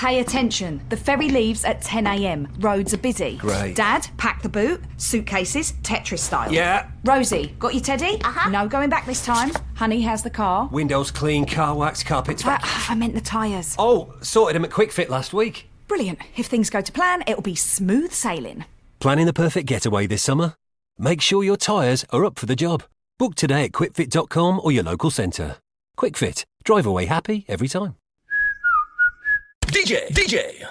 Pay attention. The ferry leaves at 10 a.m. Roads are busy. Great. Dad, pack the boot. Suitcases, Tetris style. Yeah. Rosie, got your teddy? No going back this time. Honey, how's the car? Windows clean, car wax, carpets. I meant the tyres. Oh, sorted them at Quick Fit last week. Brilliant. If things go to plan, it'll be smooth sailing. Planning the perfect getaway this summer? Make sure your tyres are up for the job. Book today at quickfit.com or your local centre. Quick Fit. Drive away happy every time. DJ.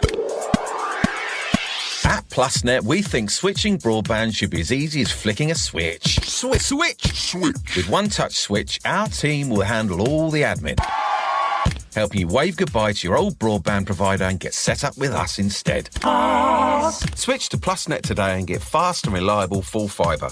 At PlusNet, we think switching broadband should be as easy as flicking a switch. Switch. With One Touch Switch, our team will handle all the admin, helping you wave goodbye to your old broadband provider and get set up with us instead. Switch to PlusNet today and get fast and reliable full fibre.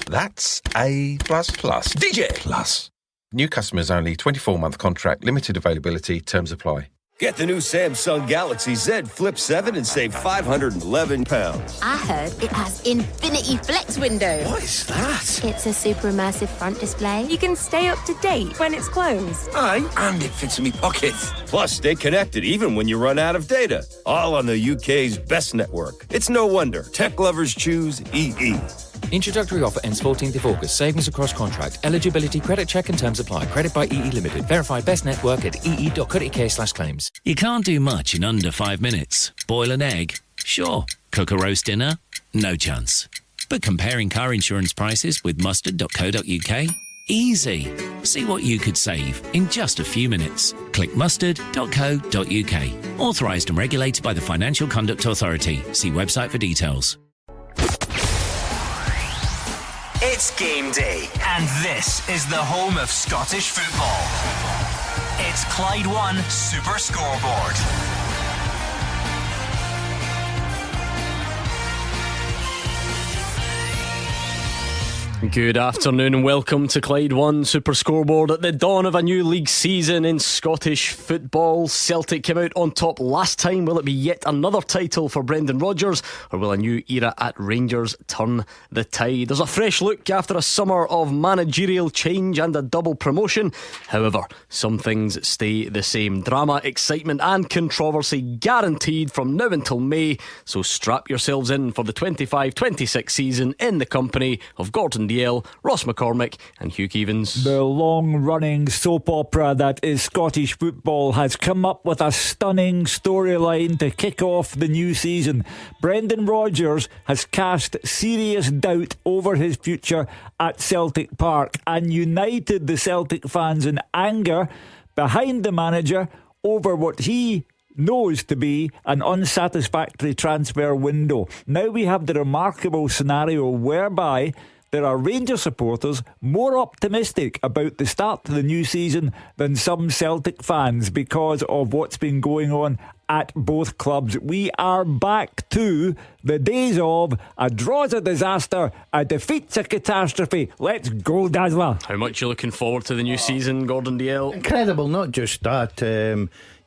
That's A++. DJ Plus. New customers only, 24-month contract, limited availability, terms apply. Get the new Samsung Galaxy Z Flip 7 and save £511. I heard it has Infinity Flex window. What is that? It's a super immersive front display. You can stay up to date when it's closed. Aye, and it fits in me pocket. Plus, stay connected even when you run out of data. All on the UK's best network. It's no wonder tech lovers choose EE. Introductory offer ends 14th of August. Savings across contract. Eligibility, credit check and terms apply. Credit by EE Limited. Verified best network at ee.co.uk/claims. You can't do much in under 5 minutes. Boil an egg? Sure. Cook a roast dinner? No chance. But comparing car insurance prices with mustard.co.uk? Easy. See what you could save in just a few minutes. Click mustard.co.uk. Authorised and regulated by the Financial Conduct Authority. See website for details. It's game day, and this is the home of Scottish football. It's Clyde 1 Super Scoreboard. Good afternoon and welcome to Clyde 1 Super Scoreboard. At the dawn of a new league season in Scottish football, Celtic came out on top last time. Will it be yet another title for Brendan Rodgers, or will a new era at Rangers turn the tide? There's a fresh look after a summer of managerial change and a double promotion. However, some things stay the same. Drama, excitement and controversy guaranteed from now until May. So strap yourselves in for the 25-26 season in the company of Gordon Duncan, Ross McCormack and Hugh Keevins. The long-running soap opera that is Scottish football has come up with a stunning storyline to kick off the new season. Brendan Rodgers has cast serious doubt over his future at Celtic Park and united the Celtic fans in anger behind the manager over what he knows to be an unsatisfactory transfer window. Now we have the remarkable scenario whereby there are Rangers supporters more optimistic about the start to the new season than some Celtic fans because of what's been going on at both clubs. We are back to the days of a draw's a disaster, a defeat's a catastrophe. Let's go, Dazzler. How much are you looking forward to the new season, Gordon Duncan? Incredible, not just that.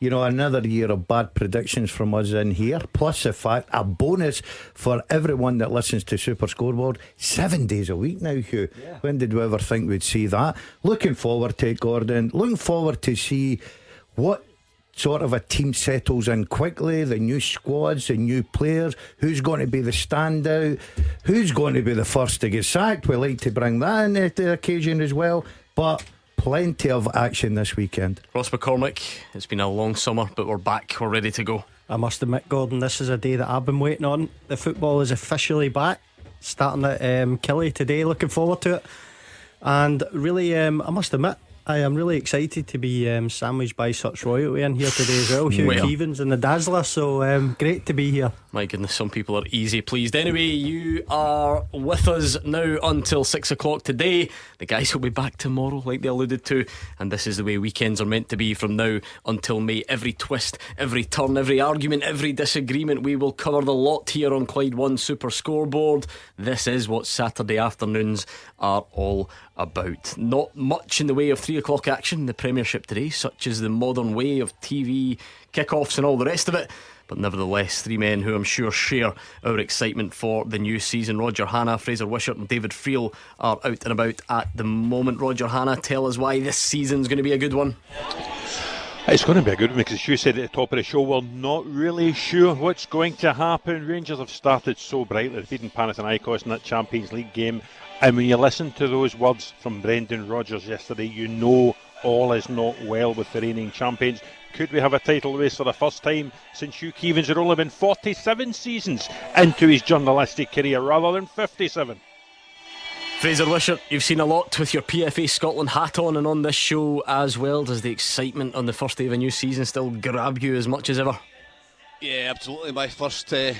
Another year of bad predictions from us in here, plus the fact, a bonus for everyone that listens to Super Scoreboard, 7 days a week now, Hugh. Yeah. When did we ever think we'd see that? Looking forward to it, Gordon. Looking forward to see what sort of a team settles in quickly, the new squads, the new players, who's going to be the standout, who's going to be the first to get sacked. We like to bring that in at the occasion as well, but plenty of action this weekend. Ross McCormack, it's been a long summer, but we're back, we're ready to go. I must admit, Gordon, this is a day that I've been waiting on. The football is officially back, starting at Killie today. Looking forward to it. And really, I must admit, I am really excited to be sandwiched by such royalty in here today as well. Hugh Keevins and the Dazzler, so great to be here. My goodness, some people are easy pleased. Anyway, you are with us now until 6 o'clock today. The guys will be back tomorrow, like they alluded to, and this is the way weekends are meant to be from now until May. Every twist, every turn, every argument, every disagreement, we will cover the lot here on Clyde 1 Super Scoreboard. This is what Saturday afternoons are all about. Not much in the way of 3 o'clock action in the Premiership today, such as the modern way of TV kickoffs and all the rest of it. But nevertheless, three men who I'm sure share our excitement for the new season. Roger Hannah, Fraser Wishart and David Friel are out and about at the moment. Roger Hannah, tell us why this season's going to be a good one. It's going to be a good one because, as you said at the top of the show, we're not really sure what's going to happen. Rangers have started so brightly, they've beaten Panathinaikos in that Champions League game, and when you listen to those words from Brendan Rodgers yesterday, you know all is not well with the reigning champions. Could we have a title race for the first time since Hugh Keevins had only been 47 seasons into his journalistic career rather than 57? Fraser Wishart, you've seen a lot with your PFA Scotland hat on and on this show as well. Does the excitement on the first day of a new season still grab you as much as ever? Yeah, absolutely. My first day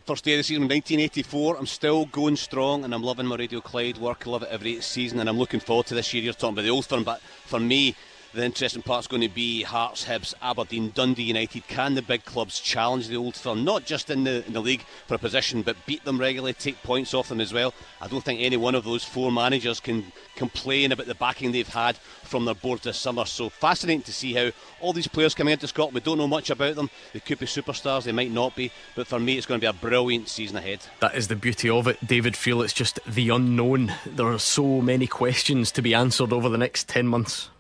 of the season in 1984. I'm still going strong and I'm loving my Radio Clyde work. I love it every season and I'm looking forward to this year. You're talking about the Old Firm, but for me, the interesting part's going to be Hearts, Hibs, Aberdeen, Dundee United. Can the big clubs challenge the Old Firm, not just in the league for a position, but beat them regularly, take points off them as well? I don't think any one of those four managers can complain about the backing they've had from their board this summer. So fascinating to see how all these players coming into Scotland, we don't know much about them. They could be superstars, they might not be, but for me it's going to be a brilliant season ahead. That is the beauty of it, David Friel. It's just the unknown. There are so many questions to be answered over the next 10 months.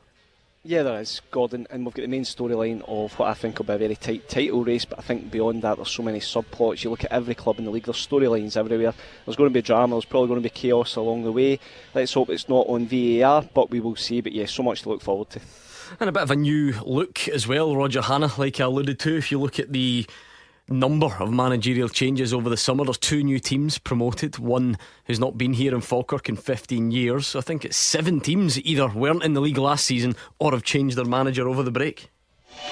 Yeah, there is, Gordon, and we've got the main storyline of what I think will be a very tight title race, but I think beyond that there's so many subplots. You look at every club in the league, there's storylines everywhere. There's going to be drama, there's probably going to be chaos along the way. Let's hope it's not on VAR, but we will see. But yeah, so much to look forward to. And a bit of a new look as well, Roger Hannah, like I alluded to. If you look at the number of managerial changes over the summer, there's 2 new teams promoted, one who's not been here in Falkirk in 15 years. So I think it's 7 teams either weren't in the league last season or have changed their manager over the break.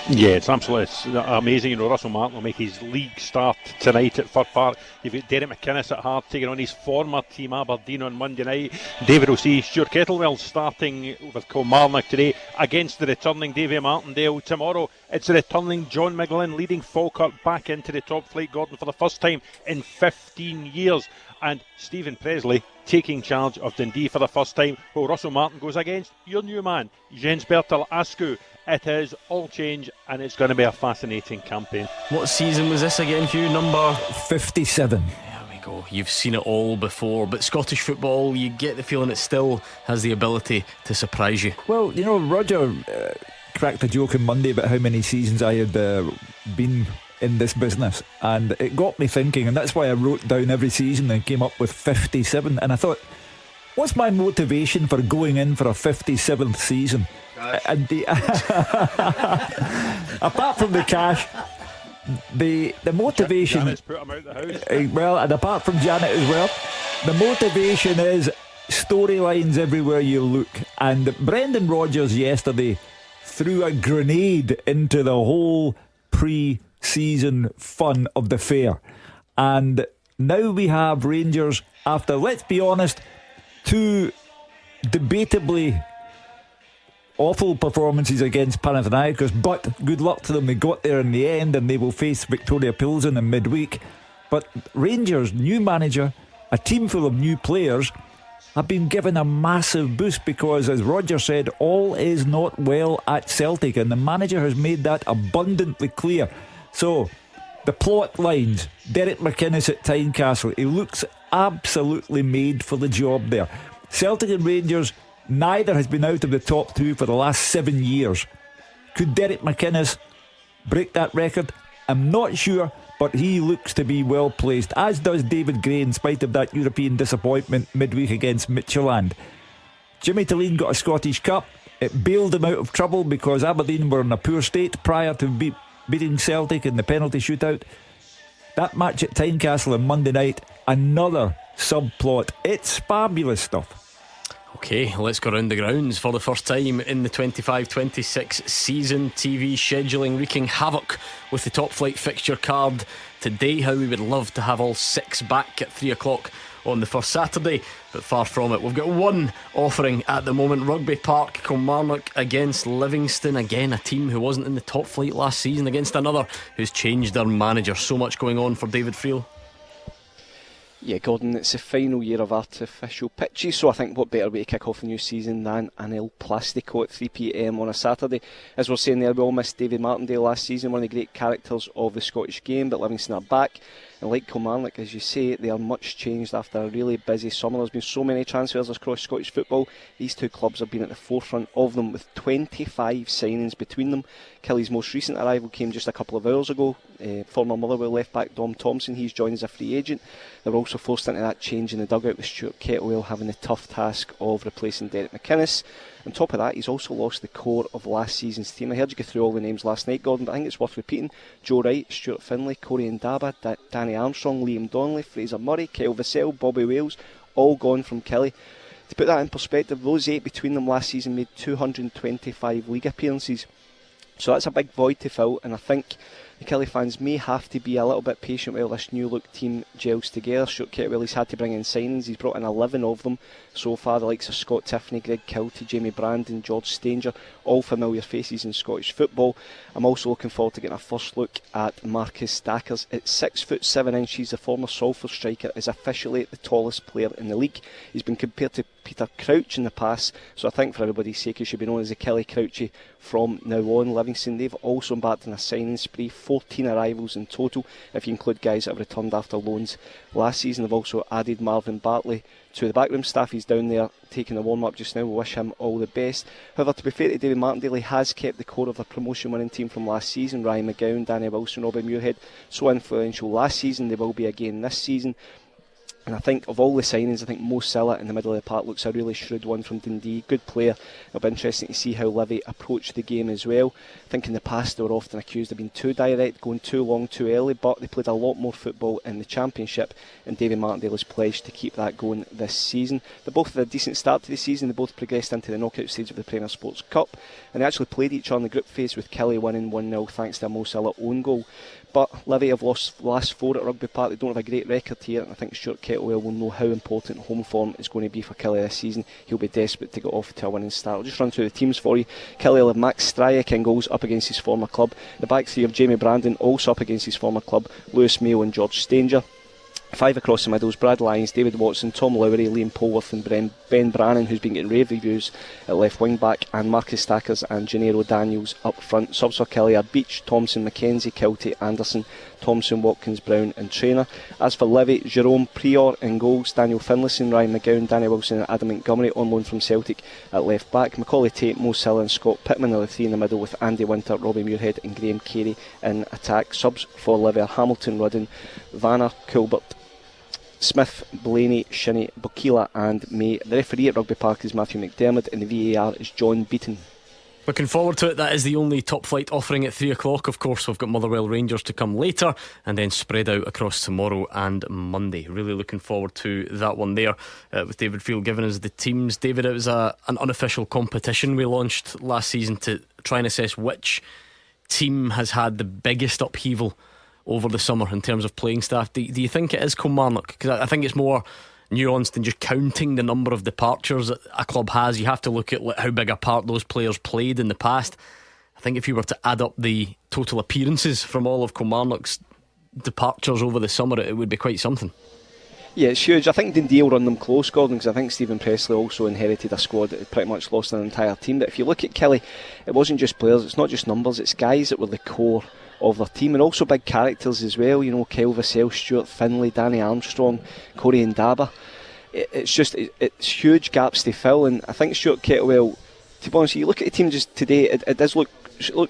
Yeah, it's absolutely amazing. You know, Russell Martin will make his league start tonight at Fir Park. You've got Derek McInnes at Heart taking on his former team Aberdeen on Monday night. David will see Stuart Kettlewell starting with Kilmarnock today against the returning Davy Martindale. Tomorrow it's the returning John McGlynn leading Falkirk back into the top flight, Gordon, for the first time in 15 years. And Stephen Presley taking charge of Dundee for the first time. Well, Russell Martin goes against your new man, Jens Bertel Askew. It is all change and it's going to be a fascinating campaign. What season was this again, Hugh? Number 57. There we go. You've seen it all before, but Scottish football, you get the feeling it still has the ability to surprise you. Well, you know, Roger cracked a joke on Monday about how many seasons I had been in this business, and it got me thinking, and that's why I wrote down every season and came up with 57. And I thought, what's my motivation for going in for a 57th season? And apart from the cash, the motivation. Janet's put him out the house. Well, and apart from Janet as well, the motivation is storylines everywhere you look. And Brendan Rodgers yesterday threw a grenade into the whole pre-season fun of the fair. And now we have Rangers, after, let's be honest, 2 debatably awful performances against Panathinaikos, but good luck to them, they got there in the end, and they will face Victoria Pilsen in midweek. But Rangers, new manager, a team full of new players, have been given a massive boost because, as Roger said, all is not well at Celtic, and the manager has made that abundantly clear. So the plot lines, Derek McInnes at Tynecastle, he looks absolutely made for the job there. Celtic and Rangers, neither has been out of the top 2 for the last 7 years. Could Derek McInnes break that record? I'm not sure, but he looks to be well placed, as does David Gray, in spite of that European disappointment midweek against Midtjylland. Jimmy Talleen got a Scottish Cup. It bailed him out of trouble because Aberdeen were in a poor state prior to beating Celtic in the penalty shootout. That match at Tynecastle on Monday night, another subplot. It's fabulous stuff. Okay, let's go round the grounds for the first time in the 25-26 season. TV scheduling wreaking havoc with the top flight fixture card today. How we would love to have all 6 back at 3 o'clock on the first Saturday, but far from it. We've got one offering at the moment. Rugby Park, Kilmarnock against Livingston. Again, a team who wasn't in the top flight last season against another who's changed their manager. So much going on for David Friel. Yeah, Gordon, it's the final year of artificial pitches, so I think what better way to kick off the new season than an El Plastico at 3 p.m. on a Saturday. As we're saying there, we all missed David Martindale last season, one of the great characters of the Scottish game, but Livingston are back. And like Kilmarnock, as you say, they are much changed after a really busy summer. There's been so many transfers across Scottish football. These two clubs have been at the forefront of them, with 25 signings between them. Kelly's most recent arrival came just a couple of hours ago. Former Motherwell left-back Dom Thompson, he's joined as a free agent. They were also forced into that change in the dugout, with Stuart Kettlewell having the tough task of replacing Derek McInnes. On top of that, he's also lost the core of last season's team. I heard you go through all the names last night, Gordon, but I think it's worth repeating. Joe Wright, Stuart Finlay, Corey Ndaba, Danny Armstrong, Liam Donnelly, Fraser Murray, Kyle Vassell, Bobby Wales, all gone from Kelly. To put that in perspective, those 8 between them last season made 225 league appearances. So that's a big void to fill, and I think the Kelly fans may have to be a little bit patient while this new look team gels together. Stuart Kettlewell, he's had to bring in signings. He's brought in 11 of them so far, the likes of Scott Tiffany, Greg Kilty, Jamie Brandon, George Stanger, all familiar faces in Scottish football. I'm also looking forward to getting a first look at Marcus Stackers. At 6'7", the former Salford striker is officially the tallest player in the league. He's been compared to Peter Crouch in the past, so I think for everybody's sake he should be known as the Kelly Crouchy from now on. Livingston, they've also embarked on a signing spree, 14 arrivals in total if you include guys that have returned after loans last season. They've also added Marvin Bartley to the backroom staff. He's down there taking the warm-up just now. We wish him all the best. However, to be fair to David Martindale, he has kept the core of the promotion-winning team from last season. Ryan McGowan, Danny Wilson, Robbie Muirhead, so influential last season, they will be again this season. And I think of all the signings, I think Mo Silla in the middle of the park looks a really shrewd one from Dundee. Good player. It'll be interesting to see how Livy approach the game as well. I think in the past they were often accused of being too direct, going too long, too early, but they played a lot more football in the Championship, and David Martindale has pledged to keep that going this season. They both had a decent start to the season. They both progressed into the knockout stage of the Premier Sports Cup, and they actually played each other in the group phase, with Kelly winning 1-0 thanks to a Mo Silla own goal. But Livy have lost the last 4 at Rugby Park. They don't have a great record here, and I think Stuart Kettlewell will know how important home form is going to be for Kelly this season. He'll be desperate to get off to a winning start. I'll just run through the teams for you. Kelly will have Max Stryek in goals, up against his former club. The back three of Jamie Brandon, also up against his former club, Lewis Mayo and George Stanger. 5 across the middles, Brad Lyons, David Watson, Tom Lowry, Liam Polworth and Ben Brannan, who's been getting rave reviews at left wing back, and Marcus Stackers and Gennaro Daniels up front. Subs for Kelly are Beach, Thompson, McKenzie, Kilty, Anderson, Thompson, Watkins, Brown and Trainer. As for Livy, Jerome Prior in goals, Daniel Finlayson, Ryan McGowan, Danny Wilson and Adam Montgomery on loan from Celtic at left back. Macaulay Tate, Mo Silla and Scott Pittman are the 3 in the middle, with Andy Winter, Robbie Muirhead and Graham Carey in attack. Subs for Livy are Hamilton, Rudden, Vanner, Coulbert, Smith, Blaney, Shinney, Bokila and May. The referee at Rugby Park is Matthew McDermott, and the VAR is John Beaton. Looking forward to it. That is the only top flight offering at 3 o'clock. Of course, we've got Motherwell Rangers to come later, and then spread out across tomorrow and Monday. Really looking forward to that one there, with David Field giving us the teams. David, it was an unofficial competition we launched last season to try and assess which team has had the biggest upheaval over the summer in terms of playing staff. Do you think it is Kilmarnock? Because I think it's more nuanced than just counting the number of departures that a club has. You have to look at how big a part those players played in the past. I think if you were to add up the total appearances from all of Kilmarnock's departures over the summer, it would be quite something. Yeah, it's huge. I think Dundee will run them close, Gordon, because I think Stephen Presley also inherited a squad that had pretty much lost an entire team. But if you look at Kelly, it wasn't just players, it's not just numbers, it's guys that were the core of their team, and also big characters as well. You know, Kyle Vassell, Stuart Finlay, Danny Armstrong, Corey Ndaba. It's huge gaps to fill, and I think Stuart Kettlewell, to be honest, you look at the team just today, it does look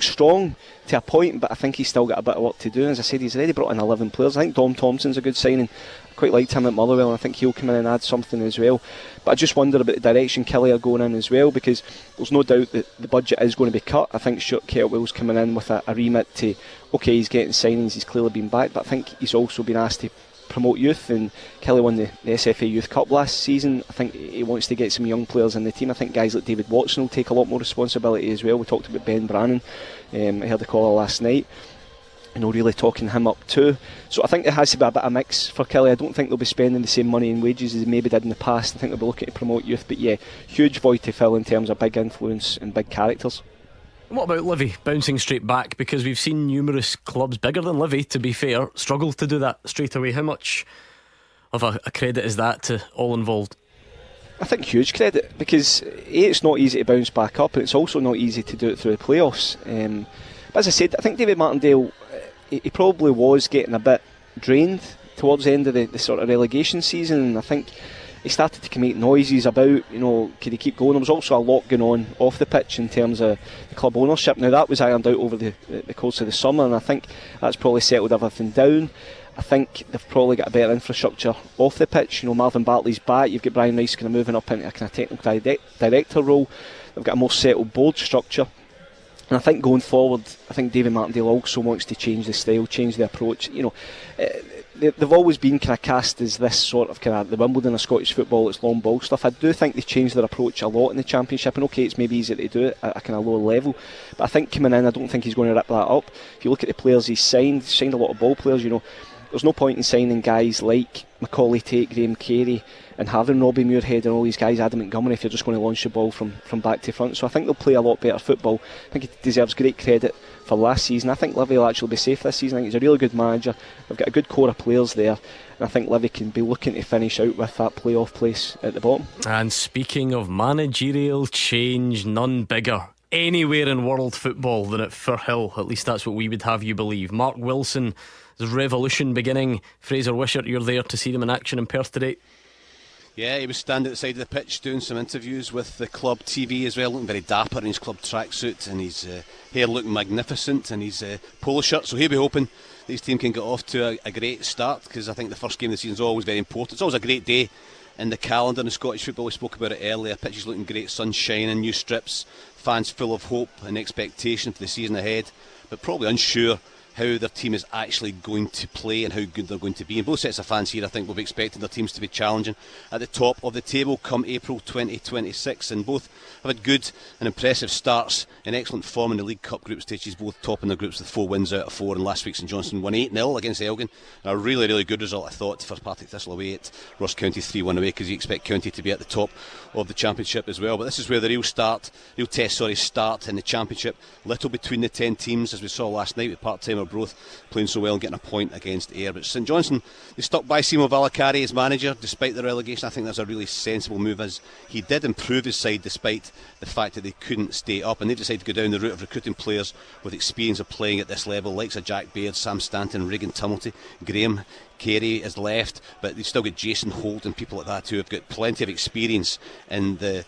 strong to a point, but I think he's still got a bit of work to do. And as I said, he's already brought in 11 players. I think Dom Thompson's a good signing. I quite liked him at Motherwell, and I think he'll come in and add something as well. But I just wonder about the direction Kelly are going in as well, because there's no doubt that the budget is going to be cut. I think Stuart Kettlewell's coming in with a remit to, okay, he's getting signings, he's clearly been backed, but I think he's also been asked to promote youth, and Kelly won the SFA Youth Cup last season. I think he wants to get some young players in the team. I think guys like David Watson will take a lot more responsibility as well. We talked about Ben Brannan, I heard the caller last night, really talking him up too. So I think there has to be a bit of mix for Kelly. I don't think they'll be spending the same money in wages as they maybe did in the past. I think they'll be looking to promote youth, but yeah, huge void to fill in terms of big influence and big characters. What about Livy bouncing straight back? Because we've seen numerous clubs bigger than Livy, to be fair, struggle to do that straight away. How much of a credit is that to all involved? I think huge credit, because it's not easy to bounce back up, and it's also not easy to do it through the playoffs. But as I said, I think David Martindale, he probably was getting a bit drained towards the end of the sort of relegation season, and I think he started to make noises about, could he keep going? There was also a lot going on off the pitch in terms of the club ownership. Now that was ironed out over the course of the summer, and I think that's probably settled everything down. I think they've probably got a better infrastructure off the pitch. Marvin Bartley's back. You've got Brian Rice kind of moving up into a kind of technical director role. They've got a more settled board structure. And I think going forward, I think David Martindale also wants to change the style, change the approach. They've always been kind of cast as this sort of kind of the Wimbledon of Scottish football, it's long ball stuff. I do think they've changed their approach a lot in the Championship, and okay, it's maybe easier to do it at a kind of lower level, but I think coming in, I don't think he's going to rip that up. If you look at the players he's signed a lot of ball players. There's no point in signing guys like Macaulay Tate, Graham Carey, and having Robbie Muirhead and all these guys, Adam Montgomery, if you're just going to launch the ball from back to front. So I think they'll play a lot better football. I think he deserves great credit for last season. I think Livy will actually be safe this season. I think he's a really good manager. They've got a good core of players there, and I think Livy can be looking to finish out with that playoff place at the bottom. And speaking of managerial change, none bigger anywhere in world football than at Firhill. At least that's what we would have you believe. Mark Wilson's revolution beginning. Fraser Wishart, you're there to see them in action in Perth today. Yeah, he was standing at the side of the pitch doing some interviews with the club TV as well, looking very dapper in his club tracksuit, and his hair looking magnificent, and his polo shirt. So he'll be hoping this team can get off to a great start, because I think the first game of the season is always very important. It's always a great day in the calendar in Scottish football. We spoke about it earlier. Pitch is looking great, sun shining, new strips, fans full of hope and expectation for the season ahead, but probably unsure how their team is actually going to play and how good they're going to be. And both sets of fans here, I think, will be expecting their teams to be challenging at the top of the table come April 2026, and both have had good and impressive starts in excellent form in the League Cup group stages, both top in their groups with 4 wins out of 4, and last week St Johnstone won 8-0 against Elgin, a really, really good result, I thought, for Partick Thistle away at Ross County, 3-1 away, because you expect County to be at the top of the Championship as well. But this is where the real test start in the Championship. Little between the 10 teams, as we saw last night, with part-timer Broth playing so well and getting a point against Ayr. But St Johnstone, they stuck by Simo Valakari as manager despite the relegation. I think that's a really sensible move, as he did improve his side despite the fact that they couldn't stay up, and they've decided to go down the route of recruiting players with experience of playing at this level, likes of Jack Baird, Sam Stanton, Regan Tumulty, Graham Carey is left, but they've still got Jason Holt and people like that who have got plenty of experience in the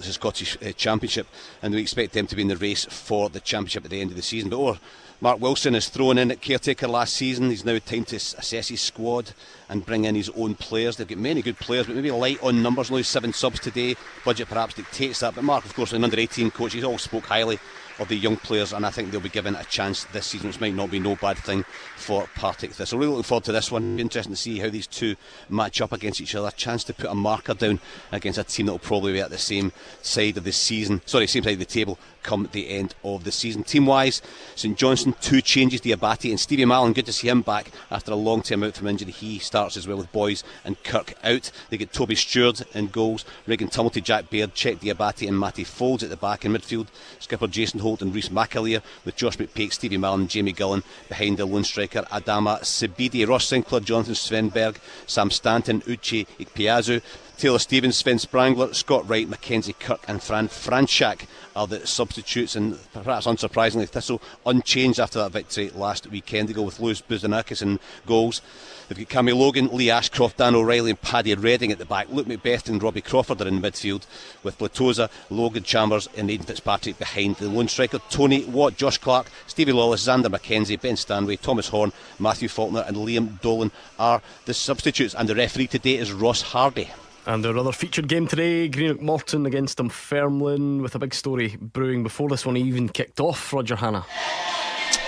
Scottish Championship, and we expect them to be in the race for the Championship at the end of the season. But Mark Wilson is thrown in at caretaker last season. He's now time to assess his squad and bring in his own players. They've got many good players, but maybe light on numbers. Only 7 subs today. Budget perhaps dictates that. But Mark, of course, an under-18 coach, he's always spoke highly of the young players, and I think they'll be given a chance this season, which might not be no bad thing for Partick Thistle. Really looking forward to this one. It'll be interesting to see how these two match up against each other. A chance to put a marker down against a team that will probably be at the same side of the table come the end of the season. Team wise, St Johnstone, 2 changes. Diabate and Stevie Mallon, good to see him back after a long time out from injury. He starts as well with Boys and Kirk out. They get Toby Stewart in goals, Regan Tumulty, Jack Baird, Chet Diabate and Matty Folds at the back. In midfield, skipper Jason Holt and Rhys McAleer, with Josh McPake, Stevie Mallon and Jamie Gullen behind the lone striker Adama Sibidi. Ross Sinclair, Jonathan Svenberg, Sam Stanton, Uche Ikpeazu, Taylor Stevens, Sven Sprangler, Scott Wright, Mackenzie Kirk and Fran Franchak are the substitutes, and perhaps unsurprisingly Thistle unchanged after that victory last weekend ago, with Lewis Buzanakis in goals. They've got Cammy Logan, Lee Ashcroft, Dan O'Reilly and Paddy Redding at the back. Luke Macbeth and Robbie Crawford are in midfield, with Platoza, Logan Chambers and Aidan Fitzpatrick behind the lone striker. Tony Watt, Josh Clark, Stevie Lawless, Xander McKenzie, Ben Stanway, Thomas Horn, Matthew Faulkner and Liam Dolan are the substitutes, and the referee today is Ross Hardy. And our other featured game today, Greenock Morton against Dunfermline, with a big story brewing before this one even kicked off. Roger Hanna.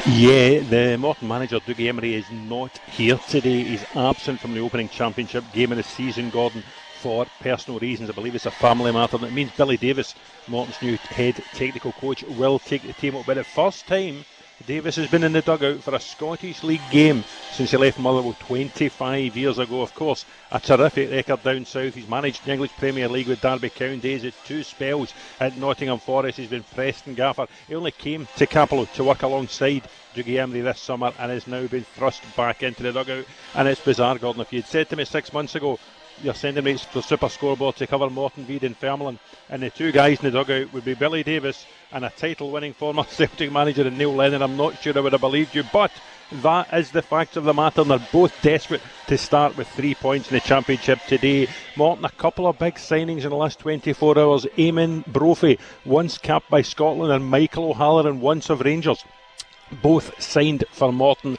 Yeah, the Morton manager Dougie Emery is not here today. He's absent from the opening Championship game of the season, Gordon, for personal reasons. I believe it's a family matter, and it means Billy Davis, Morton's new head technical coach, will take the team up. But the first time Davis has been in the dugout for a Scottish League game since he left Motherwell 25 years ago. Of course, a terrific record down south. He's managed the English Premier League with Derby County. He's had 2 spells at Nottingham Forest. He's been Preston gaffer. He only came to Capello to work alongside Dougie Emery this summer, and has now been thrust back into the dugout. And it's bizarre, Gordon. If you'd said to me 6 months ago your sending rates for Super Scoreboard to cover Morton, Veed and Dunfermline, and the two guys in the dugout would be Billy Davis and a title-winning former Celtic manager in Neil Lennon. I'm not sure I would have believed you, but that is the fact of the matter, and they're both desperate to start with 3 points in the Championship today. Morton, a couple of big signings in the last 24 hours. Eamon Brophy, once capped by Scotland, and Michael O'Halloran, once of Rangers, both signed for Morton.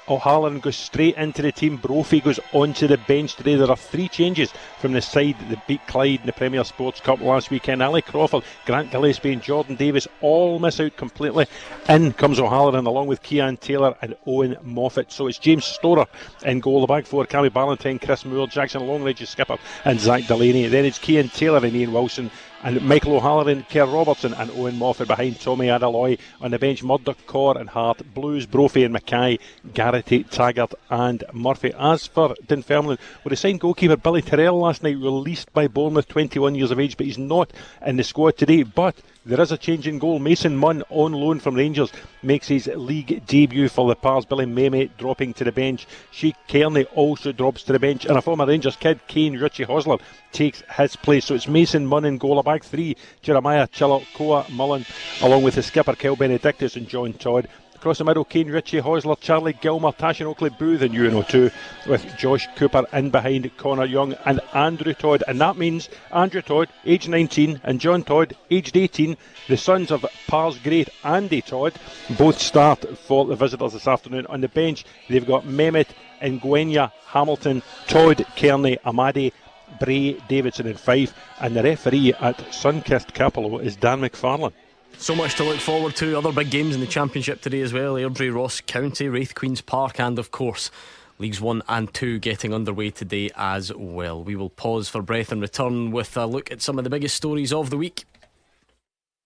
O'Halloran goes straight into the team. Brophy goes onto the bench today. There are 3 changes from the side that beat Clyde in the Premier Sports Cup last weekend. Ali Crawford, Grant Gillespie and Jordan Davis all miss out completely. In comes O'Halloran along with Kean Taylor and Owen Moffat. So it's James Storer in goal. The back four, Cammy Ballantyne, Chris Moore, Jackson Longridge as skipper and Zach Delaney. Then it's Kean Taylor and Ian Wilson, and Michael O'Halloran, Kerr Robertson and Owen Moffat behind Tommy Adaloy. On the bench, Murdoch, Corr and Hart, Blues, Brophy and Mackay, Garrity, Taggart and Murphy. As for Dunfermline, well, they signed goalkeeper Billy Terrell last night, released by Bournemouth, 21 years of age, but he's not in the squad today. But there is a change in goal. Mason Munn, on loan from Rangers, makes his league debut for the Pars. Billy Mehmet dropping to the bench. Sheik Kearney also drops to the bench, and a former Rangers kid, Kane Richie Hosler, takes his place. So it's Mason Munn in goal. A back three, Jeremiah Chillot, Koa Mullen, along with the skipper Kel Benedictus and John Todd. Across the middle, Kane Ritchie, Hosler, Charlie Gilmer, Tashin Oakley, Booth and UNO2, with Josh Cooper in behind Connor Young and Andrew Todd. And that means Andrew Todd, aged 19, and John Todd, aged 18, the sons of Pars great Andy Todd, both start for the visitors this afternoon. On the bench, they've got Mehmet, Ngwenya, Hamilton, Todd, Kearney, Amadi, Bray, Davidson and Fife. And the referee at Sunkist Capello is Dan McFarlane. So much to look forward to. Other big games in the Championship today as well. Airdrie, Ross County, Wraith Queen's Park, and of course Leagues 1 and 2 getting underway today as well. We will pause for breath and return with a look at some of the biggest stories of the week.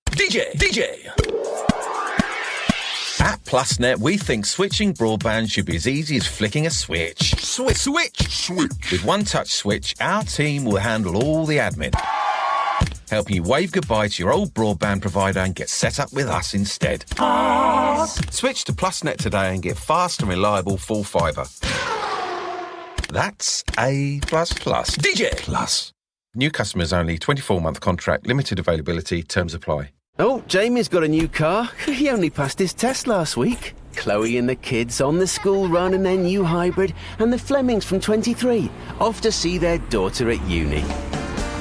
DJ. At PlusNet, we think switching broadband should be as easy as flicking a switch. Switch. With one touch switch, our team will handle all the admin, helping you wave goodbye to your old broadband provider and get set up with us instead. Switch to PlusNet today and get fast and reliable full fibre. That's A++. DJ Plus. New customers only, 24-month contract, limited availability, terms apply. Oh, Jamie's got a new car. He only passed his test last week. Chloe and the kids on the school run in their new hybrid, and the Flemings from 23 off to see their daughter at uni.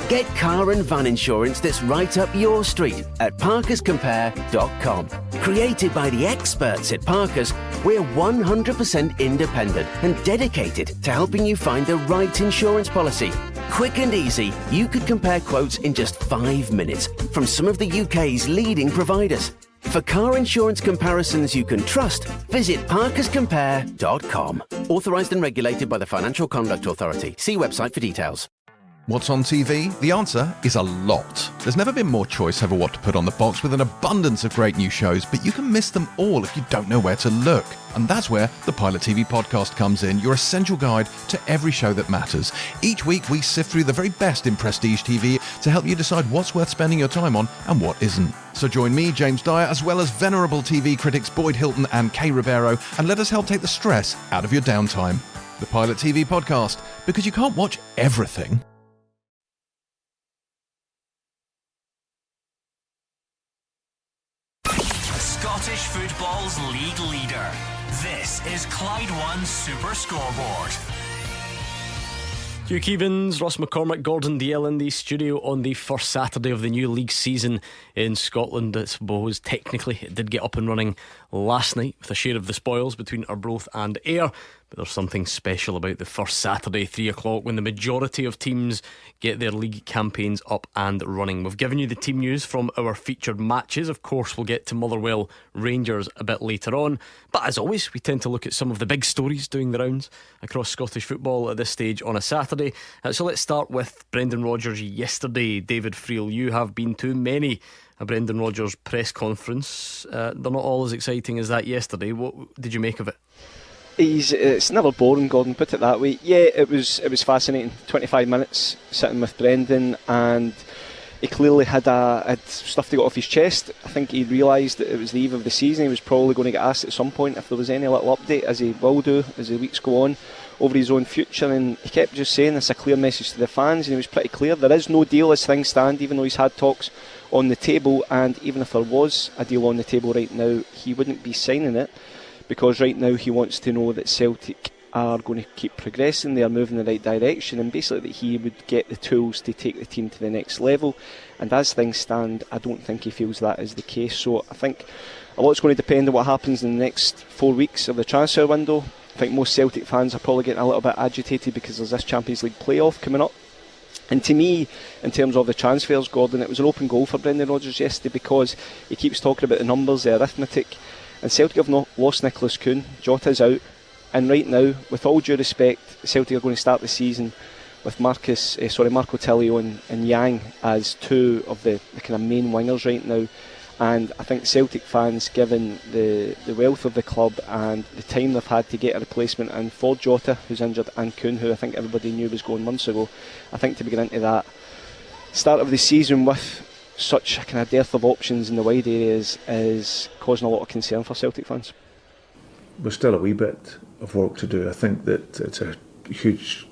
Get car and van insurance that's right up your street at parkerscompare.com. Created by the experts at Parkers, we're 100% independent and dedicated to helping you find the right insurance policy. Quick and easy, you could compare quotes in just 5 minutes from some of the UK's leading providers. For car insurance comparisons you can trust, visit parkerscompare.com. Authorised and regulated by the Financial Conduct Authority. See website for details. What's on TV? The answer is a lot. There's never been more choice over what to put on the box with an abundance of great new shows, but you can miss them all if you don't know where to look. And that's where the Pilot TV podcast comes in, your essential guide to every show that matters. Each week we sift through the very best in prestige TV to help you decide what's worth spending your time on and what isn't. So join me, James Dyer, as well as venerable TV critics Boyd Hilton and Kay Ribeiro, and let us help take the stress out of your downtime. The Pilot TV podcast, because you can't watch everything. Scottish football's league leader. This is Clyde 1 Super Scoreboard. Hugh Keevins, Ross McCormack, Gordon Duncan in the studio on the first Saturday of the new league season in Scotland. I suppose technically it did get up and running last night with a share of the spoils between Arbroath and Ayr, but there's something special about the first Saturday 3 o'clock when the majority of teams get their league campaigns up and running. We've given you the team news from our featured matches. Of course we'll get to Motherwell Rangers a bit later on, but as always we tend to look at some of the big stories doing the rounds across Scottish football at this stage on a Saturday. So let's start with Brendan Rodgers yesterday. David Friel, you have been to many a Brendan Rodgers press conference. They're not all as exciting as that yesterday. What did you make of it? It's never boring, Gordon, put it that way. Yeah, it was fascinating. 25 minutes sitting with Brendan, and He clearly had stuff to get off his chest. I think he realised that it was the eve of the season. He was probably going to get asked at some point if there was any little update, as he will do as the weeks go on, over his own future, and he kept just saying this, a clear message to the fans, and he was pretty clear. There is no deal as things stand, even though he's had talks on the table, and even if there was a deal on the table right now, he wouldn't be signing it, because right now he wants to know that Celtic are going to keep progressing, they are moving in the right direction, and basically that he would get the tools to take the team to the next level. And as things stand, I don't think he feels that is the case. So I think a lot's going to depend on what happens in the next 4 weeks of the transfer window. I think most Celtic fans are probably getting a little bit agitated because there's this Champions League playoff coming up. And to me, in terms of the transfers, Gordon, it was an open goal for Brendan Rodgers yesterday, because he keeps talking about the numbers, the arithmetic, and Celtic have not lost Nicholas Kuhn. Jota's out. And right now, with all due respect, Celtic are going to start the season with Marco Tilio and Yang as two of the kind of main wingers right now. And I think Celtic fans, given the wealth of the club and the time they've had to get a replacement, and for Jota, who's injured, and Kuhn, who I think everybody knew was going months ago, I think to be getting into that start of the season with such a kind of dearth of options in the wide areas is causing a lot of concern for Celtic fans. There's still a wee bit of work to do. I think that it's a huge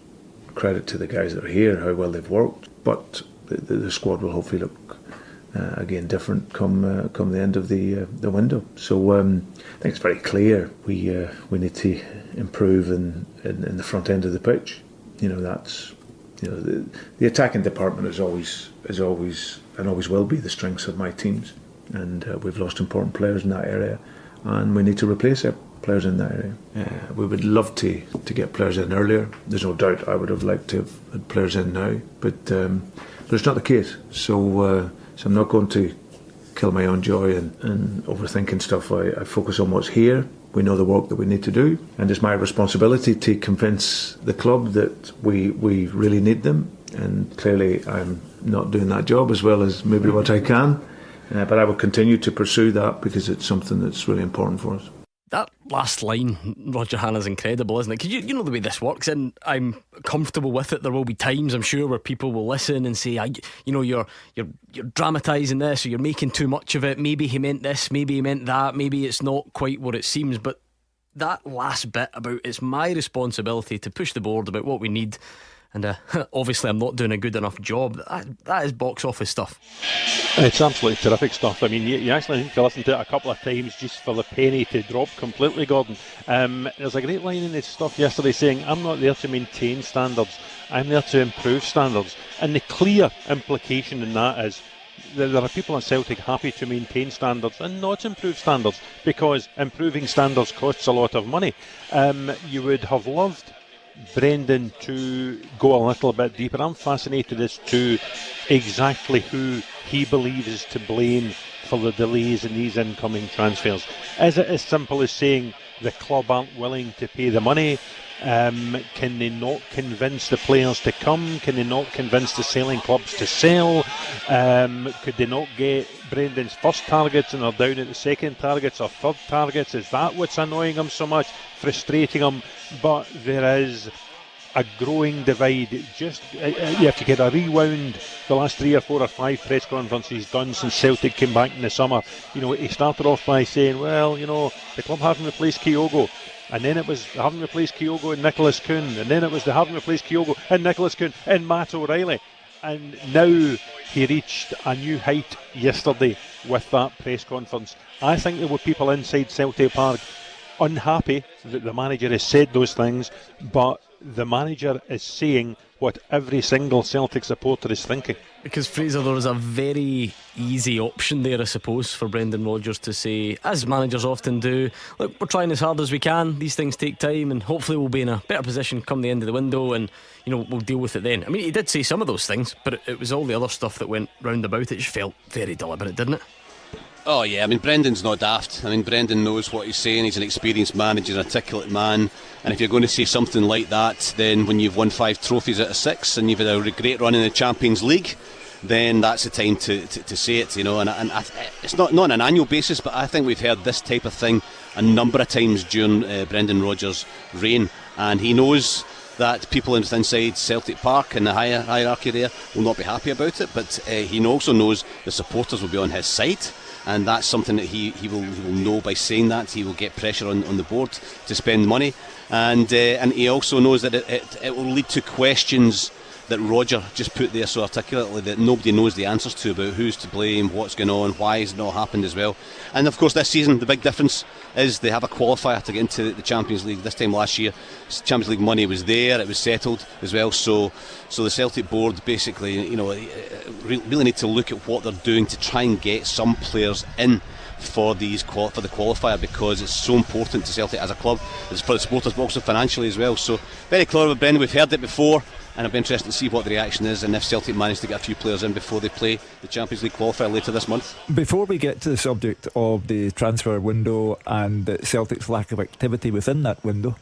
credit to the guys that are here, how well they've worked, but the squad will hopefully look again different come the end of the window. So I think it's very clear we need to improve in the front end of the pitch. That's the attacking department is always and always will be the strengths of my teams, and we've lost important players in that area, and we need to replace it. Players in that area. We would love to get players in earlier. There's no doubt I would have liked to have had players in now, but it's not the case. So I'm not going to kill my own joy and overthinking stuff. I focus on what's here. We know the work that we need to do, and it's my responsibility to convince the club that we really need them. And clearly I'm not doing that job as well as maybe what I can, but I will continue to pursue that because it's something that's really important for us. That last line, Roger Hannah's incredible, isn't it? Because you know the way this works, and I'm comfortable with it. There will be times, I'm sure, where people will listen and say, you're dramatising this, or you're making too much of it. Maybe he meant this, maybe he meant that, maybe it's not quite what it seems. But that last bit about it's my responsibility to push the board about what we need, and obviously I'm not doing a good enough job. That is box office stuff. It's absolutely terrific stuff. I mean, you actually need to listen to it a couple of times just for the penny to drop completely, Gordon. There's a great line in his stuff yesterday saying, I'm not there to maintain standards, I'm there to improve standards. And the clear implication in that is there are people at Celtic happy to maintain standards and not improve standards, because improving standards costs a lot of money. You would have loved Brendan to go a little bit deeper. I'm fascinated as to exactly who he believes is to blame for the delays in these incoming transfers. Is it as simple as saying the club aren't willing to pay the money? Can they not convince the players to come? Can they not convince the selling clubs to sell? Could they not get Brendan's first targets and are down at the second targets or third targets? Is that what's annoying him so much, frustrating him? But there is a growing divide. Just you have to get a rewound the last 3 or 4 or 5 press conferences he's done since Celtic came back in the summer. He started off by saying, well, the club haven't replaced Kyogo, and then it was they haven't replaced Kyogo and Nicholas Kuhn, and then it was they haven't replaced Kyogo and Nicholas Kuhn and Matt O'Reilly. And now he reached a new height yesterday with that press conference. I think there were people inside Celtic Park unhappy that the manager has said those things, but the manager is saying what every single Celtic supporter is thinking. Because, Fraser, there is a very easy option there, I suppose, for Brendan Rodgers to say, as managers often do, look, we're trying as hard as we can, these things take time, and hopefully we'll be in a better position come the end of the window, and we'll deal with it then. I mean, he did say some of those things, but it was all the other stuff that went round about it. It just felt very deliberate, didn't it? Oh yeah, I mean, Brendan's not daft. I mean, Brendan knows what he's saying. He's an experienced man, he's an articulate man, and if you're going to say something like that, then when you've won 5 trophies out of 6 and you've had a great run in the Champions League, then that's the time to say it, and it's not on an annual basis, but I think we've heard this type of thing a number of times during Brendan Rodgers' reign, and he knows that people inside Celtic Park and the hierarchy there will not be happy about it, but he also knows the supporters will be on his side, and that's something that he will know by saying that. He will get pressure on the board to spend money, and he also knows that it will lead to questions that Roger just put there so articulately that nobody knows the answers to, about who's to blame, what's going on, why has it not happened as well. And of course this season the big difference is they have a qualifier to get into the Champions League. This time last year Champions League money was there, it was settled as well, so the Celtic board basically really need to look at what they're doing to try and get some players in for the qualifier, because it's so important to Celtic as a club. It's for the supporters but also financially as well. So very clever with Brendan, we've heard it before, and it'll be interesting to see what the reaction is and if Celtic manage to get a few players in before they play the Champions League qualifier later this month. Before we get to the subject of the transfer window and Celtic's lack of activity within that window,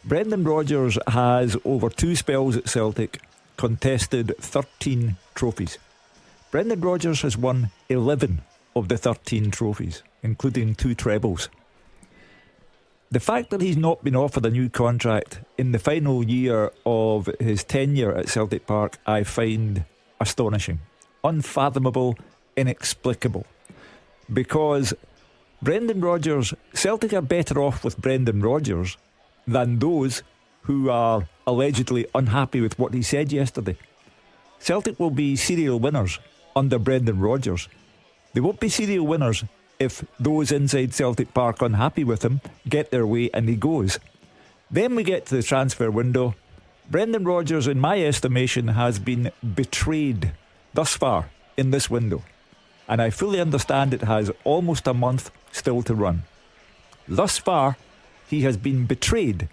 Brendan Rodgers has, over 2 spells at Celtic, contested 13 trophies. Brendan Rodgers has won 11 of the 13 trophies, including 2 trebles. The fact that he's not been offered a new contract in the final year of his tenure at Celtic Park, I find astonishing, unfathomable, inexplicable. Because Brendan Rodgers, Celtic are better off with Brendan Rodgers than those who are allegedly unhappy with what he said yesterday. Celtic will be serial winners under Brendan Rodgers. They won't be serial winners if those inside Celtic Park unhappy with him get their way and he goes. Then we get to the transfer window. Brendan Rodgers, in my estimation, has been betrayed thus far in this window, and I fully understand it has almost a month still to run. Thus far, he has been betrayed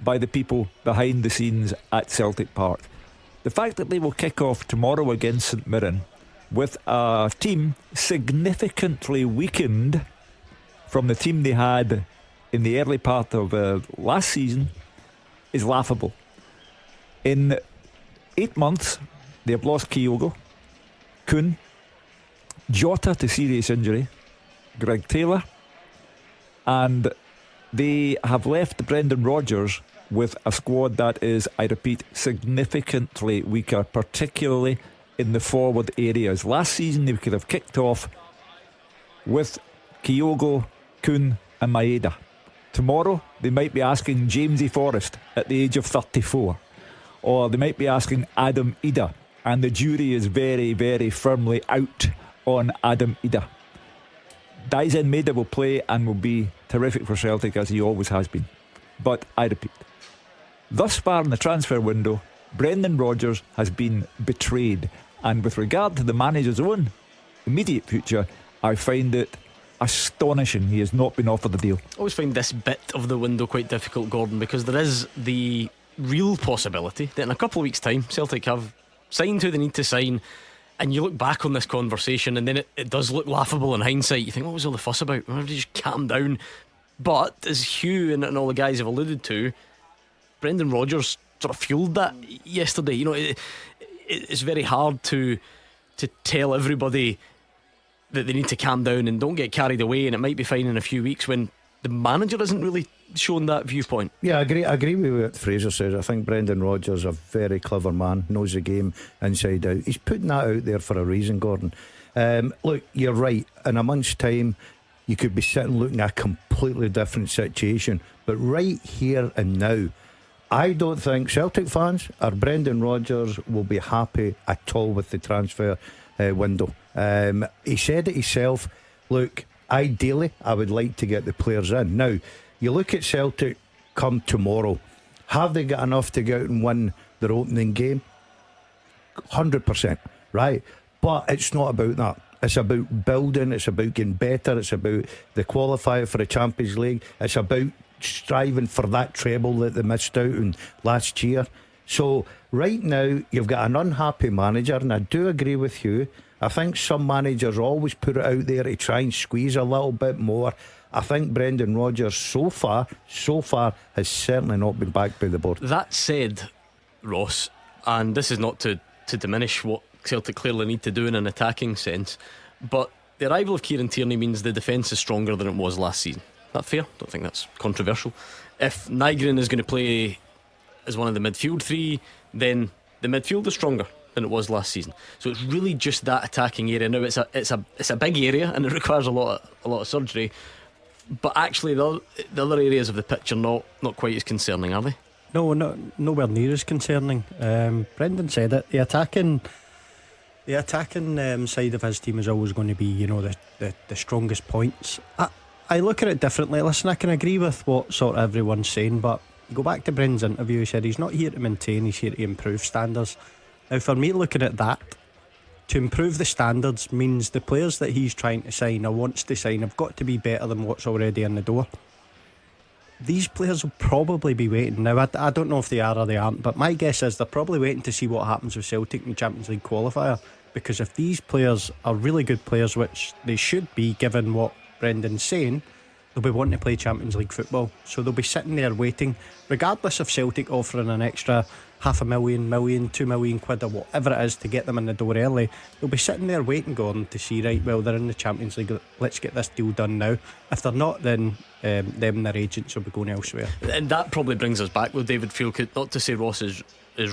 by the people behind the scenes at Celtic Park. The fact that they will kick off tomorrow against St Mirren with a team significantly weakened from the team they had in the early part of last season is laughable. In 8 months, they have lost Kyogo, Kuhn, Jota to serious injury, Greg Taylor, and they have left Brendan Rodgers with a squad that is, I repeat, significantly weaker, particularly in the forward areas. Last season they could have kicked off with Kyogo, Kuhn and Maeda. Tomorrow they might be asking Jamesy Forrest at the age of 34, or they might be asking Adam Ida, and the jury is very, very firmly out on Adam Ida. Dalziel Maeda will play and will be terrific for Celtic, as he always has been. But I repeat, thus far in the transfer window, Brendan Rodgers has been betrayed, and with regard to the manager's own immediate future, I find it astonishing he has not been offered the deal. I always find this bit of the window quite difficult, Gordon, because there is the real possibility that in a couple of weeks' time Celtic have signed who they need to sign, and you look back on this conversation and then it does look laughable in hindsight. You think, what was all the fuss about? Why did you just calm down? But as Hugh and all the guys have alluded to, Brendan Rodgers sort of fueled that yesterday. It's very hard to tell everybody that they need to calm down and don't get carried away, and it might be fine in a few weeks, when the manager isn't really shown that viewpoint. Yeah, I agree with what Fraser says. I think Brendan Rodgers is a very clever man, knows the game inside out. He's putting that out there for a reason, Gordon. Look, you're right. In a month's time you could be sitting looking at a completely different situation, but right here and now, I don't think Celtic fans or Brendan Rodgers will be happy at all with the transfer window. He said it himself. Look, ideally I would like to get the players in. Now you look at Celtic come tomorrow, have they got enough to go out and win their opening game? 100%, right? But it's not about that. It's about building, it's about getting better, it's about the qualifier for the Champions League, it's about striving for that treble that they missed out on last year. So right now you've got an unhappy manager, and I do agree with you. I think some managers always put it out there to try and squeeze a little bit more. I think Brendan Rodgers so far has certainly not been backed by the board. That said, Ross, and this is not to diminish what Celtic clearly need to do in an attacking sense, but the arrival of Kieran Tierney means the defence is stronger than it was last season. That fair? Don't think that's controversial. If Nygren is going to play as one of the midfield three, then the midfield is stronger than it was last season. So it's really just that attacking area. Now it's a big area and it requires a lot of surgery. But actually the other areas of the pitch are not quite as concerning, are they? No, nowhere near as concerning. Brendan said it. The attacking side of his team is always going to be, the strongest points. I look at it differently. Listen, I can agree with what sort of everyone's saying, but you go back to Brendan's interview. He said he's not here to maintain, he's here to improve standards. Now, for me, looking at that, to improve the standards means the players that he's trying to sign or wants to sign have got to be better than what's already in the door. These players will probably be waiting. Now, I don't know if they are or they aren't, but my guess is they're probably waiting to see what happens with Celtic in the Champions League qualifier, because if these players are really good players, which they should be given what Brendan's saying, they'll be wanting to play Champions League football. So they'll be sitting there waiting, regardless of Celtic offering an extra £500,000, £2 million or whatever it is to get them in the door early. They'll be sitting there waiting, Gordon, to see, right, well, they're in the Champions League, let's get this deal done now. If they're not, then them and their agents will be going elsewhere. And that probably brings us back with David Field. Not to say Ross is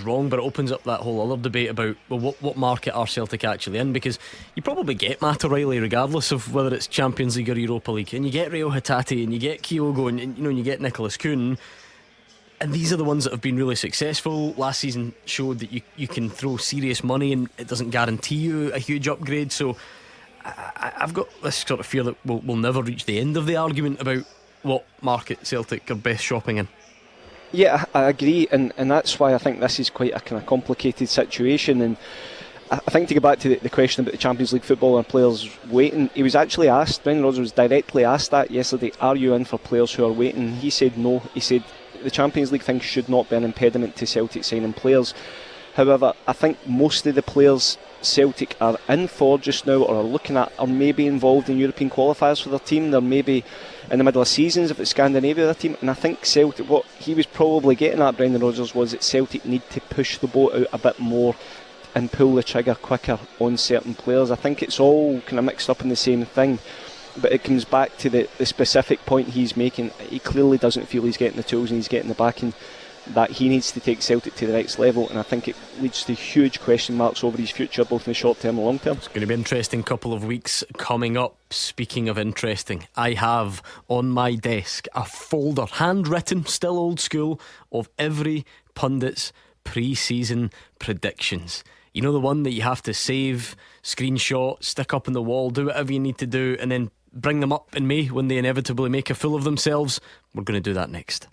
wrong, but it opens up that whole other debate about, well, what market are Celtic actually in? Because you probably get Matt O'Reilly regardless of whether it's Champions League or Europa League, and you get Rio Hatate and you get Kyogo and you get Nicholas Kuhn, and these are the ones that have been really successful. Last season showed that you can throw serious money and it doesn't guarantee you a huge upgrade. So I've got this sort of fear that we'll never reach the end of the argument about what market Celtic are best shopping in. Yeah, I agree, and that's why I think this is quite a kind of complicated situation. And I think to go back to the question about the Champions League football and players waiting, he was actually asked, Brendan Rodgers was directly asked that yesterday, are you in for players who are waiting? He said no. He said the Champions League thing should not be an impediment to Celtic signing players. However, I think most of the players Celtic are in for just now or are looking at are maybe involved in European qualifiers for their team. They're maybe in the middle of seasons if it's Scandinavia their team, and I think Celtic, what he was probably getting at, Brendan Rodgers, was that Celtic need to push the boat out a bit more and pull the trigger quicker on certain players. I think it's all kind of mixed up in the same thing, but it comes back to the specific point he's making. He clearly doesn't feel he's getting the tools and he's getting the backing that he needs to take Celtic to the next level, and I think it leads to huge question marks over his future, both in the short term and long term. It's going to be an interesting couple of weeks coming up. Speaking of interesting, I have on my desk a folder, handwritten, still old school, of every pundit's pre-season predictions. You know, the one that you have to save, screenshot, stick up on the wall, do whatever you need to do, and then bring them up in May when they inevitably make a fool of themselves. We're going to do that next.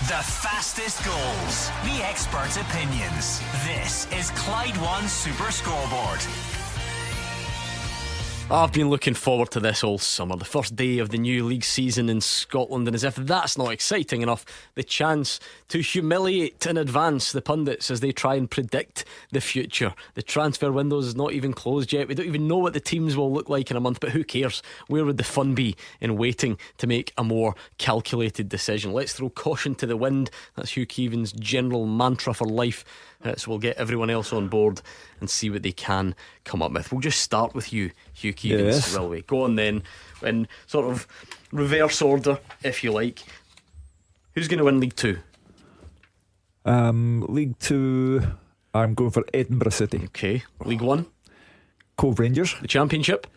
The fastest goals, the experts' opinions. This is Clyde One Super Scoreboard. I've been looking forward to this all summer, the first day of the new league season in Scotland, and as if that's not exciting enough, the chance to humiliate in advance the pundits as they try and predict the future. The transfer window is not even closed yet. We don't even know what the teams will look like in a month, but who cares? Where would the fun be in waiting to make a more calculated decision? Let's throw caution to the wind. That's Hugh Keevins' general mantra for life. So we'll get everyone else on board and see what they can come up with. We'll just start with you, Hugh Keevins, yes. Will we? Go on then, in sort of reverse order, if you like. Who's going to win League 2? League 2, I'm going for Edinburgh City. Okay. League 1? Cove Rangers. The Championship?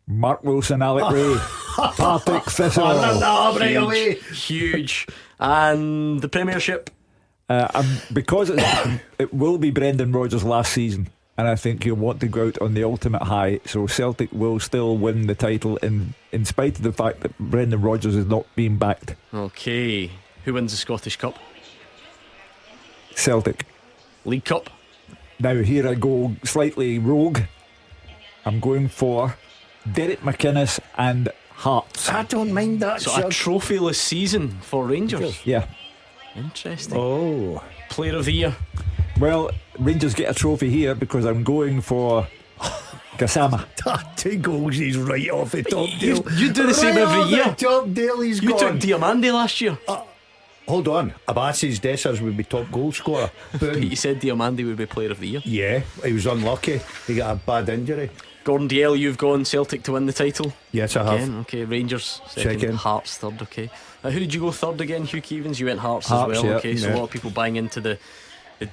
Mark Wilson, Alec Ray, Partick Thistle. Huge. And the Premiership? Because it will be Brendan Rodgers' last season, and I think he'll want to go out on the ultimate high, so Celtic will still win the title in spite of the fact that Brendan Rodgers is not being backed. Okay. Who wins the Scottish Cup? Celtic. League Cup? Now here I go slightly rogue. I'm going for Derek McInnes and Hearts. I don't mind that. So a trophyless season for Rangers. Yeah. Interesting. Oh. Player of the Year? Well, Rangers get a trophy here because I'm going for Gassama. 2 goals, he's right off the top deal. You do the same every year. Top deal, he's you gone. took Diamande last year. Hold on, Abbasi's Dessers would be top goal scorer. But you said Diomande would be player of the year. Yeah, he was unlucky. He got a bad injury. Gordon Dalziel, you've gone Celtic to win the title. Yes, I have. Again, okay. Rangers second, Hearts third. Okay. Who did you go third again? Hugh Keevins. You went Hearts as well. Yeah, okay, so a lot of people buying into the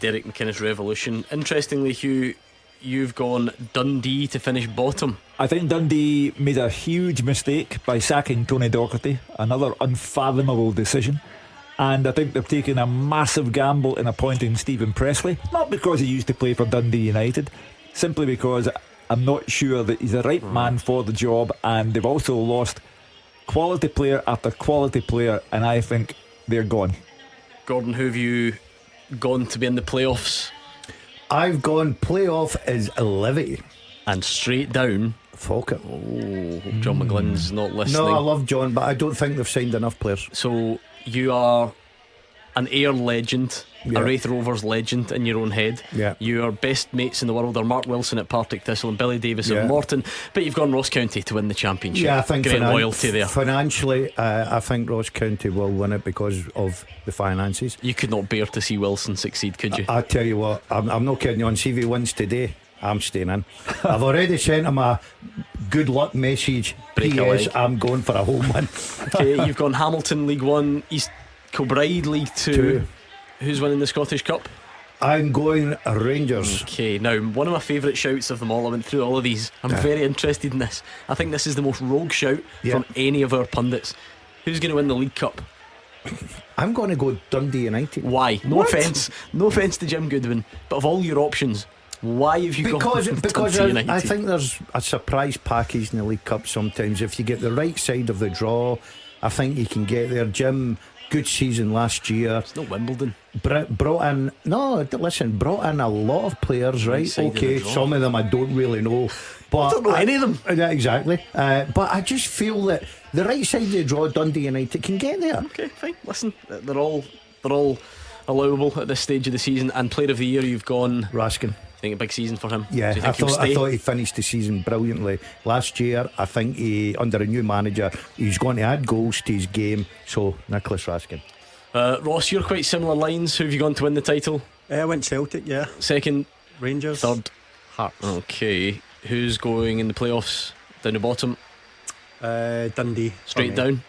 Derek McInnes revolution. Interestingly, Hugh, you've gone Dundee to finish bottom. I think Dundee made a huge mistake by sacking Tony Docherty, another unfathomable decision. And I think they've taken a massive gamble in appointing Stephen Pressley, not because he used to play for Dundee United, simply because I'm not sure that he's the right man for the job. And they've also lost quality player after quality player, and I think they're gone. Gordon, who have you gone to be in the playoffs? I've gone playoff is Livy. And straight down Falkirk. Oh, hope John McGlynn's not listening. No, I love John, but I don't think they've signed enough players. So you are an Ayr legend, a Wraith Rovers legend in your own head. Yeah. Your best mates in the world are Mark Wilson at Partick Thistle and Billy Davis at Morton, but you've gone Ross County to win the championship. Yeah, I think great loyalty there. Financially, I think Ross County will win it because of the finances. You could not bear to see Wilson succeed, could you? I tell you what, I'm not kidding you. On CV wins today, I'm staying in. I've already sent him a good luck message. P.S. I'm going for a home win. Okay, you've gone Hamilton League 1, East Kilbride League 2. Who's winning the Scottish Cup? I'm going Rangers. Okay, now one of my favourite shouts of them all, I went through all of these. I'm very interested in this. I think this is the most rogue shout from any of our pundits. Who's going to win the League Cup? I'm going to go Dundee United. Why? No offence to Jim Goodwin, but of all your options, why have you gone because Dundee United? I think there's a surprise package in the League Cup sometimes. If you get the right side of the draw, I think you can get there. Jim, good season last year. It's not Wimbledon. Brought in a lot of players, right? Okay, some of them I don't really know, but I don't know any of them. Exactly. But I just feel that the right side of the draw, Dundee United can get there. Okay, fine. Listen, they're all allowable at this stage of the season. And player of the year, you've gone Raskin. I think a big season for him. Yeah, I thought he finished the season brilliantly last year. I think he, under a new manager, he's going to add goals to his game. So Nicholas Raskin. Ross, you're quite similar lines. Who have you gone to win the title? I went Celtic. Yeah. Second, Rangers. Third, Hearts. Okay. Who's going in the playoffs? Down the bottom. Dundee. Straight down.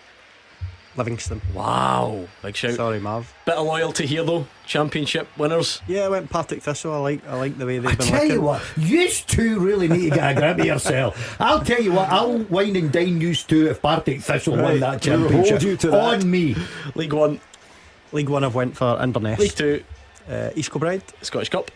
Livingston. Wow, big shout. Sorry, Marv. Bit of loyalty here though. Championship winners. Yeah, I went Partick Thistle. I like the way they've been tell looking. you what, you two really need to get a grip of yourself. I'll tell you what, I'll wine and dine you two if Partick Thistle won that championship. Hold you to that. On me. League 1. League 1 I've went for Inverness. League 2. East Kilbride. Scottish Cup.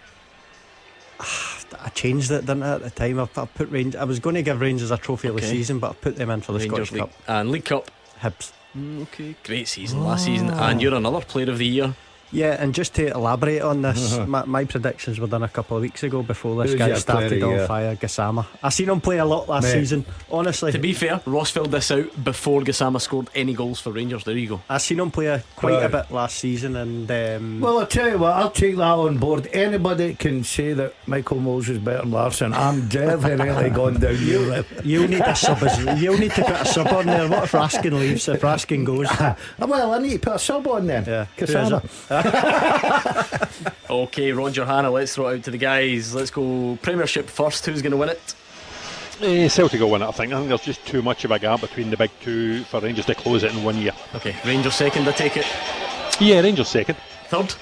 I changed it, didn't I, at the time? I put Rangers. I was going to give Rangers a trophy of the season, but I put them in for the Rangers Scottish Cup. And League Cup. Hibs. Okay, great season last season. And you're another player of the year. Yeah, and just to elaborate on this, my predictions were done a couple of weeks ago before this Who's guy your started player, on fire. Gassama. I seen him play a lot last season. Honestly, to be fair, Ross filled this out before Gassama scored any goals for Rangers. There you go. I seen him play quite a bit last season, and well, I'll tell you what, I'll take that on board. Anybody can say that Michael Moles is better than Larson. I'm definitely gone down your you'll need a sub. You'll need to put a sub on there. What if Raskin leaves? If Raskin goes, well, I need to put a sub on then. Yeah, Gassama. Okay, Roger Hanna, let's throw it out to the guys. Let's go Premiership first. Who's going to win it? Celtic will win it, I think. I think there's just too much of a gap between the big two for Rangers to close it in 1 year. Okay, Rangers second, I take it. Yeah, Rangers second. Third,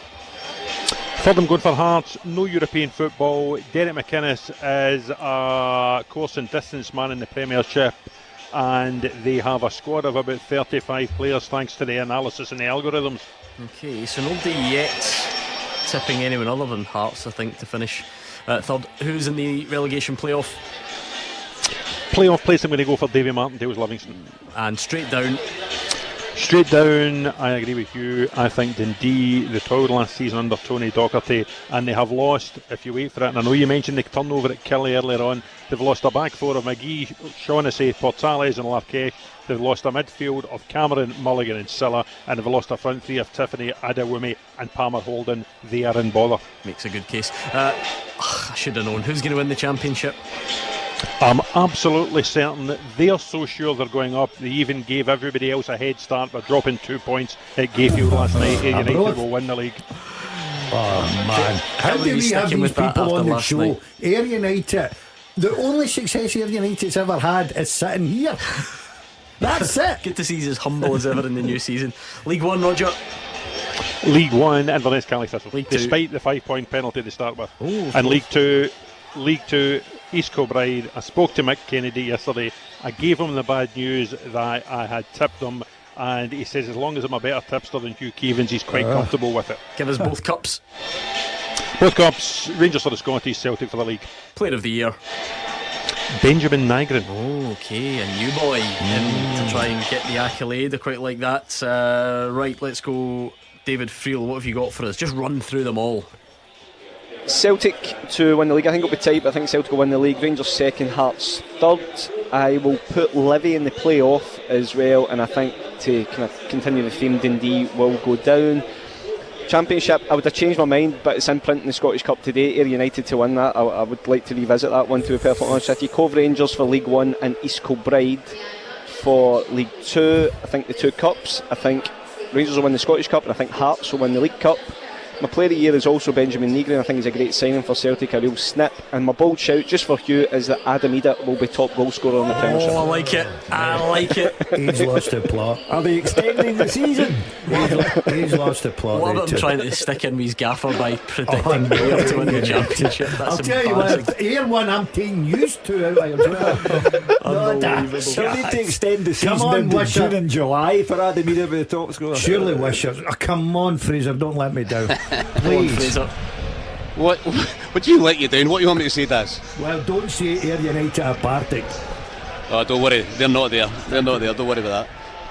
I'm going for Hearts. No European football. Derek McInnes is a course and distance man in the Premiership, and they have a squad of about 35 players thanks to the analysis and the algorithms. Okay, so nobody yet tipping anyone other than Hearts, I think, to finish third. Who's in the relegation playoff? Playoff place, I'm going to go for Davy Martindale's Livingston. And straight down, I agree with you. I think Dundee, the total last season under Tony Docherty, and they have lost, if you wait for it, and I know you mentioned the turnover at Kelly earlier on, they've lost a back four of McGee, Shaughnessy, Portales and Larkesh. They've lost a midfield of Cameron, Mulligan and Silla, and they've lost a front three of Tiffany, Adewumi and Palmer Holden. They are in bother. Makes a good case. I should have known. Who's going to win the championship? I'm absolutely certain that they're so sure they're going up. They even gave everybody else a head start by dropping 2 points at Gayfield last night. United will win the league. Oh man, how do we have these people on the show? Ayr United, the only success Ayr United's ever had is sitting here. That's it. Good to see he's as humble as ever in the new season. League One, Roger. League One, Inverness County Thistle, despite the 5-point penalty to start with. And League Two, East Kilbride. I spoke to Mick Kennedy yesterday. I gave him the bad news that I had tipped them, and he says as long as I'm a better tipster than Hugh Keevins, he's quite comfortable with it. Give us both cups. Both cups. Rangers for the Scottish, Celtic for the league. Player of the year. Benjamin Nygren. Oh, okay, a new boy in to try and get the accolade. I quite like that. Right, let's go. David Friel, what have you got for us? Just run through them all. Celtic to win the league. I think it'll be tight, but I think Celtic will win the league. Rangers second, Hearts third. I will put Livy in the play-off as well, and I think to kind of continue the theme, Dundee will go down. Championship, I would have changed my mind, but it's in print in the Scottish Cup today. Ayr United to win that. I would like to revisit that one, to be perfectly honest with you. Cove Rangers for League One and East Kilbride for League Two. I think the two cups. I think Rangers will win the Scottish Cup, and I think Hearts will win the League Cup. My player of the year is also Benjamin Nygren. I think he's a great signing for Celtic, a real snip. And my bold shout, just for Hugh, is that Adam Ida will be top goal scorer in the Premiership. Oh, I like it. I like it. He's lost the plot. Are they extending the season? He's lost the plot. What about him trying to stick in with his gaffer by predicting Ayr to win the championship? That's I'll tell you what, Ayr one I'm taking used to out there as well. Unbelievable. So they need to extend the season into June and July for Adam Ida to be the top scorer. Surely Wishers. Oh, come on, Fraser, don't let me down. Please. What do you let you down? What do you want me to say, Daz? Well, don't say Ayr United are Partick. Oh, don't worry, they're not there. Don't worry about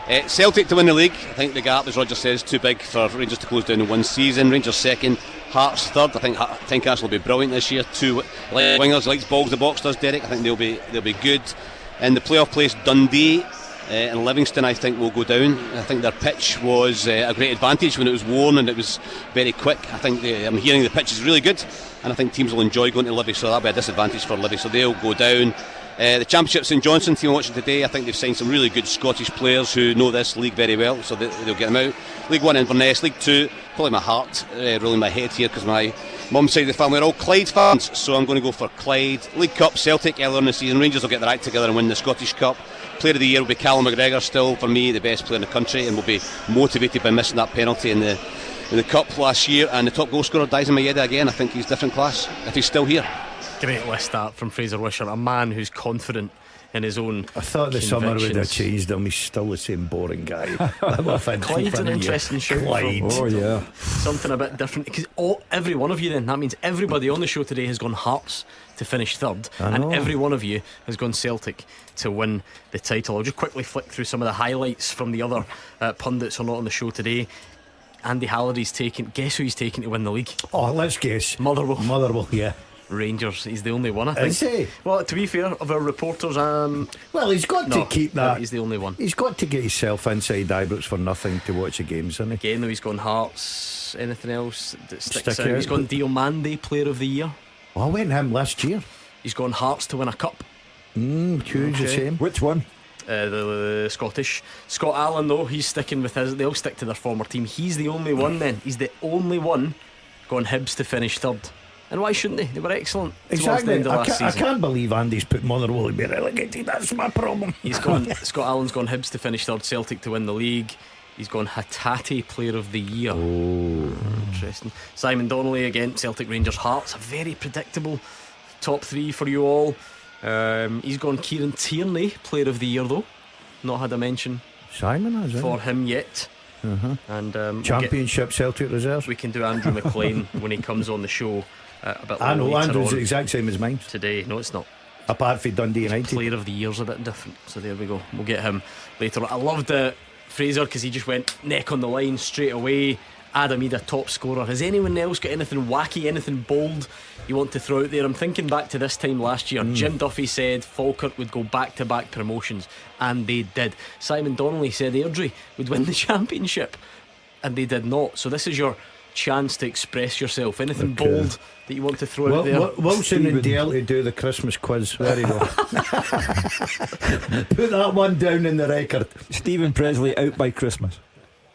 that. Celtic to win the league. I think the gap, as Roger says, too big for Rangers to close down in one season. Rangers second, Hearts third. I think Tynecastle will be brilliant this year. Two wingers, likes balls the box does Derek. I think they'll be good. And the playoff place, Dundee and Livingston, I think, will go down. I think their pitch was a great advantage when it was worn and it was very quick. I think I'm hearing the pitch is really good, and I think teams will enjoy going to Livy, so that'll be a disadvantage for Livy, so they'll go down. The Championship, St Johnstone team I'm watching today, I think they've signed some really good Scottish players who know this league very well, so they'll get them out. League One, Inverness. League Two, probably my heart rolling my head here because my mum's side of the family are all Clyde fans, so I'm going to go for Clyde. League Cup, Celtic earlier in the season. Rangers will get their act together and win the Scottish Cup. Player of the year will be Callum McGregor, still for me the best player in the country, and will be motivated by missing that penalty in the Cup last year. And the top goal scorer, Dalziel and Hugh Keevins, again. I think he's different class if he's still here. Great list that from Fraser Wisher, a man who's confident in his own. I thought the summer would have changed him. He's still the same boring guy. Clyde's an interesting show. Oh yeah, something a bit different, because every one of you, then that means everybody on the show today has gone Hearts to finish third, and every one of you has gone Celtic to win the title. I'll just quickly flick through some of the highlights from the other pundits who are not on the show today. Andy Halliday's taken. Guess who he's taken to win the league? Oh, let's guess. Motherwell, yeah. Rangers. He's the only one, I think. Is he? Well, to be fair, of our reporters, well, he's got to keep that. He's the only one. He's got to get himself inside Ibrox for nothing to watch the games, isn't he? Again, though, he's gone Hearts. Anything else that sticks out? He's gone Diomande, Player of the Year. Oh, I went him last year. He's gone Hearts to win a cup. Huge the same. Which one? The Scottish. Scott Allen, though, he's sticking with his. They all stick to their former team. He's the only one. Then he's the only one gone Hibs to finish third. And why shouldn't they? They were excellent. Exactly. I can't believe Andy's put Motherwell to be relegated. That's my problem. He's gone. Scott Allen's gone Hibs to finish third. Celtic to win the league. He's gone Hatate, Player of the Year. Oh, interesting. Simon Donnelly again. Celtic, Rangers, Hearts. A very predictable top three for you all. He's gone Kieran Tierney, Player of the Year, though. Not had a mention Simon has for him yet. And Championship, Celtic reserves. We can do Andrew McLean when he comes on the show. I know Andrew's the exact same as mine today. No, it's not. Apart from Dundee United. Player of the Year's a bit different. So there we go. We'll get him later. I loved Fraser because he just went neck on the line straight away. Adam Ida, top scorer. Has anyone else got anything wacky, anything bold you want to throw out there? I'm thinking back to this time last year. Jim Duffy said Falkirk would go back-to-back promotions, and they did. Simon Donnelly said Airdrie would win the championship, and they did not. So this is your chance to express yourself. Anything bold that you want to throw out there? Wilson and Dale to do the Christmas quiz. There you go. Put that one down in the record. Stephen Presley out by Christmas.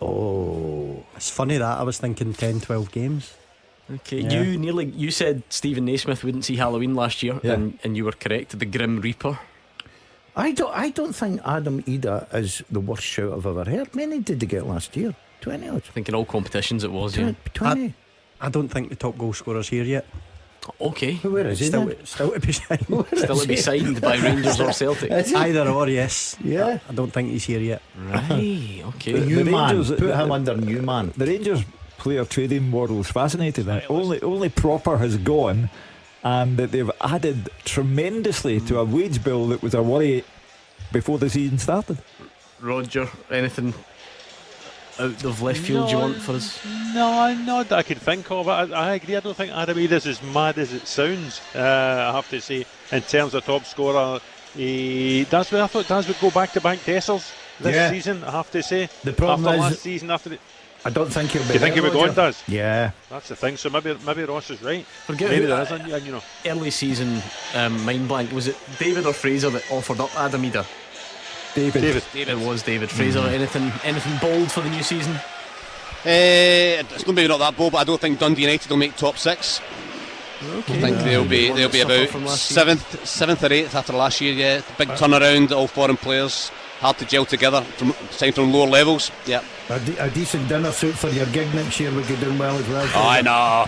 Oh, it's funny that I was thinking 10-12 games. Okay, you said Stephen Naismith wouldn't see Halloween last year, and you were correct. The Grim Reaper. I don't think Adam Ida is the worst shout I've ever heard. Many did they get last year? 20 odds. I think in all competitions it was. 20. I don't think the top goal scorer's here yet. Okay, where is he? Still to be signed. Still to be signed by Rangers or Celtic. Either or, yes. Yeah, I don't think he's here yet. Right. Okay. The Rangers, put him under Newman. The Rangers player trading model is fascinating. Only Proper has gone, and that they've added tremendously to a wage bill that was a worry before the season started. Roger, anything out of left field you want for us? No, not that I can think of. I agree. I don't think Adam Ida's as mad as it sounds. I have to say, in terms of top scorer, I thought Daz would go back-to-back Tessels this season. I have to say, the problem after is last season, I don't think he'll be. You think he'll be going, Daz? Yeah, that's the thing. So maybe Ross is right. Maybe there is, you know. Early season mind blank. Was it David or Fraser that offered up Adam Ida? David. It was David Fraser. Anything bold for the new season? It's maybe not that bold, but I don't think Dundee United will make top 6. Okay. I think they'll be about 7th or 8th after last year. Yeah, big turnaround. All foreign players, hard to gel together from lower levels. Yeah. A decent dinner suit for your gig next year would be doing well as well. Oh, I know.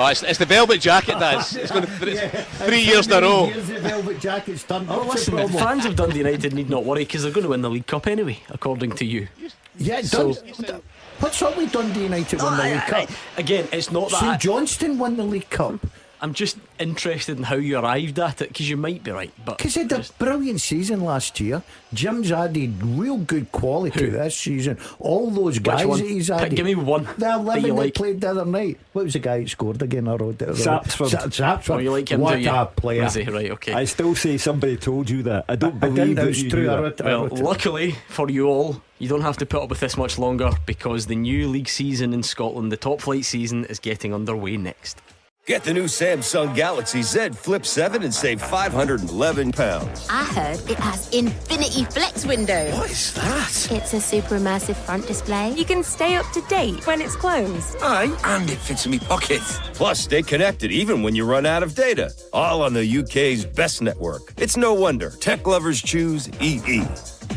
It's the velvet jacket, Daz. It's going to 3 years in a row. Years the velvet jacket's done. Listen, fans of Dundee United need not worry because they're going to win the League Cup anyway, according to you. Yeah, what's up with Dundee United won the League Cup? Again, it's not that St Johnstone won the League Cup. I'm just interested in how you arrived at it, because you might be right, but because he had a brilliant season last year. Jim's added real good quality this season. All those guys that he's added. Give me one. The 11 that played the other night. What was the guy that scored again? I wrote it. Sapsford. Oh, you like him? What a player! Is he? Right, okay. I still say somebody told you that. I don't believe that it's true. Well, luckily for you all, you don't have to put up with this much longer, because the new league season in Scotland, the top flight season, is getting underway next. Get the new Samsung Galaxy Z Flip 7 and save £511. I heard it has infinity flex window. What is that? It's a super immersive front display. You can stay up to date when it's closed. Aye, and it fits in my pocket. Plus, stay connected even when you run out of data. All on the UK's best network. It's no wonder tech lovers choose EE.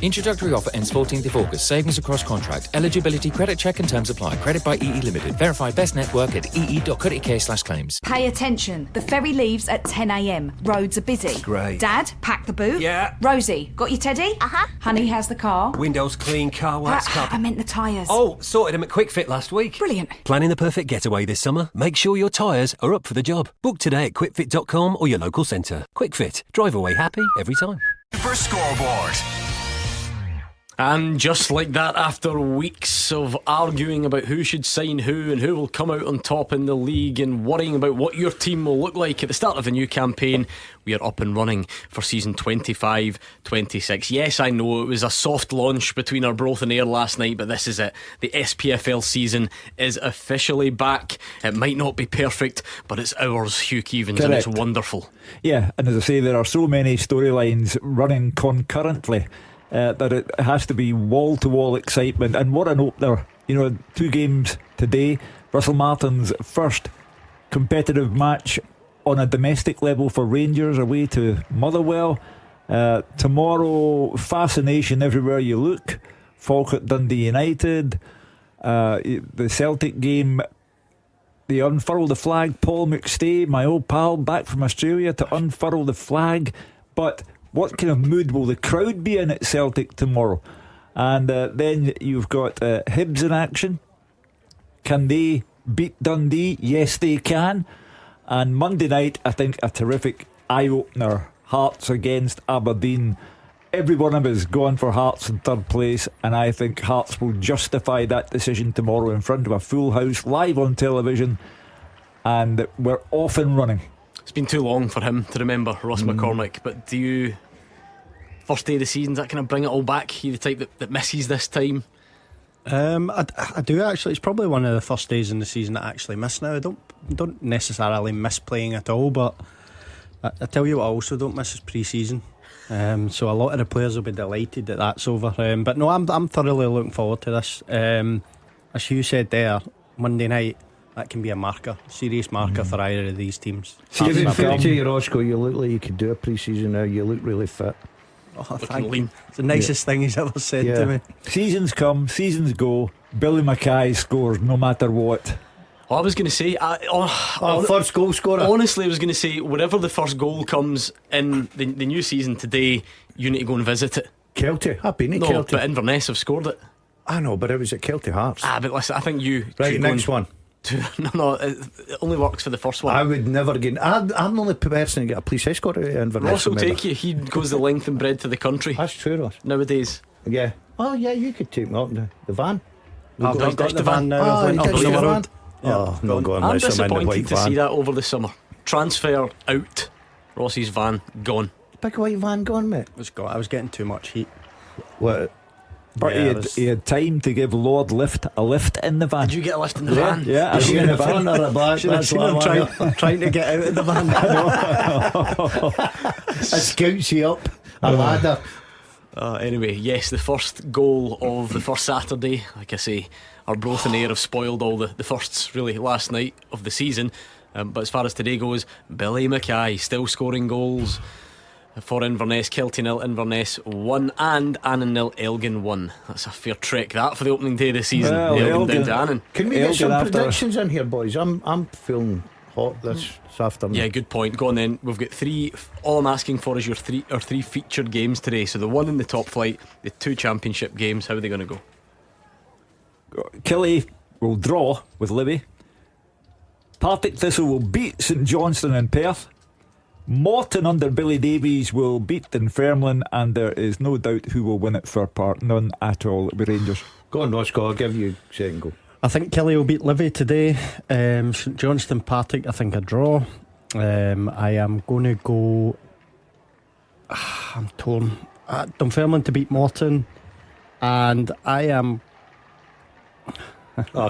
Introductory offer ends 14th of August. Savings across contract. Eligibility, credit check and terms apply. Credit by EE Limited. Verify best network at ee.co.uk/claims. Pay attention. The ferry leaves at 10 a.m. Roads are busy. Great. Dad, pack the boot. Yeah. Rosie, got your teddy? Honey, how's the car? Windows clean, car wax I meant the tyres. Oh, sorted them at Quick Fit last week. Brilliant. Planning the perfect getaway this summer? Make sure your tyres are up for the job. Book today at quickfit.com or your local centre. Quick Fit. Drive away happy every time. Super Scoreboard. And just like that, after weeks of arguing about who should sign who and who will come out on top in the league and worrying about what your team will look like at the start of the new campaign, we are up and running for season 25-26. Yes, I know it was a soft launch between Arbroath and Ayr last night, but this is it. The SPFL season is officially back. It might not be perfect, but it's ours, Hugh Keevins. Correct. And it's wonderful. Yeah, and as I say, there are so many storylines running concurrently that it has to be wall-to-wall excitement. And what an opener. 2 games today. Russell Martin's first competitive match on a domestic level for Rangers away to Motherwell. Tomorrow, fascination everywhere you look. Falkirk Dundee United. The Celtic game, they unfurl the flag. Paul McStay, my old pal, back from Australia to unfurl the flag. But what kind of mood will the crowd be in at Celtic tomorrow? And then you've got Hibs in action. Can they beat Dundee? Yes, they can. And Monday night, I think a terrific eye-opener. Hearts against Aberdeen. Every one of us going for Hearts in third place, and I think Hearts will justify that decision tomorrow in front of a full house, live on television, and we're off and running. It's been too long for him to remember, Ross McCormack. But do you, first day of the season, does that kind of bring it all back? You the type that misses this time? I do actually. It's probably one of the first days in the season that I actually miss now. I don't necessarily miss playing at all, but I tell you what I also don't miss is pre-season. So a lot of the players will be delighted that that's over. But no, I'm thoroughly looking forward to this. As Hugh said there, Monday night, that can be a serious marker for either of these teams. To be fair to you, Roscoe, you look like you could do a pre-season now. You look really fit. Oh, thank you. It's the nicest thing he's ever said to me. Seasons come, seasons go. Billy Mackay scores no matter what. I was going to say first goal scorer. Honestly, I was going to say wherever the first goal comes in the new season today, you need to go and visit it. Kelty, I've been at Kelty. But Inverness have scored it. I know, but it was at Kelty Hearts. But listen, I think you right, next one. No, it only works for the first one. I would never get. I'm the only person to get a police escort out of Inverness. Ross will take you. He goes the length and breadth of the country. That's true, Ross. Nowadays. Yeah. Oh yeah, you could take me up in the van. I've got the van now. Oh, I've went up the road. I'm not going I'm unless I'm in the white disappointed to van. see that over the summer. Transfer out. Ross's van gone. Big white van gone, mate. I was getting too much heat. What? But he had time to give Lord Lift a lift in the van. Did you get a lift in the van? Yeah, Is she in the front or the back? Should have seen him trying to get out of the van. It scouts you up a ladder. Anyway, yes, the first goal of the first Saturday. Like I say, our Broth and Ayr have spoiled all the firsts really last night of the season. But as far as today goes, Billy Mackay still scoring goals for Inverness. Kelty 0, Inverness 1, and Annan 0, Elgin 1. That's a fair trek that for the opening day of the season. Well, Elgin down to Annan. Can we get some predictions in here, boys? I'm feeling hot this afternoon. Yeah, good point. Go on then. We've got three. All I'm asking for is your three featured games today. So the one in the top flight, the two championship games. How are they going to go? Killie will draw with Livy. Partick Thistle will beat St Johnstone in Perth. Morton under Billy Davies will beat Dunfermline, and there is no doubt who will win it for Park. None at all. It'll be Rangers. Go on, Roscoe, I'll give you a second go. I think Killie will beat Livy today. St Johnstone Partick, I think a draw. I am going to go. I'm torn. Dunfermline to beat Morton, and I am.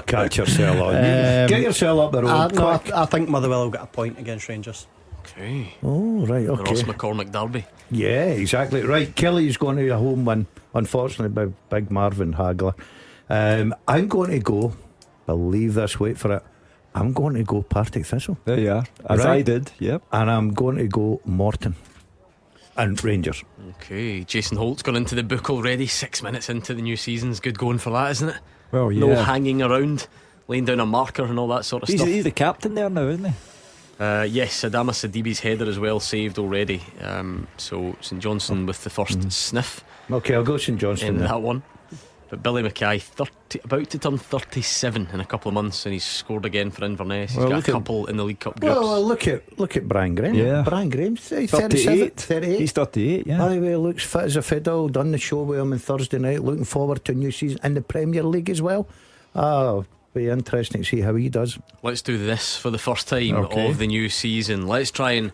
Catch yourself on. Get yourself up the road. I think Motherwell will get a point against Rangers. Okay. Oh, right, The okay. Ross McCormack derby. Yeah, exactly. Right, Kelly's going to a home win, unfortunately, by big Marvin Hagler. I'm going to go, believe this, wait for it, I'm going to go Partick Thistle. There you are, as I did, yep. And I'm going to go Morton and Rangers. Okay, Jason Holt's gone into the book already. 6 minutes into the new season's good going for that, isn't it? Well, yeah. No hanging around, laying down a marker and all that sort of stuff. He's the captain there now, isn't he? Yes, Adama Sidibe's header as well saved already. So St Johnstone with the first sniff. Okay, I'll go St Johnstone in then. that one. But Billy Mackay, about to turn 37 in a couple of months, and he's scored again for Inverness. He's got a couple in the League Cup groups. Well, look at Brian Graham. Yeah. Brian Graham's 38. 38. He's 38, yeah. By the way, looks fit as a fiddle. Done the show with him on Thursday night. Looking forward to a new season in the Premier League as well. Be interesting to see how he does. Let's do this for the first time Okay. of the new season. Let's try and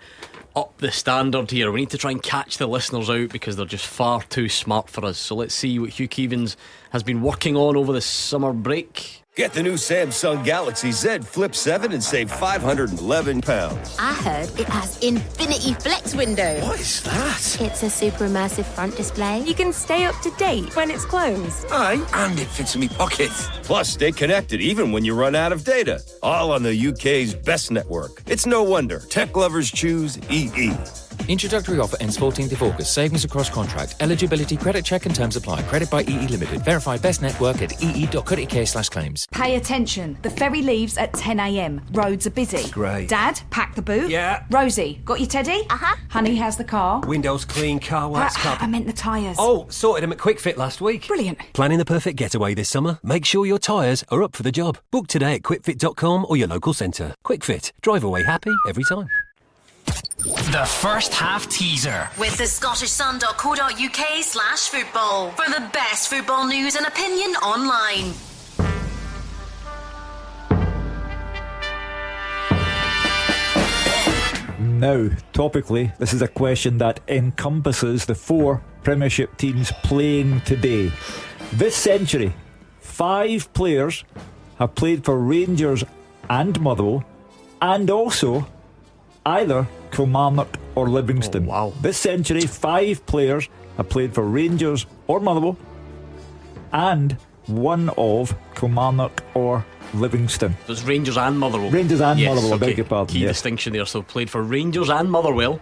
up the standard here. We need to try and catch the listeners out because they're just far too smart for us. So let's see what Hugh Keevins has been working on over the summer break. Get the new Samsung Galaxy Z Flip 7 and save £511. I heard it has infinity flex window. What is that? It's a super immersive front display. You can stay up to date when it's closed. Aye, and it fits in me pocket. Plus, stay connected even when you run out of data. All on the UK's best network. It's no wonder tech lovers choose EE. Introductory offer ends 14th of August. Savings across contract. Eligibility, credit check and terms apply. Credit by EE Limited. Verify best network at ee.co.uk/claims. Pay attention. The ferry leaves at 10 a.m. Roads are busy. Great. Dad, pack the boot. Yeah. Rosie, got your teddy? Honey, how's the car? Windows clean, car wax I carpet. meant the tyres. Oh, sorted them at Quick Fit last week. Brilliant. Planning the perfect getaway this summer? Make sure your tyres are up for the job. Book today at quickfit.com or your local centre. Quick Fit. Drive away happy every time. The first half teaser. With the scottishsun.co.uk/football for the best football news and opinion online. Now, topically, this is a question that encompasses the 4 Premiership teams playing today. This century, 5 players have played for Rangers and Motherwell, and also either Kilmarnock or Livingston. Wow. This century, 5 players have played for Rangers or Motherwell, and one of Kilmarnock or Livingston. So it's Rangers and Motherwell. Rangers and Yes, Motherwell, I okay. beg your pardon. Key yes. distinction there. So played for Rangers and Motherwell,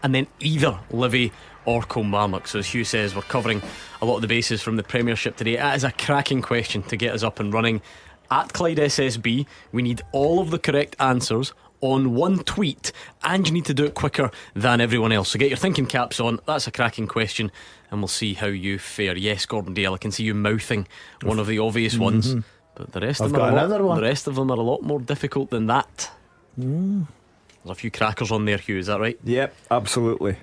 and then either Livy or Kilmarnock. So as Hugh says, we're covering a lot of the bases from the Premiership today. That is a cracking question to get us up and running. At Clyde SSB, we need all of the correct answers on one tweet, and you need to do it quicker than everyone else. So get your thinking caps on. That's a cracking question, and we'll see how you fare. Yes, Gordon Dale, I can see you mouthing one of the obvious ones, but the rest I've of them got are another one. the rest of them are a lot more difficult than that. There's a few crackers on there, Hugh, is that right? Yep, absolutely.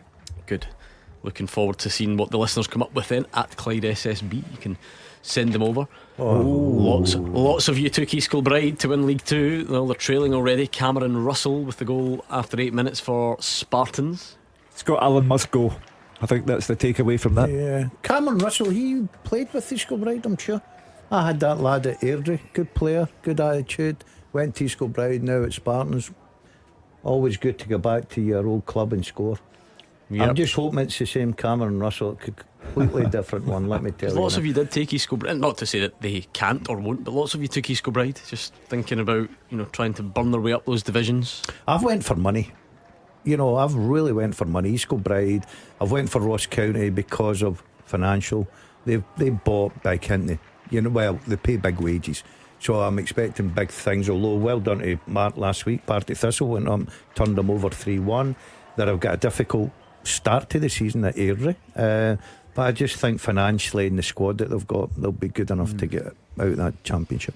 Good. Looking forward to seeing what the listeners come up with then at Clyde SSB. You can send them over. Lots of you took East Kilbride to win League 2. Well, they're trailing already. Cameron Russell with the goal after 8 minutes for Spartans. Scott Allen must go. I think that's the takeaway from that. Yeah, Cameron Russell, he played with East Kilbride, I'm sure. I had that lad at Airdrie, good player, good attitude. Went to East Kilbride, now at Spartans. Always good to go back to your old club and score. Yep. I'm just hoping it's the same Cameron Russell. Completely different one, let me tell you. Lots of you did take East Kilbride. Not to say that they can't or won't, but lots of you took East Kilbride. Just thinking about, trying to burn their way up those divisions. I've went for money. I've really went for money. East Kilbride, I've went for Ross County because of financial. They bought big, haven't they? They pay big wages. So I'm expecting big things. Although well done to Mark last week. Partick Thistle went on, turned them over 3-1. That have got a difficult start to the season at Airdrie. But I just think financially in the squad that they've got, they'll be good enough to get out of that championship.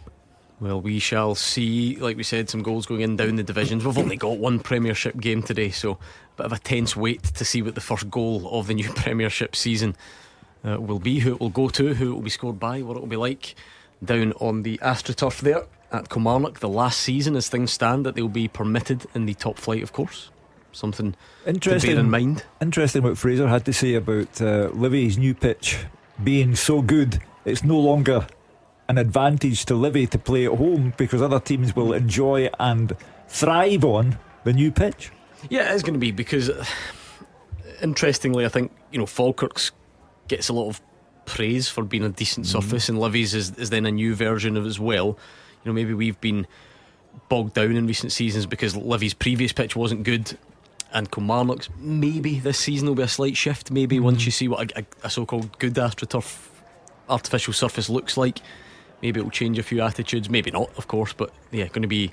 Well, we shall see. Like we said, some goals going in down the divisions. We've only got one Premiership game today, so a bit of a tense wait to see what the first goal of the new Premiership season will be, who it will go to, who it will be scored by, what it will be like down on the AstroTurf there at Kilmarnock. The last season, as things stand, that they will be permitted in the top flight, of course. Something to bear in mind. Interesting what Fraser had to say about Livy's new pitch being so good. It's no longer an advantage to Livy to play at home because other teams will enjoy and thrive on the new pitch. Yeah, it is going to be, because interestingly, I think Falkirk's gets a lot of praise for being a decent surface, and Livy's is then a new version of it as well. Maybe we've been bogged down in recent seasons because Livy's previous pitch wasn't good, and Kilmarnock's maybe this season will be a slight shift. Maybe once you see what a so-called good AstroTurf artificial surface looks like, maybe it will change a few attitudes. Maybe not, of course, but yeah, going to be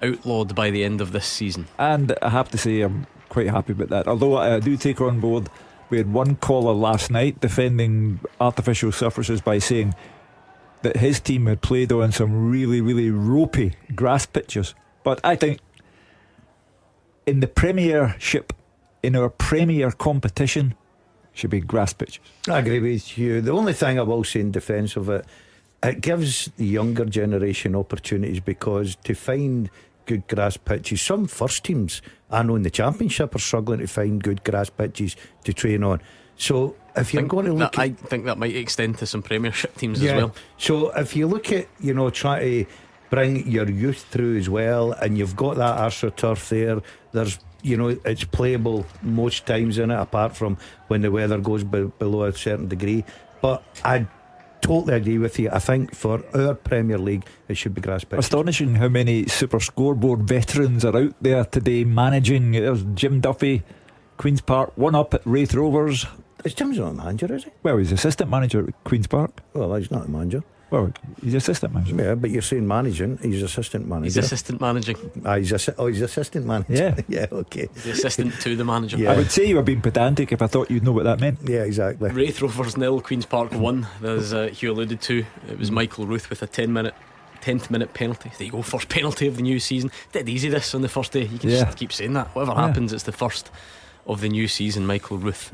outlawed by the end of this season. And I have to say I'm quite happy about that, although I do take on board we had one caller last night defending artificial surfaces by saying that his team had played on some really, really ropey grass pitches. But I think in the Premiership, in our Premier competition, should be grass pitches. I agree with you. The only thing I will say in defence of it, it gives the younger generation opportunities, because to find good grass pitches, some first teams I know in the Championship are struggling to find good grass pitches to train on. So if you're going to look I think that might extend to some Premiership teams as well. So if you look at trying to bring your youth through as well, and you've got that AstroTurf there, there's it's playable most times in it, apart from when the weather goes below a certain degree. But I totally agree with you. I think for our Premier League it should be grass pitches. Astonishing how many Super Scoreboard veterans are out there today managing. There's Jim Duffy, Queen's Park, one up at Wraith Rovers. Jim's not a manager, is he? Well, he's assistant manager at Queen's Park. Well, he's not a manager. Well, he's assistant manager. Yeah, but you're saying managing. He's assistant manager. He's assistant managing. He's assistant manager. Yeah. Yeah, okay. He's the assistant to the manager. Yeah. I would say you were being pedantic if I thought you'd know what that meant. Yeah, exactly. Wraith Rovers 0, Queen's Park 1. As Hugh alluded to, it was Michael Ruth with a 10th minute penalty. There you go, first penalty of the new season. Dead easy this on the first day. You can just keep saying that. Whatever happens, it's the first of the new season. Michael Ruth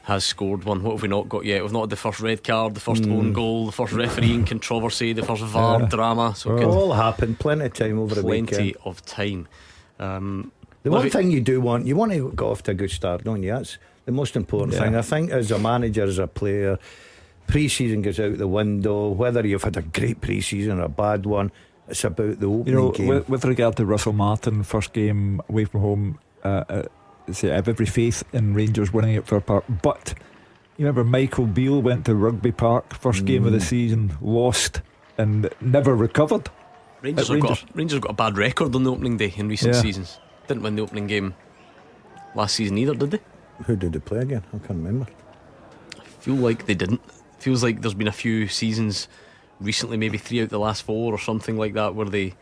has scored one. What have we not got yet? We've not had the first red card, the first own goal, the first refereeing controversy, the first VAR drama. So it all happened. Plenty of time over the weekend. Plenty of time. The one thing you do want to go off to a good start, don't you? That's the most important thing. I think as a manager, as a player, Pre-season goes out the window. Whether you've had a great pre-season or a bad one, it's about the opening game. With regard to Russell Martin, first game away from home, I have every faith in Rangers winning at Fir Park. But you remember Michael Beale went to Rugby Park, first game of the season, lost and never recovered. Rangers have got a bad record on the opening day in recent seasons. Didn't win the opening game last season either, did they? Who did they play again? I can't remember. I feel like they didn't. Feels like there's been a few seasons recently, maybe 3 out the last 4 or something like that, where they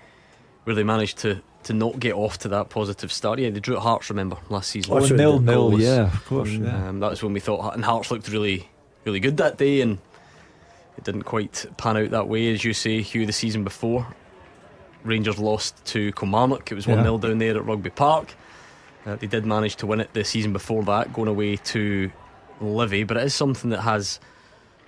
managed to not get off to that positive start. Yeah, they drew at Hearts, remember, last season. 0-0, yeah, of course. That was when we thought, and Hearts looked really, really good that day, and it didn't quite pan out that way, as you say, Hugh. The season before, Rangers lost to Kilmarnock. It was 1-0 down there at Rugby Park. They did manage to win it the season before that, going away to Livy, but it is something that has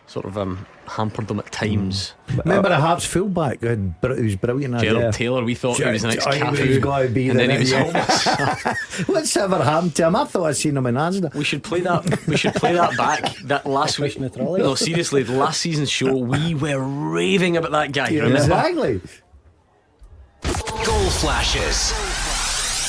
sort of hampered them at times. Remember a Hearts fullback who was brilliant. Gerald Taylor, we thought he was the next Cafu, he's got to be, and then he was homeless. What's ever happened to him? I thought I'd seen him in Asda. We should play that back. That last week. No, seriously, the last season's show, we were raving about that guy. Yeah, exactly. Goal flashes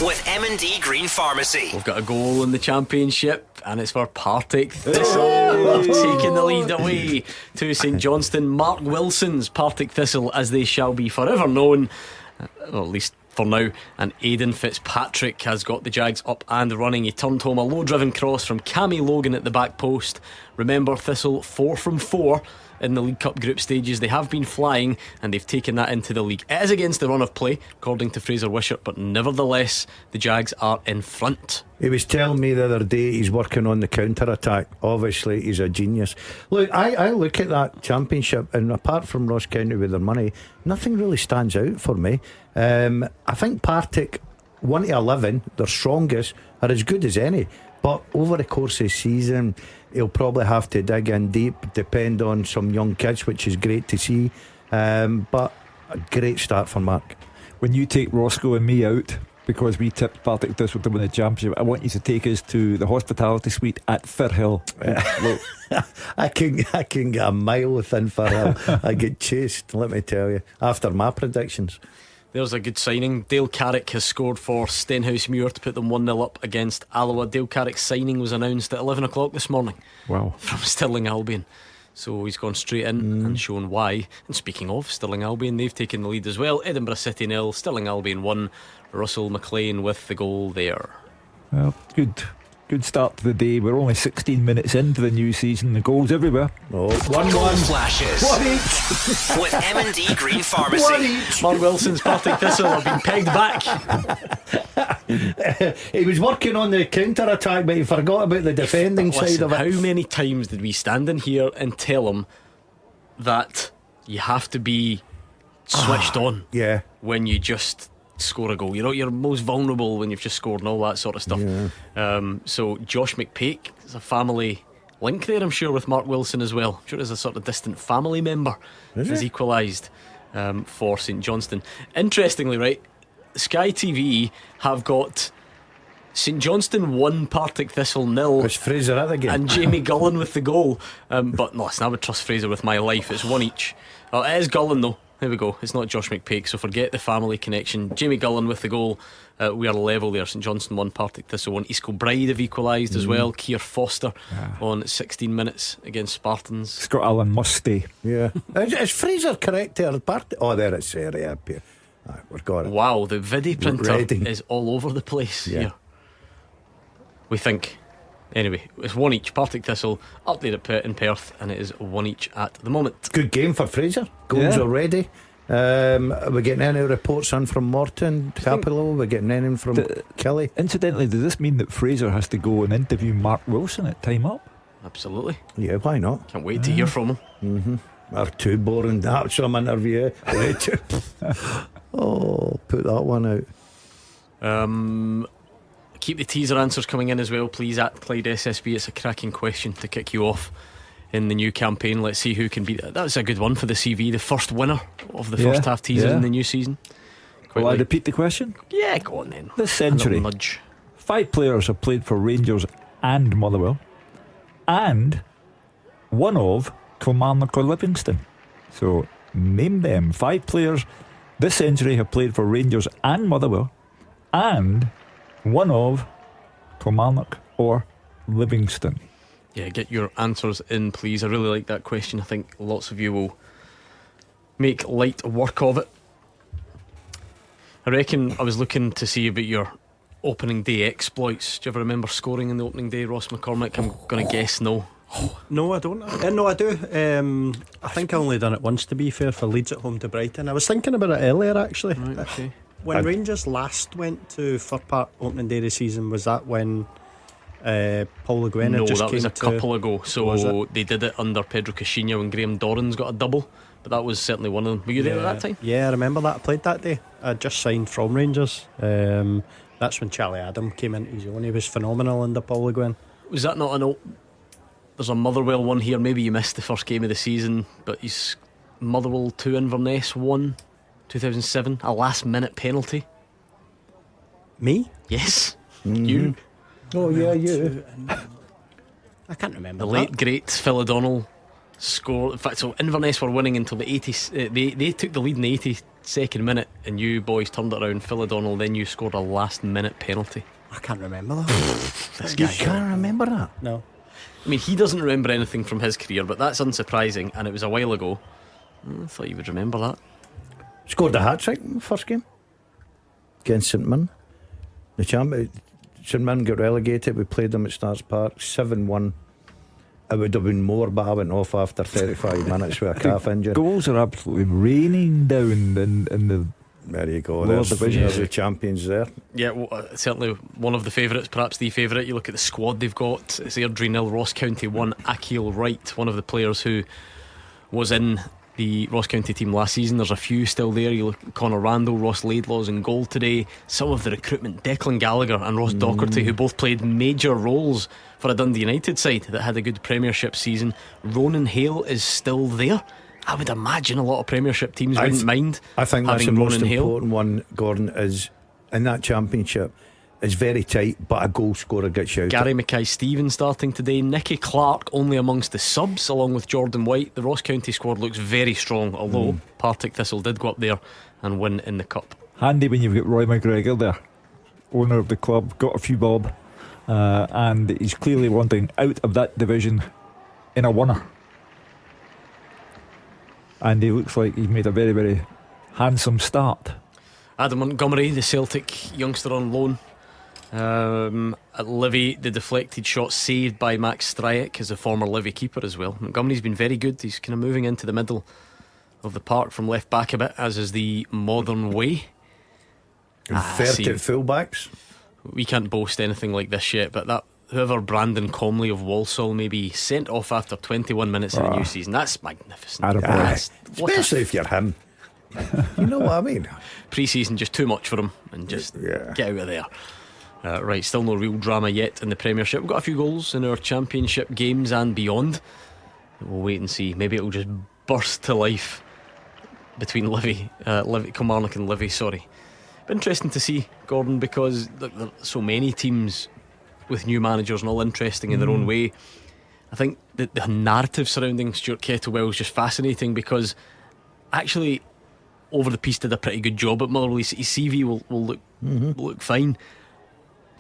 with M&D Green Pharmacy. We've got a goal in the Championship, and it's for Partick Thistle, taking the lead away to St Johnstone. Mark Wilson's Partick Thistle, as they shall be forever known, or at least for now. And Aidan Fitzpatrick has got the Jags up and running. He turned home a low-driven cross from Cammy Logan at the back post. Remember, Thistle 4 from 4 in the League Cup group stages. They have been flying, and they've taken that into the league. It is against the run of play, according to Fraser Wishart, but nevertheless the Jags are in front. He was telling me the other day he's working on the counter-attack. Obviously he's a genius. Look, I look at that Championship, and apart from Ross County with their money, nothing really stands out for me. I think Partick 1 to 11, their strongest, are as good as any, but over the course of the season he'll probably have to dig in deep, depend on some young kids, which is great to see. But a great start for Mark. When you take Roscoe and me out because we tipped Partick Thistle to win the Championship, I want you to take us to the hospitality suite at Firhill. I can get a mile within Firhill. I get chased, let me tell you, after my predictions. There's a good signing. Dale Carrick has scored for Stenhousemuir to put them 1-0 up against Alloa. Dale Carrick's signing was announced at 11 o'clock this morning. Wow. From Stirling Albion. So he's gone straight in and shown why. And speaking of Stirling Albion, they've taken the lead as well. Edinburgh City 0, Stirling Albion 1. Russell McLean with the goal there. Well, good start to the day. We're only 16 minutes into the new season. The goals everywhere. 1-1 flashes. One each. With M&D Green Pharmacy. One each. Mark Wilson's Partick Thistle have been pegged back. He was working on the counter-attack, but he forgot about the defending side of it. How many times did we stand in here and tell him that you have to be switched on when you just score a goal? You know, you're most vulnerable when you've just scored and all that sort of stuff. So Josh McPake, there's a family link there, I'm sure, with Mark Wilson as well. I'm sure there's a sort of distant family member who's equalised for St Johnstone. Interestingly, right, Sky TV have got St Johnstone 1, Partick Thistle 0. Was Fraser at the game? And Jamie Gullen with the goal. But no, listen, I would trust Fraser with my life. It's 1 each. It is Gullen though. There we go. It's not Josh McPake, so forget the family connection. Jamie Gullen with the goal. We are level there. St Johnstone 1, Partick Thistle 1. East Kilbride have equalised as well. Keir Foster on 16 minutes against Spartans. Scott Allen must stay. Yeah. Is Fraser correct there? Oh, there it's there. Yeah, we've got it. Wow, the video printer is all over the place here. We think. Anyway, it's 1 each. Partick Thistle up there in Perth, and it is 1 each at the moment. Good game for Fraser. Goals already. We're getting any reports on from Morton, Capello. We're getting any from Kelly. Incidentally, does this mean that Fraser has to go and interview Mark Wilson at time up? Absolutely. Yeah, why not? Can't wait to hear from him. Or too boring to have some interview. Oh, put that one out. Keep the teaser answers coming in as well, please, at Clyde SSB. It's a cracking question to kick you off in the new campaign. Let's see who can beat that. That's a good one for the CV. The first winner of the first half teaser in the new season. Will I repeat the question? Yeah, go on then. This century, 5 players have played for Rangers and Motherwell, and one of Kilmarnock or Livingston. So name them. 5 players this century have played for Rangers and Motherwell, and one of Kilmarnock or Livingston. Yeah, get your answers in, please. I really like that question. I think lots of you will make light work of it. I reckon I was looking to see about your opening day exploits. Do you ever remember scoring in the opening day, Ross McCormack? I'm going to guess no. No, I don't. No, I do. I think I only done it once, to be fair, for Leeds at home to Brighton. I was thinking about it earlier, actually. Right, okay. When Rangers last went to Fir Park opening day of the season, was that when Paul Le Guen No, just that came was a to, couple ago. So they did it under Pedro Caixinha when Graham Dorran's got a double. But that was certainly one of them. Were you there at that time? Yeah, I remember that. I played that day. I just signed from Rangers. That's when Charlie Adam came into his own. He was phenomenal under Paul Le Guen. Was that not an There's a Motherwell one here. Maybe you missed the first game of the season, but he's Motherwell 2 Inverness 1 2007, a last minute penalty. Me? Yes. You. Oh yeah, you. I can't remember. The late great Phil O'Donnell scored. In fact, so Inverness were winning until the 80s. They took the lead in the 82nd minute, and you boys turned it around. Phil O'Donnell, then you scored a last minute penalty. I can't remember that. This guy. You can't remember that? No. I mean, he doesn't remember anything from his career, but that's unsurprising, and it was a while ago. I thought you would remember that. Scored a hat-trick in the first game against St Mirren. The champion. St Mirren got relegated. We played them at Stars Park 7-1. It would have been more, but I went off after 35 minutes with a calf injury. Goals are absolutely raining down in the. There you go. Lower There's divisions. the champions there. Yeah, well, certainly one of the favourites, perhaps the favourite. You look at the squad they've got. It's Airdrie 0, Ross County 1. Akil Wright, one of the players who was in the Ross County team last season. There's a few still there. You look at Conor Randall, Ross Laidlaw's in goal today. Some of the recruitment, Declan Gallagher and Ross Docherty, who both played major roles for a Dundee United side that had a good Premiership season. Ronan Hale is still there. I would imagine a lot of Premiership teams wouldn't mind. I think that's the having most Ronan Hale. important one, Gordon, is in that championship. It's very tight, but a goal scorer gets you out. Gary Mackay-Stevens starting today. Nicky Clark only amongst the subs, along with Jordan White. The Ross County squad looks very strong, although Partick Thistle did go up there and win in the cup. Handy when you've got Roy McGregor there, owner of the club, got a few bob, and he's clearly wanting out of that division in a winner. And he looks like he's made a very, very handsome start. Adam Montgomery, the Celtic youngster on loan. At Livy, the deflected shot saved by Max Stryek, as a former Livy keeper as well. Montgomery's been very good. He's kind of moving into the middle of the park from left back a bit, as is the modern way. Inverted fullbacks. We can't boast anything like this yet, but that whoever Brandon Comley of Walsall may be sent off after 21 minutes in the new season, that's magnificent. Especially if you're him. You know what I mean? Pre-season just too much for him, and just get out of there. Right, still no real drama yet in the Premiership. We've got a few goals in our Championship games and beyond. We'll wait and see. Maybe it'll just burst to life between Kilmarnock and Livy. Sorry. But interesting to see, Gordon, because there are so many teams with new managers and all interesting in their own way. I think that the narrative surrounding Stuart Kettlewell is just fascinating, because actually Over the Piece did a pretty good job at Motherwell. His CV will look fine.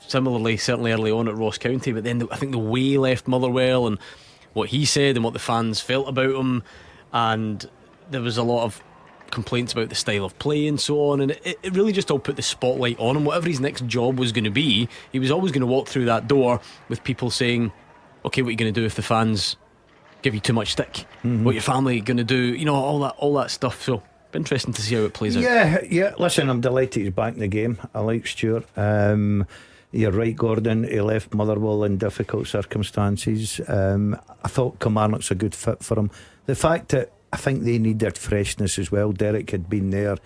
Similarly, certainly early on at Ross County, but then I think the way he left Motherwell and what he said and what the fans felt about him, and there was a lot of complaints about the style of play and so on, and it really just all put the spotlight on him. Whatever his next job was going to be, he was always going to walk through that door with people saying, okay, what are you going to do if the fans give you too much stick? What your family going to do? You know, all that stuff. So interesting to see how it plays out. Yeah, listen, I'm delighted he's back in the game. I like Stuart. You're right, Gordon. He left Motherwell in difficult circumstances. I thought Kilmarnock's a good fit for him. The fact that I think they needed freshness as well. Derek had been there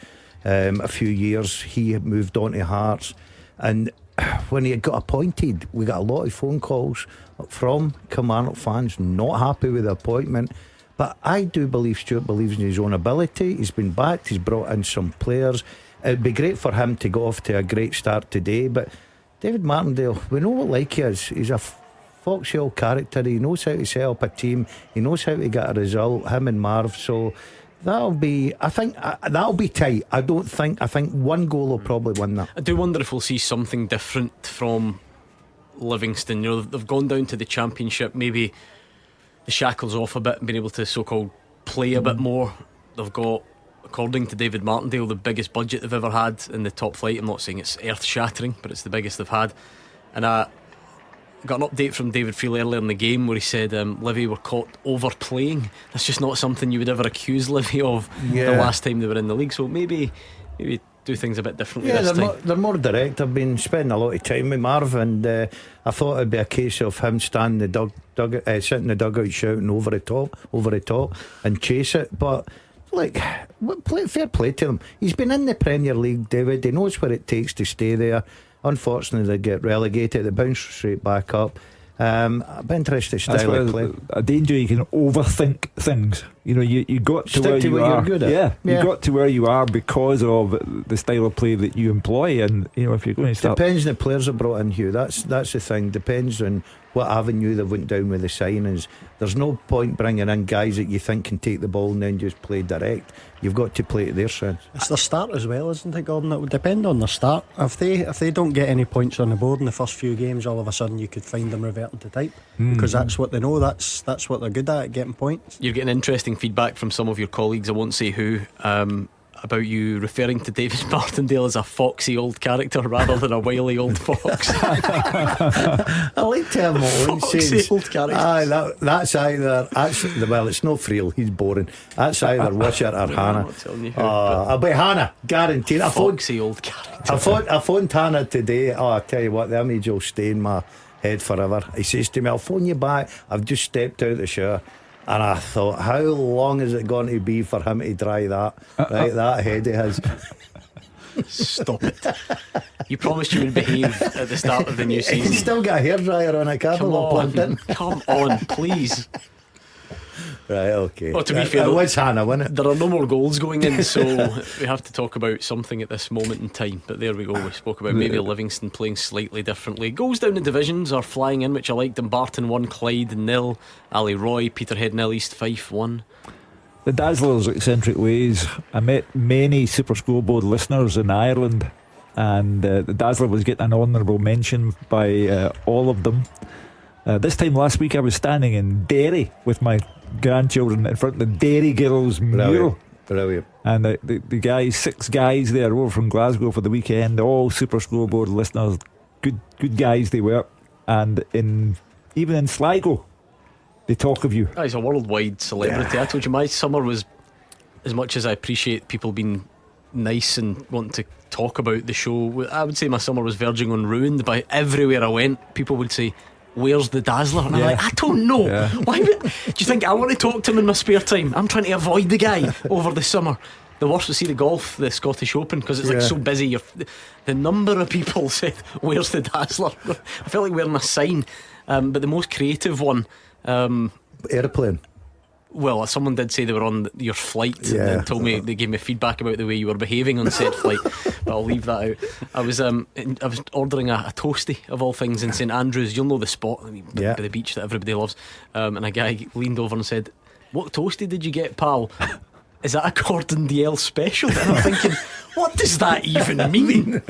a few years. He had moved on to Hearts, and when he had got appointed, we got a lot of phone calls from Kilmarnock fans not happy with the appointment. But I do believe Stuart believes in his own ability. He's been backed. He's brought in some players. It'd be great for him to go off to a great start today. But David Martindale, we know what like he is. He's a Foxhall character. He knows how to set up a team. He knows how to get a result. Him and Marv. So that'll be. I think that'll be tight. I think one goal will probably win that. I do wonder if we'll see something different from Livingston. You know, they've gone down to the Championship. Maybe the shackles off a bit and been able to so-called play a bit more. They've got, according to David Martindale, the biggest budget they've ever had in the top flight. I'm not saying it's earth-shattering, but it's the biggest they've had. And I got an update from David Friel earlier in the game where he said Livy were caught overplaying. That's just not something you would ever accuse Livy of the last time they were in the league. So maybe do things a bit differently this time. They're more direct. I've been spending a lot of time with Marv, and I thought it'd be a case of him standing the sit in the dugout shouting over the top and chase it. But like, fair play to him. He's been in the Premier League, David. He knows what it takes to stay there. Unfortunately, they get relegated. They bounce straight back up. I'd be interested style of play. A danger, you can overthink things. You know, you got to Stick where to you what are. you're good at. You got to where you are because of the style of play that you employ. And you know, if you're going to start, depends on the players are brought in, Hugh. That's the thing. Depends on what avenue they went down with the signings. There's no point bringing in guys that you think can take the ball and then just play direct. You've got to play to their strengths. It's their start as well, isn't it, Gordon? It would depend on their start. If they don't get any points on the board in the first few games, all of a sudden you could find them reverting to type, because that's what they know. That's what they're good at getting points. You're getting interesting feedback from some of your colleagues, I won't say who, about you referring to David Martindale as a foxy old character rather than a wily old fox. I like to have my own foxy old character. That's either well, it's not Friel, he's boring. That's either Wishart or Hannah. I'll be Hannah, guaranteed. Foxy old character. I phoned Hannah today. I tell you what, the image will stay in my head forever. He says to me, I'll phone you back. I've just stepped out the shower. And I thought, how long is it going to be for him to dry that? Right, that head of his. Stop it. You promised you would behave at the start of the new season. He's still got a hairdryer on a cable plugged in. Come on, please. Right, okay. Well, to be fair, it was Hannah, wasn't it? There are no more goals going in, so we have to talk about something at this moment in time. But there we go. We spoke about maybe Livingston playing slightly differently. Goals down the divisions are flying in, which I liked. Dumbarton 1, Clyde 0, Ali Roy, Peterhead 0, East Fife 1. the Dazzler's eccentric ways. I met many Super Scoreboard listeners in Ireland, and the Dazzler was getting an honourable mention by all of them. This time last week I was standing in Derry with my grandchildren in front of the Derry Girls mural. Brilliant. And the guys, 6 guys there over from Glasgow for the weekend, all Super Scoreboard listeners, good guys they were. And even in Sligo they talk of you. He's a worldwide celebrity. I told you my summer was, as much as I appreciate people being nice and wanting to talk about the show, I would say my summer was verging on ruined. By everywhere I went, people would say, "Where's the Dazzler?" And I'm like, I don't know. Why do you think I want to talk to him in my spare time? I'm trying to avoid the guy over the summer. The worst was see the golf, the Scottish Open, because it's like so busy. The number of people said, "Where's the Dazzler?" I felt like wearing a sign. But the most creative one, airplane. Well, someone did say they were on your flight and told me, they gave me feedback about the way you were behaving on said flight, but I'll leave that out. I was ordering a toastie of all things in St Andrews. You'll know the spot by the beach that everybody loves, and a guy leaned over and said, "What toastie did you get, pal? Is that a Gordon Dalziel special?" And I'm thinking, what does that even mean?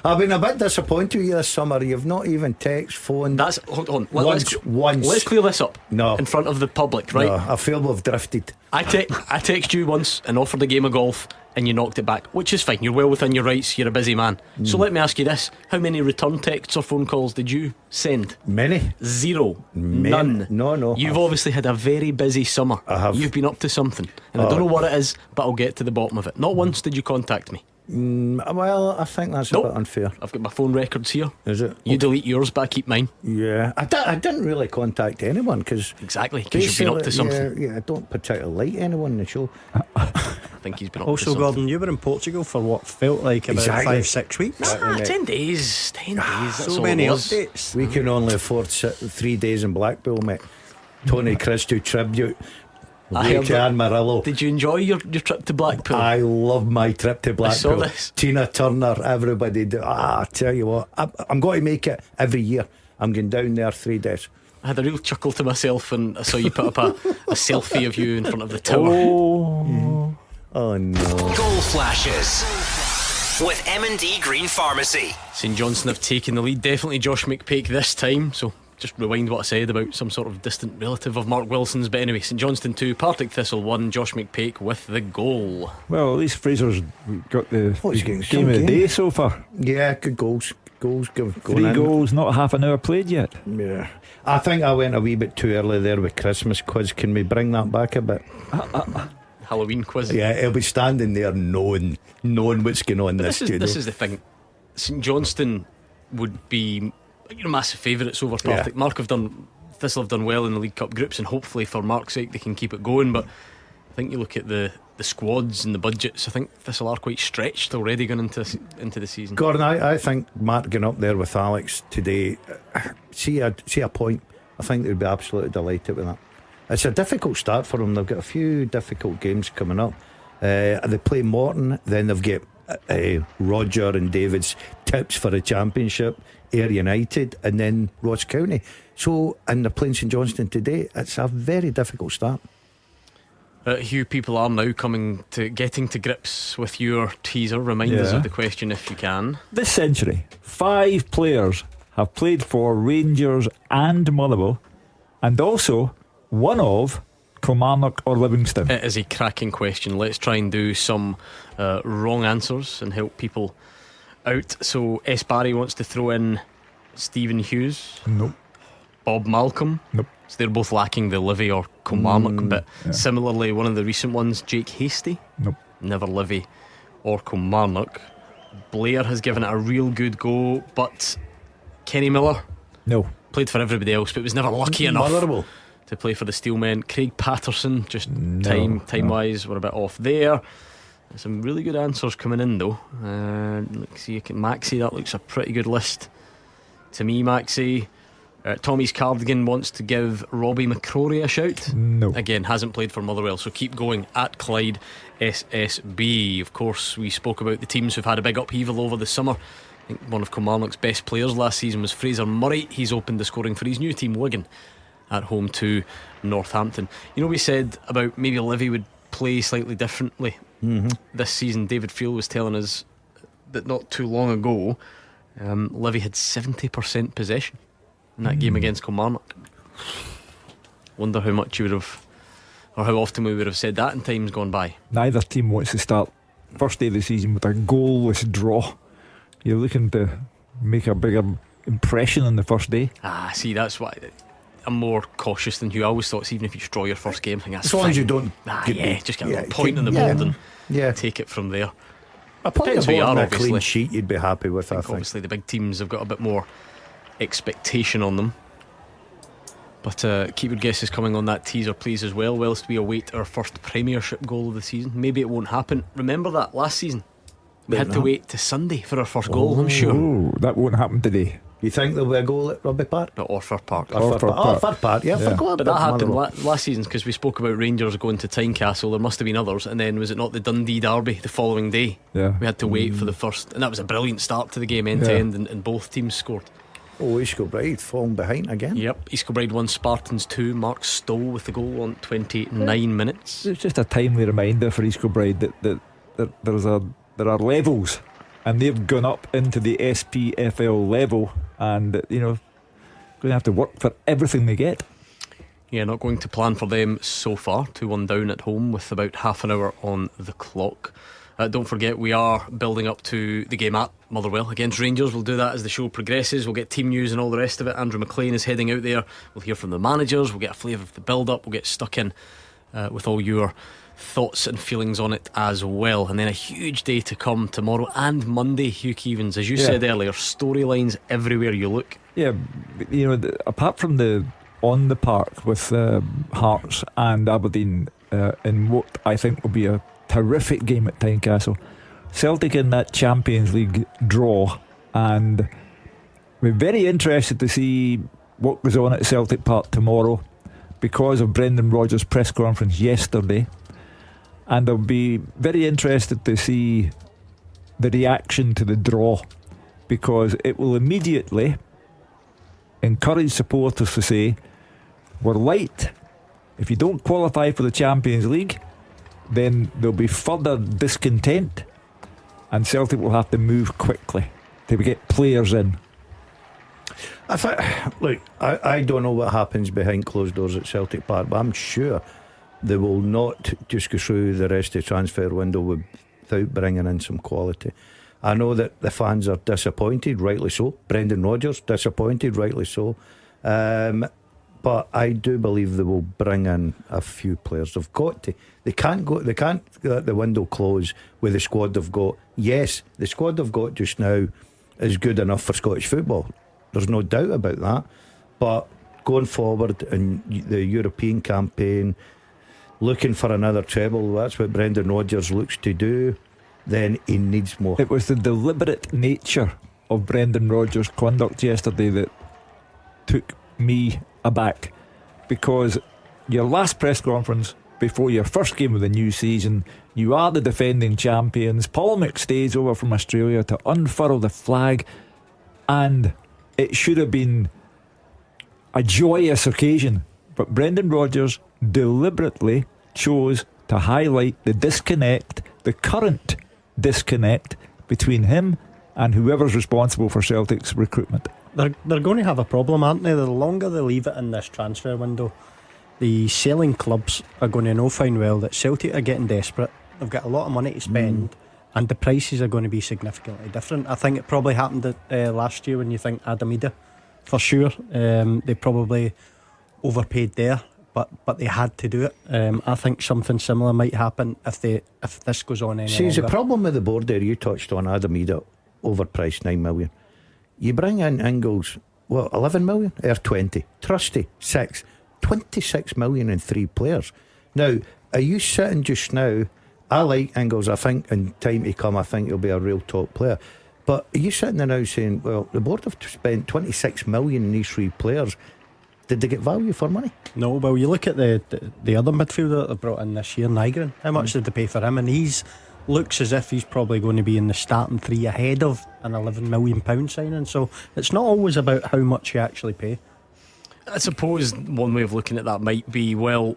I've been a bit disappointed with you this summer. You've not even phoned. Hold on. Once. Let's clear this up. No. In front of the public, right? No, I feel we've drifted. I texted you once and offered a game of golf, and you knocked it back, which is fine. You're well within your rights. You're a busy man. So let me ask you this: how many return texts or phone calls did you send? Many. 0. None. No. You've obviously had a very busy summer. I have. You've been up to something, and I don't know what it is, but I'll get to the bottom of it. Not once did you contact me. Well, I think that's a bit unfair. I've got my phone records here. Is it? You delete yours, but I keep mine. Yeah, I didn't really contact anyone because you've been up to something. Yeah, I don't particularly like anyone in the show. I think he's been up to also, something. Gordon, you were in Portugal for what felt like about 5-6 weeks. 10 days. 10 days. That's So all many it was. updates. We can only afford 3 days in Blackpool, mate. Tony Christou tribute. I heard that. Marillo. Did you enjoy your trip to Blackpool? I love my trip to Blackpool. I saw this. Tina Turner, everybody do. I tell you what, I'm going to make it every year. I'm going down there 3 days. I had a real chuckle to myself when I saw you put up a selfie of you in front of the tower. Oh no. Goal flashes with M&D Green Pharmacy. St Johnstone have taken the lead. Definitely Josh McPake this time. So just rewind what I said about some sort of distant relative of Mark Wilson's. But anyway, St Johnstone 2, Partick Thistle 1. Josh McPake with the goal. Well, at least Fraser's got the game of the day so far. Yeah, good goals. Goals going 3 goals, not half an hour played yet. Yeah, I think I went a wee bit too early there with Christmas quiz. Can we bring that back a bit? Halloween quiz. Yeah, he'll be standing there knowing what's going on in this studio. This is the thing. St Johnstone would be massive favourites over Partick. Yeah. Thistle have done well in the League Cup groups, and hopefully for Mark's sake they can keep it going. But I think you look at the squads and the budgets, I think Thistle are quite stretched already going into the season. Gordon, I think Mark going up there with Alex today, see a point. I think they'd be absolutely delighted with that. It's a difficult start for them. They've got a few difficult games coming up. They play Morton, then they've got Roger and David's tips for the championship, Ayr United, and then Ross County. So, and they're playing St Johnstone today. It's a very difficult start. Hugh, people are now getting to grips with your teaser. Remind us of the question if you can. This century, 5 players have played for Rangers and Motherwell, and also one of Kilmarnock or Livingston. It is a cracking question. Let's try and do some wrong answers and help people out. So S. Barry wants to throw in Stephen Hughes. Nope. Bob Malcolm. Nope. So they're both lacking the Livy or Kilmarnock bit. Similarly, one of the recent ones, Jake Hasty. Nope. Never Livy or Kilmarnock. Blair has given it a real good go, but Kenny Miller. No. Played for everybody else, but was never lucky enough to play for the Steelmen. Craig Patterson, just time wise, we're a bit off there. Some really good answers coming in though. Let's see, Maxie, that looks a pretty good list to me, Maxie. Tommy's Cardigan wants to give Robbie McCrory a shout. No. Again, hasn't played for Motherwell, so keep going at Clyde SSB. Of course, we spoke about the teams who've had a big upheaval over the summer. I think one of Kilmarnock's best players last season was Fraser Murray. He's opened the scoring for his new team, Wigan, at home to Northampton. You know, we said about maybe Livy would play slightly differently this season. David Friel was telling us that not too long ago, Livy had 70% possession in that game against Kilmarnock. Wonder how much you would have, or how often we would have said that in times gone by. Neither team wants to start first day of the season with a goalless draw. You're looking to make a bigger impression on the first day. See, that's why I'm more cautious than you. I always thought, even if you draw your first game, I think that's as long fine. as you don't just get a little point on the board and take it from there. A point Depends on the who you board are, and a clean obviously. sheet you'd be happy with. I think obviously the big teams have got a bit more expectation on them. But keyword guesses coming on that teaser please as well, whilst we await our first Premiership goal of the season. Maybe it won't happen. Remember that last season we had to wait to Sunday for our first goal, I'm sure. Oh, that won't happen today. You think there'll be a goal at Rugby Park? Or Fir Park. Fir Park, yeah. But that happened last season because we spoke about Rangers going to Tynecastle. There must have been others, and then was it not the Dundee derby the following day? Yeah. We had to wait for the first, and that was a brilliant start to the game, end to end, and both teams scored. Oh, East Kilbride falling behind again. Yep, East Kilbride 1, Spartans 2. Mark Stoll with the goal on 29 minutes. It's just a timely reminder for East Kilbride that there are levels, and they've gone up into the SPFL level, and going to have to work for everything they get. Yeah, not going to plan for them so far. 2-1 down at home with about half an hour on the clock. Don't forget, we are building up to the game at Motherwell against Rangers. We'll do that as the show progresses. We'll get team news and all the rest of it. Andrew McLean is heading out there. We'll hear from the managers. We'll get a flavour of the build-up. We'll get stuck in with all your thoughts and feelings on it as well. And then a huge day to come tomorrow and Monday, Hugh Keevins. As you said earlier, storylines everywhere you look. Yeah, apart from the on the park with Hearts and Aberdeen in what I think will be a terrific game at Tynecastle, Celtic in that Champions League draw, and we're very interested to see what goes on at Celtic Park tomorrow because of Brendan Rodgers' press conference yesterday, and I'll be very interested to see the reaction to the draw, because it will immediately encourage supporters to say, we're light. If you don't qualify for the Champions League, then there'll be further discontent, and Celtic will have to move quickly to get players in. I don't know what happens behind closed doors at Celtic Park, but I'm sure they will not just go through the rest of the transfer window without bringing in some quality. I know that the fans are disappointed, rightly so. Brendan Rodgers disappointed, rightly so. But I do believe they will bring in a few players. They've got to. They can't let the window close with the squad they've got. Yes, the squad they've got just now is good enough for Scottish football. There's no doubt about that. But going forward in the European campaign, looking for another treble, that's what Brendan Rodgers looks to do, then he needs more. It was the deliberate nature of Brendan Rodgers' conduct yesterday that took me aback, because your last press conference before your first game of the new season, you are the defending champions. Paul McStay's over from Australia to unfurl the flag, and it should have been a joyous occasion, but Brendan Rodgers deliberately chose to highlight the disconnect, the current disconnect between him and whoever's responsible for Celtic's recruitment. They're going to have a problem, aren't they? The longer they leave it in this transfer window, the selling clubs are going to know fine well that Celtic are getting desperate. They've got a lot of money to spend, and the prices are going to be significantly different. I think it probably happened last year when you think Adam Ida, for sure. They probably overpaid there, but they had to do it. I think something similar might happen if this goes on any longer. See, the problem with the board there, you touched on Adam Ida, overpriced 9 million. You bring in Ingles, 11 million or 20, Trusty 6, 26 million in 3 players. Now, are you sitting just now? I like Ingles. I think in time to come, I think he'll be a real top player. But are you sitting there now saying, well, the board have spent 26 million in these 3 players? Did they get value for money? No. Well, you look at the other midfielder that they brought in this year, Nygren. How much did they pay for him? And he's looks as if he's probably going to be in the starting 3 ahead of an £11 million signing. So it's not always about how much you actually pay. I suppose one way of looking at that might be, well,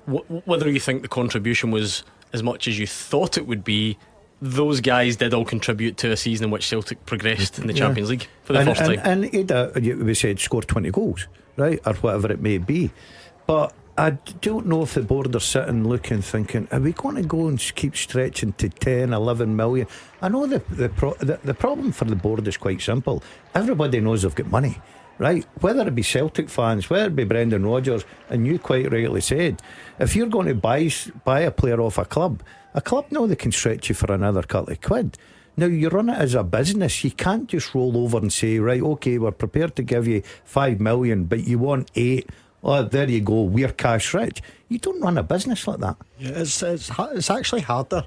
whether you think the contribution was as much as you thought it would be, those guys did all contribute to a season in which Celtic progressed in the Champions League for the first time. And we said scored 20 goals, right, or whatever it may be. But I don't know if the board are sitting looking thinking, are we going to go and keep stretching to 10, 11 million? I know the problem for the board is quite simple. Everybody knows they've got money, right? Whether it be Celtic fans, whether it be Brendan Rodgers, and you quite rightly said, if you're going to buy a player off a club know they can stretch you for another couple of quid. Now you run it as a business. You can't just roll over and say, right, okay, we're prepared to give you 5 million, but you want 8. Oh, there you go, we're cash rich. You don't run a business like that. Yeah, it's actually harder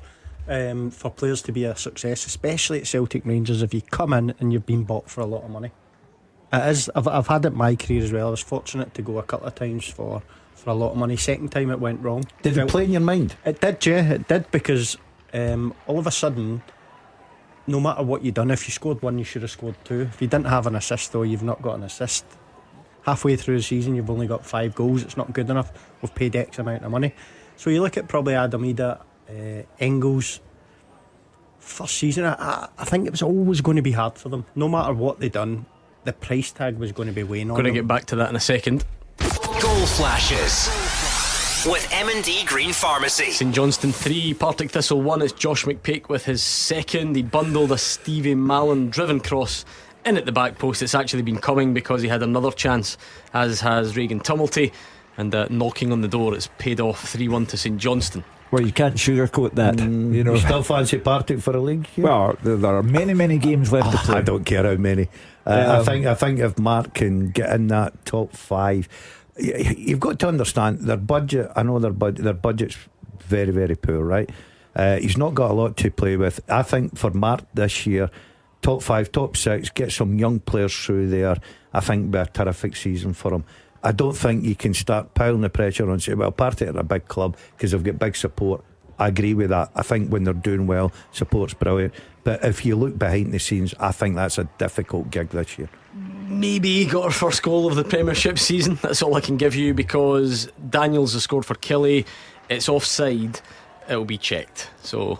for players to be a success, especially at Celtic Rangers, if you come in and you've been bought for a lot of money. It is. I've had it in my career as well. I was fortunate to go a couple of times for a lot of money. Second time it went wrong. Did it play in your mind? It did, yeah, it did, because all of a sudden, no matter what you've done, if you scored 1 you should have scored 2. If you didn't have an assist though, you've not got an assist. Halfway through the season you've only got 5 goals. It's not good enough. We've paid X amount of money. So you look at probably Adam Ida, Engels, first season, I think it was always going to be hard for them. No matter what they'd done, the price tag was going to be weighing on them. Going to get back to that in a second. Goal flashes with M&D Green Pharmacy. St Johnstone 3, Partick Thistle 1. It's Josh McPake with his second. He bundled a Stevie Mallon driven cross in at the back post. It's actually been coming because he had another chance, as has Regan Tumulty, and knocking on the door, it's paid off 3-1 to St Johnstone. Well, you can't sugarcoat that. You know, you still fancy Partick for a league? Yeah. Well, there are many games left to play. I don't care how many. I think if Mark can get in that top 5, you've got to understand their budget. I know their budget's very, very poor, right? He's not got a lot to play with. I think for Mark this year, top 5, top 6, get some young players through there, I think it'll be a terrific season for him. I don't think you can start piling the pressure on and say, well, Partick are a big club because they've got big support. I agree with that. I think when they're doing well, support's brilliant. But if you look behind the scenes, I think that's a difficult gig this year. maybe got her first goal of the Premiership season. That's all I can give you, because Daniels has scored for Killie. It's offside. It'll be checked, so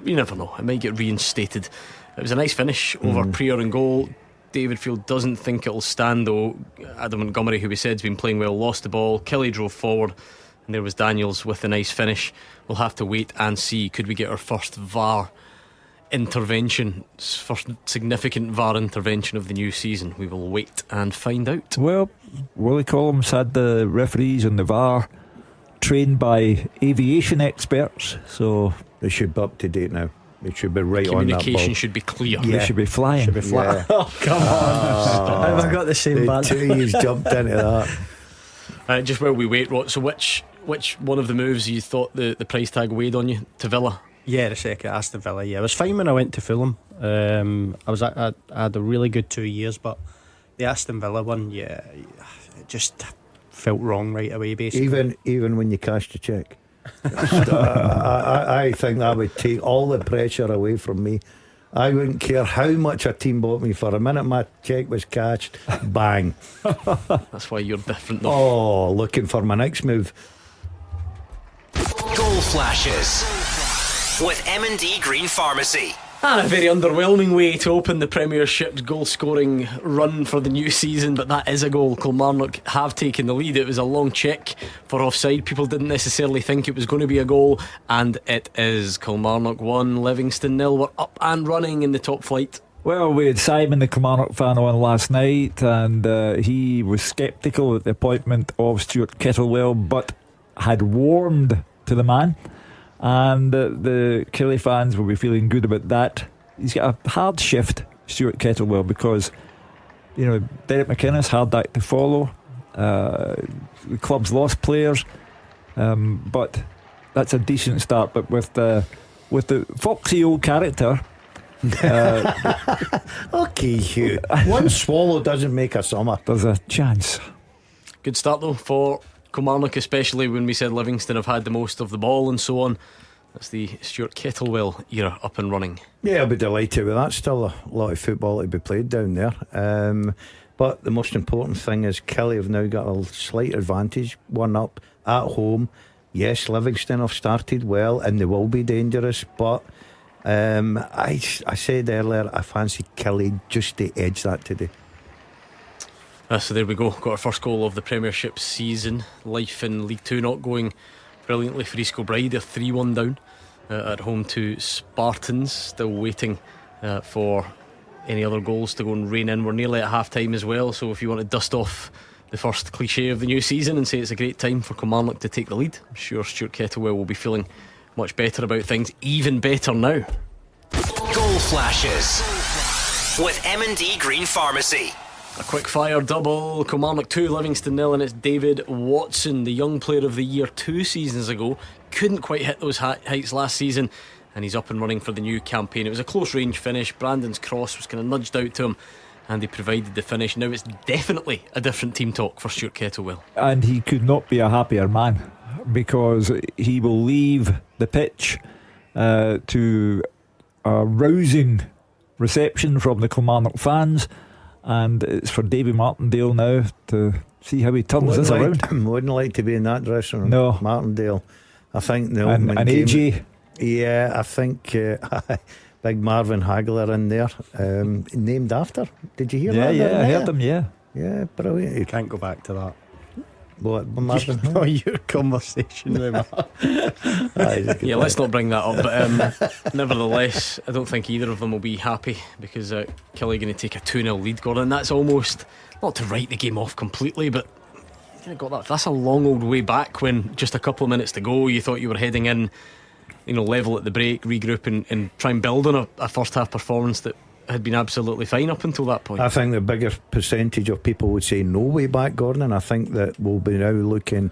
you never know, it might get reinstated. It was a nice finish over Prior and goal. David Field doesn't think it'll stand though. Adam Montgomery, who we said has been playing well, lost the ball. Killie drove forward, and there was Daniels with a nice finish. We'll have to wait and see. Could we get our first VAR intervention, first significant VAR intervention of the new season? We will wait and find out. Well, Willie Collins had the referees and the VAR trained by aviation experts, so they should be up to date now. They should be right on that ball. Communication should be clear. They should be flying. Should be flying. Yeah. Oh, come on. Have I got the same band? The two of yous jumped into that. Just while we wait, Rod, so which one of the moves you thought the price tag weighed on you? To Villa? Yeah, the second Aston Villa. Yeah, I was fine when I went to Fulham. I had a really good 2 years, but the Aston Villa one, yeah, it just felt wrong right away. Basically, even when you cashed the cheque. I think that would take all the pressure away from me. I wouldn't care how much a team bought me for. A minute my cheque was cashed, bang. That's why you're different though. Oh, looking for my next move. Goal flashes with M&D Green Pharmacy. And a very underwhelming way to open the Premiership's goal scoring run for the new season, but that is a goal. Kilmarnock have taken the lead. It was a long check for offside. People didn't necessarily think it was going to be a goal, and it is. Kilmarnock 1, Livingston 0. We're up and running in the top flight. Well, we had Simon, the Kilmarnock fan, on last night, and he was sceptical at the appointment of Stuart Kettlewell, but had warmed to the man. And the Killie fans will be feeling good about that. He's got a hard shift, Stuart Kettlewell, because Derek McInnes hard act to follow. The club's lost players, but that's a decent start. But with the foxy old character, okay, Hugh. One swallow doesn't make a summer. There's a chance. Good start though for Kilmarnock, especially when we said Livingston have had the most of the ball and so on. That's the Stuart Kettlewell era up and running. Yeah, I'll be delighted with that. Still a lot of football to be played down there. But the most important thing is Killie have now got a slight advantage, 1 up at home. Yes, Livingston have started well and they will be dangerous, but I said earlier I fancy Killie just to edge that today. So there we go. Got our first goal of the Premiership season. Life in League 2 not going brilliantly for East Kilbride. They're 3-1 down at home to Spartans. Still waiting for any other goals to go and rain in. We're nearly at half time as well, so if you want to dust off the first cliche of the new season and say it's a great time for Kilmarnock to take the lead, I'm sure Stuart Kettlewell will be feeling much better about things. Even better now. Goal flashes with M&D Green Pharmacy. A quick fire double. Kilmarnock 2, Livingston 0, and it's David Watson, the young player of the year 2 seasons ago. Couldn't quite hit those heights last season, and he's up and running for the new campaign. It was a close range finish. Brandon's cross was kind of nudged out to him, and he provided the finish. Now it's definitely a different team talk for Stuart Kettlewell. And he could not be a happier man, because he will leave the pitch to a rousing reception from the Kilmarnock fans. And it's for Davy Martindale now to see how he turns this around. Wouldn't like to be in that dressing room. No, Martindale. I think the and AJ. Yeah, I think big Marvin Hagler in there, named after. Did you hear that? Yeah, I heard him. Yeah, brilliant. You can't go back to that. What, Marvin? Oh, your conversation with yeah, let's not bring that up. But nevertheless, I don't think either of them will be happy, because Killie going to take a 2-0 lead, Gordon. And that's almost not to write the game off completely, but you got that. That's a long old way back when just a couple of minutes to go, you thought you were heading in, level at the break, regroup and try and build on a first half performance that had been absolutely fine up until that point. I think the bigger percentage of people would say no way back, Gordon, and I think that we'll be now looking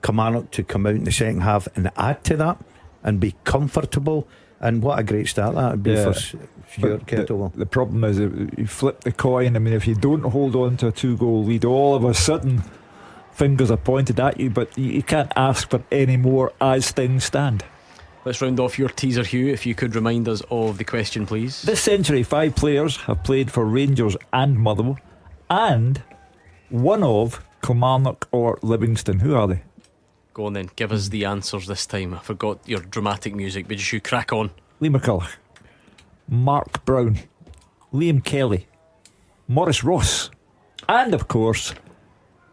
Kilmarnock to come out in the second half and add to that and be comfortable. And what a great start that would be for Stuart Kettlewell. The problem is you flip the coin. I mean, if you don't hold on to a 2-goal lead, all of a sudden fingers are pointed at you, but you can't ask for any more as things stand. Let's round off your teaser, Hugh, if you could remind us of the question, please. This century, 5 players have played for Rangers and Motherwell, and one of Kilmarnock or Livingston. Who are they? Go on then, give us the answers this time. I forgot your dramatic music, but just you crack on. Lee McCulloch, Mark Brown, Liam Kelly, Maurice Ross, and of course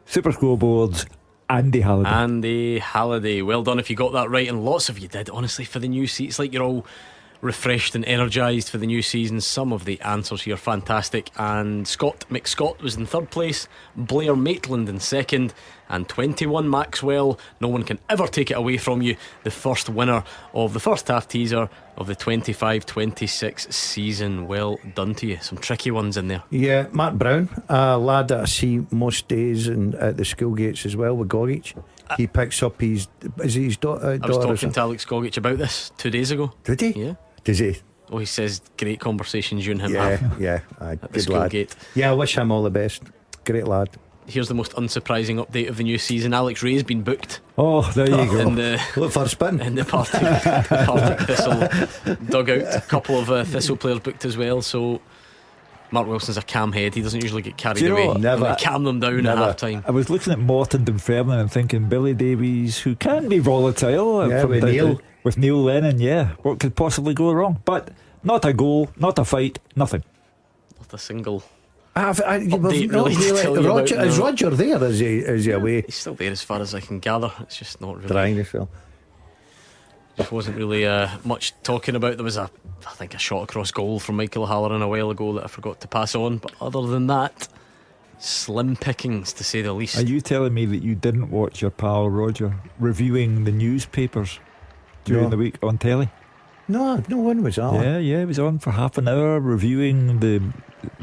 Super Scoreboard's Andy Halliday. Andy Halliday, well done if you got that right, and lots of you did, honestly, for the new season. It's like you're all refreshed and energised for the new season. Some of the answers here fantastic. And Scott McScott was in third place, Blair Maitland in second, and 21 Maxwell. No one can ever take it away from you. The first winner of the first half teaser of the 25-26 season. Well done to you. Some tricky ones in there. Yeah, Mark Brown, a lad that I see most days at the school gates as well with Gogic. He picks up his daughter. I was talking to Alex Gogic about this 2 days ago. Did he? Yeah. Does he? Oh, he says great conversations you and him Yeah, have. yeah. At the Good school lad. gate. Yeah, I wish him all the best. Great lad. Here's the most unsurprising update of the new season. Alex Ray's been booked. Oh, there you go. In the, Look for a spin. In the Partick Thistle dugout. A couple of Thistle players booked as well. So Mark Wilson's a calm head. He doesn't usually get carried Do you know away. what? Never. Calm them down at half time. I was looking at Morton Dunfermline and thinking Billy Davies, who can be volatile, Yeah, from with Neil. with Neil Lennon. Yeah, what could possibly go wrong? But not a goal, not a fight, nothing. Not a single. Update really to tell you Roger, about is now. Roger there? Is he away? He's still there as far as I can gather. It's just not really. Drying himself. Just wasn't really much talking about. There was I think a shot across goal from Michael Halloran a while ago that I forgot to pass on. But other than that, slim pickings to say the least. Are you telling me that you didn't watch your pal Roger reviewing the newspapers during No. the week on telly? No one was on. Yeah, he was on for half an hour reviewing the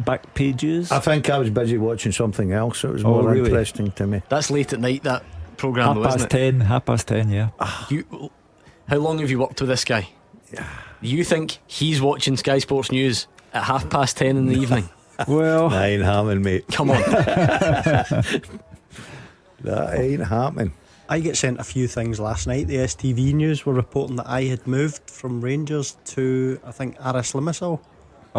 back pages. I think I was busy watching something else, so it was Oh, more really? interesting to me. That's late at night, that programme, though, isn't it? 10, yeah. How long have you worked with this guy? You think he's watching Sky Sports News at 10:30 in the evening? Well, that ain't happening, mate. Come on. That ain't happening. I get sent a few things last night. The STV News were reporting that I had moved from Rangers to, I think, Aris Limassol.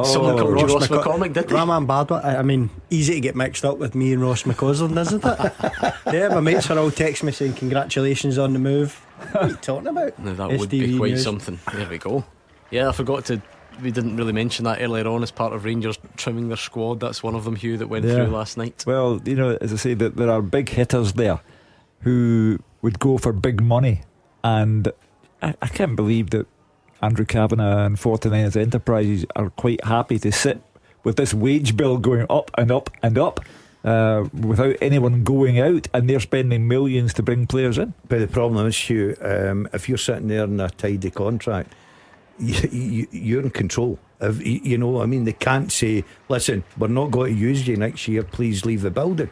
Someone called you Ross McCormack, did they? Raman Badwa. I mean, easy to get mixed up with me and Ross McCausland, isn't it? Yeah, my mates are all texting me saying congratulations on the move. What are you talking about? No, that would be STV quite News. something. There we go. Yeah, I forgot to. We didn't really mention that earlier on as part of Rangers trimming their squad. That's one of them, Hugh, that went through last night. Well, you know, as I say, that there are big hitters there who would go for big money, and I can't believe that Andrew Kavanagh and 49ers Enterprises are quite happy to sit with this wage bill going up and up and up without anyone going out, and they're spending millions to bring players in. But the problem is, Hugh, if you're sitting there in a tidy contract, you're in control. You know, I mean, they can't say, listen, we're not going to use you next year, please leave the building.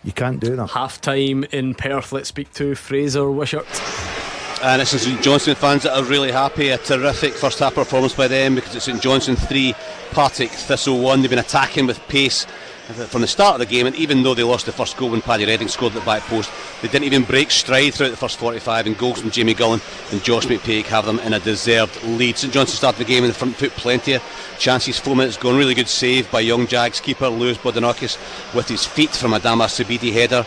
You can't do that. Half time in Perth. Let's speak to Fraser Wishart. And it's St Johnstone fans that are really happy. A terrific first half performance by them, because it's St Johnstone 3, Partick Thistle 1. They've been attacking with pace from the start of the game, and even though they lost the first goal when Paddy Redding scored at the back post, they didn't even break stride throughout the first 45, and goals from Jamie Gullen and Josh McPake have them in a deserved lead. St Johnstone started the game in the front foot, plenty of chances, 4 minutes gone. Really good save by young Jags keeper Lewis Bodanakis with his feet from a Dama Sabidi header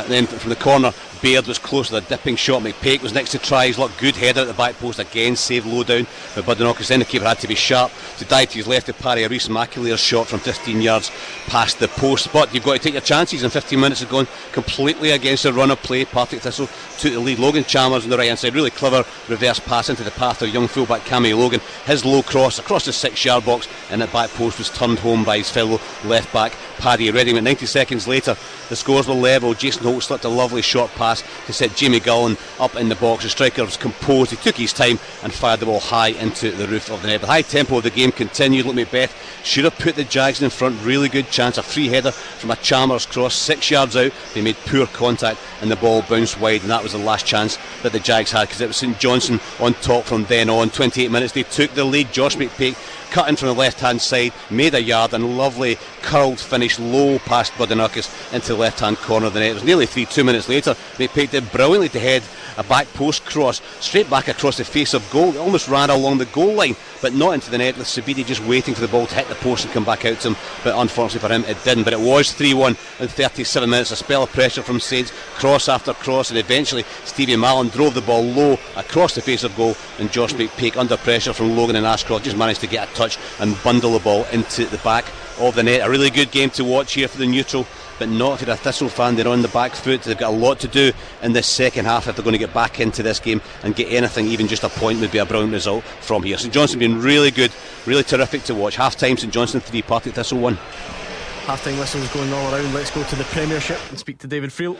then from the corner. Baird was close with a dipping shot. McPake was next to try his luck. Good header at the back post again, saved low down by Bodanakis. Then the keeper had to be sharp to dive to his left to parry a Reece McAlear's shot from 15 yards past the post. But you've got to take your chances, and 15 minutes have gone completely against the run of play. Partick Thistle took the lead. Logan Chalmers on the right hand side, really clever reverse pass into the path of young fullback Cammy Logan. His low cross across the 6-yard box, and at back post was turned home by his fellow left back Paddy Redding. But 90 seconds later the scores were level. Jason Holt slipped a lovely short pass to set Jamie Gullen up in the box. The striker was composed, he took his time and fired the ball high into the roof of the net. The high tempo of the game continued. Look, Macbeth should have put the Jags in front. Really good chance, a free header from a Chalmers cross 6 yards out. They made poor contact and the ball bounced wide, and that was the last chance that the Jags had, because it was St Johnstone on top from then on. 28 minutes they took the lead. Josh McPake cut in from the left hand side, made a yard, and lovely curled finish low past Budinakis into the left hand corner of the net. It was nearly 2 minutes later. McPake did brilliantly to head a back post cross straight back across the face of goal. It almost ran along the goal line, but not into the net, with Sabidi just waiting for the ball to hit the post and come back out to him. But unfortunately for him, it didn't. But it was 3-1 in 37 minutes. A spell of pressure from Saints, cross after cross, and eventually Stevie Mallon drove the ball low across the face of goal, and Josh McPake, under pressure from Logan and Ashcroft, just managed to get a touch and bundle the ball into the back of the net. A really good game to watch here for the neutral, but not if you're a Thistle fan. They're on the back foot. They've got a lot to do in this second half if they're going to get back into this game and get anything. Even just a point would be a brilliant result from here. St Johnstone been really good, really terrific to watch. Half time, St Johnstone 3, Partick Thistle 1. Half time whistles going all around. Let's go to the Premiership and speak to David Friel.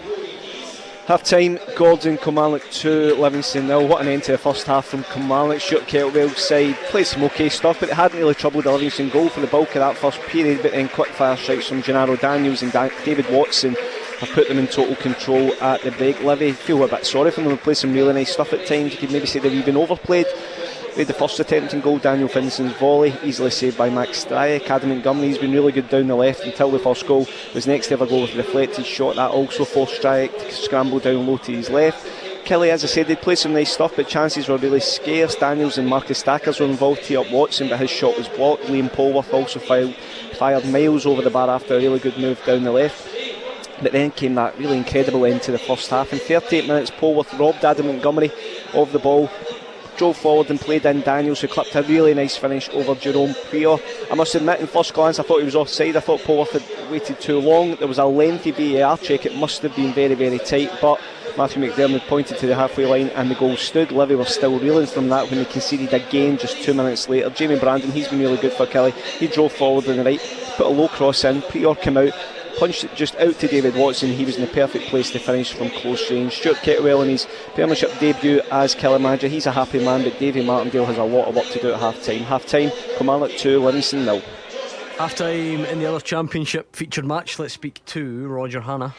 Half time, Gordon, Kilmarnock 2, Livingston 0. What an end to the first half from Kilmarnock. Stuart Kettlewell's side played some okay stuff, but it hadn't really troubled the Livingston goal for the bulk of that first period. But then quick fire strikes from Gennaro Daniels and David Watson have put them in total control at the break. Livy feel a bit sorry for them. They played some really nice stuff at times. You could maybe say they've even overplayed. Made the first attempt in goal, Daniel Finson's volley, easily saved by Max Stryek. Adam Montgomery's been really good down the left until the first goal. His next ever goal with a deflected shot that also forced Stryek to scramble down low to his left. Kelly, as I said, they played some nice stuff, but chances were really scarce. Daniels and Marcus Stackers were involved, tee up Watson, but his shot was blocked. Liam Polworth also fired miles over the bar after a really good move down the left. But then came that really incredible end to the first half. In 38 minutes, Polworth robbed Adam Montgomery of the ball, drove forward and played in Daniels, who clipped a really nice finish over Jerome Prior. I must admit, in first glance I thought he was offside. I thought Polworth had waited too long. There was a lengthy VAR check. It must have been very, very tight, but Matthew McDermott pointed to the halfway line and the goal stood. Livy were still reeling from that when they conceded again just 2 minutes later. Jamie Brandon, he's been really good for Kelly. He drove forward on the right, put a low cross in. Prior came out, punched it just out to David Watson. He was in the perfect place to finish from close range. Stuart Kettlewell in his Premiership debut as Killer manager, he's a happy man, but Davy Martindale has a lot of work to do at half time. Half time, Kilmarnock 2, Livingston 0. Half time in the other Championship featured match. Let's speak to Roger Hanna.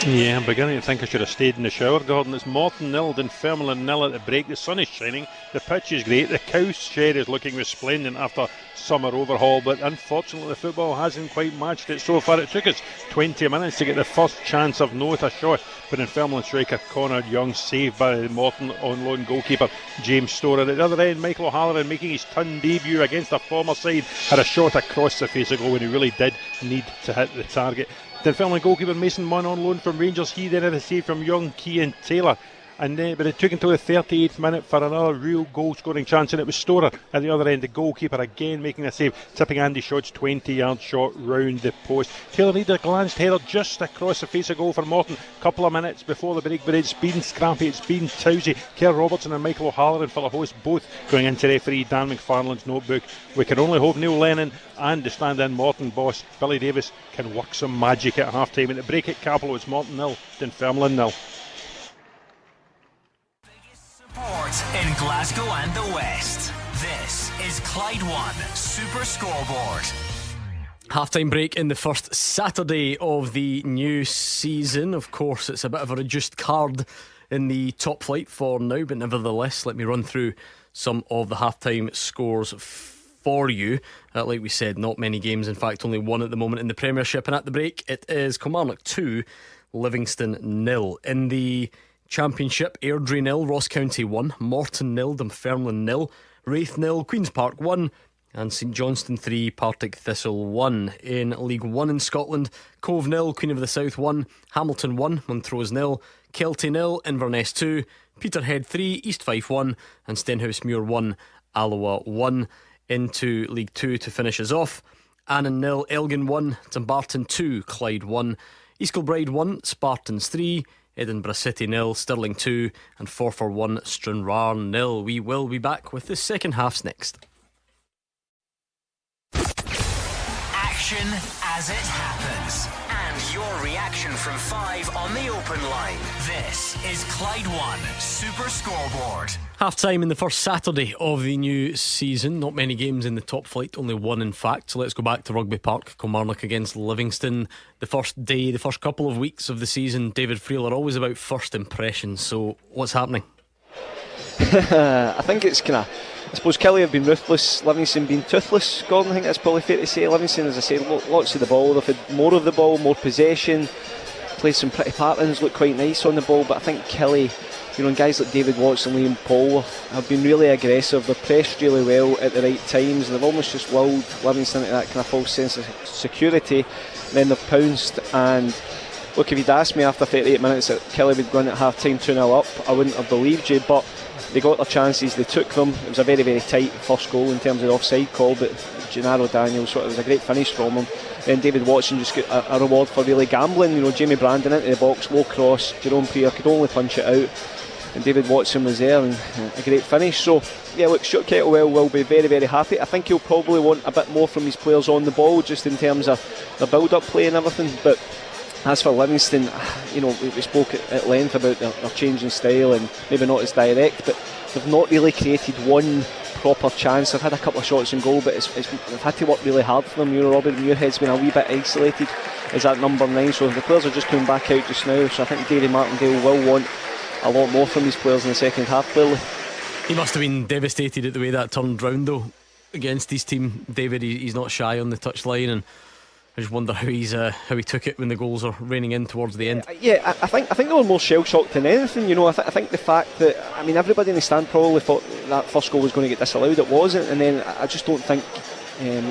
Yeah, I'm beginning to think I should have stayed in the shower, Gordon. It's Morton 0, Dunfermline 0 at the break. The sun is shining, the pitch is great, the cow shed is looking resplendent after summer overhaul, but unfortunately the football hasn't quite matched it so far. It took us 20 minutes to get the first chance of note, a shot, but Dunfermline striker Conrad Young saved by the Morton on loan goalkeeper James Storer. At the other end, Michael O'Halloran, making his ton debut against a former side, had a shot across the face of goal when he really did need to hit the target. Dunfermline goalkeeper Mason Munn on loan from Rangers, he then had a save from Young, Key and Taylor. But it took until the 38th minute for another real goal scoring chance, and it was Storer at the other end, the goalkeeper again making a save, tipping Andy Shott's 20-yard shot round the post. Taylor needed a glanced header just across the face of goal for Morton a couple of minutes before the break, but it's been scrappy, it's been tousy. Kerr Robertson and Michael O'Halloran for the host, both going into referee Dan McFarlane's notebook. We can only hope Neil Lennon and the stand-in Morton boss Billy Davis can work some magic at half-time. At the break at Capello, it's Morton 0, Dunfermline 0. In Glasgow and the West, this is Clyde 1 Super Scoreboard. Half-time break in the first Saturday of the new season. Of course, it's a bit of a reduced card in the top flight for now, but nevertheless, let me run through some of the half-time scores for you. Like we said, not many games, in fact only one at the moment in the Premiership, and at the break it is Kilmarnock 2, Livingston 0. In the Championship, Airdrie 0, Ross County 1, Morton 0, Dunfermline 0, Raith 0, Queen's Park 1, and St Johnstone 3, Partick Thistle 1. In League 1 in Scotland, Cove 0, Queen of the South 1, Hamilton 1, Montrose 0, Kelty 0, Inverness 2, Peterhead 3, East Fife 1, and Stenhousemuir 1, Alloa 1. Into League 2 to finish us off, Annan 0, Elgin 1, Dumbarton 2, Clyde 1, East Kilbride 1, Spartans 3, Edinburgh City 0, Stirling 2, and Forfar 1, Stranraer 0. We will be back with the second halves next. Action as it happens, and your reaction from 5 on the open line. This is Clyde 1 Super Scoreboard. Half time in the first Saturday of the new season. Not many games in the top flight, only one in fact. So let's go back to Rugby Park. Kilmarnock against Livingston. The first day, the first couple of weeks of the season, David Friel, are always about first impressions. So what's happening? I think it's kind of I suppose Kelly have been ruthless, Livingston been toothless. Gordon, I think that's probably fair to say. Livingston, as I say, lots of the ball. They've had more of the ball, more possession, played some pretty patterns, looked quite nice on the ball. But I think Kelly, you know, and guys like David Watson, Liam Polworth have been really aggressive. They've pressed really well at the right times, and they've almost just lulled Livingston into that kind of false sense of security. And then they've pounced. And look, if you'd asked me after 38 minutes that Kelly would go in at half time 2-0 up, I wouldn't have believed you. But they got their chances, they took them. It was a very, very tight first goal in terms of the offside call, but Gennaro Daniels, it was a great finish from him. Then David Watson just got a reward for really gambling. You know, Jamie Brandon into the box, low cross, Jerome Prier could only punch it out, and David Watson was there, and a great finish. So yeah, look, Stuart Kettlewell will be very, very happy. I think he'll probably want a bit more from his players on the ball, just in terms of the build-up play and everything. But as for Livingston, you know, we spoke at length about their change in style and maybe not as direct, but they've not really created one proper chance. They've had a couple of shots in goal, but they've had to work really hard for them. You know, Robert Muirhead's been a wee bit isolated as that number 9, so the players are just coming back out just now. So I think Davy Martindale will want a lot more from his players in the second half, clearly. He must have been devastated at the way that turned round though against his team. David, he's not shy on the touchline, and I just wonder how he took it when the goals are raining in towards the end. Yeah, I think they were more shell shocked than anything. You know, I think the fact that, I mean, everybody in the stand probably thought that first goal was going to get disallowed. It wasn't, and then I just don't think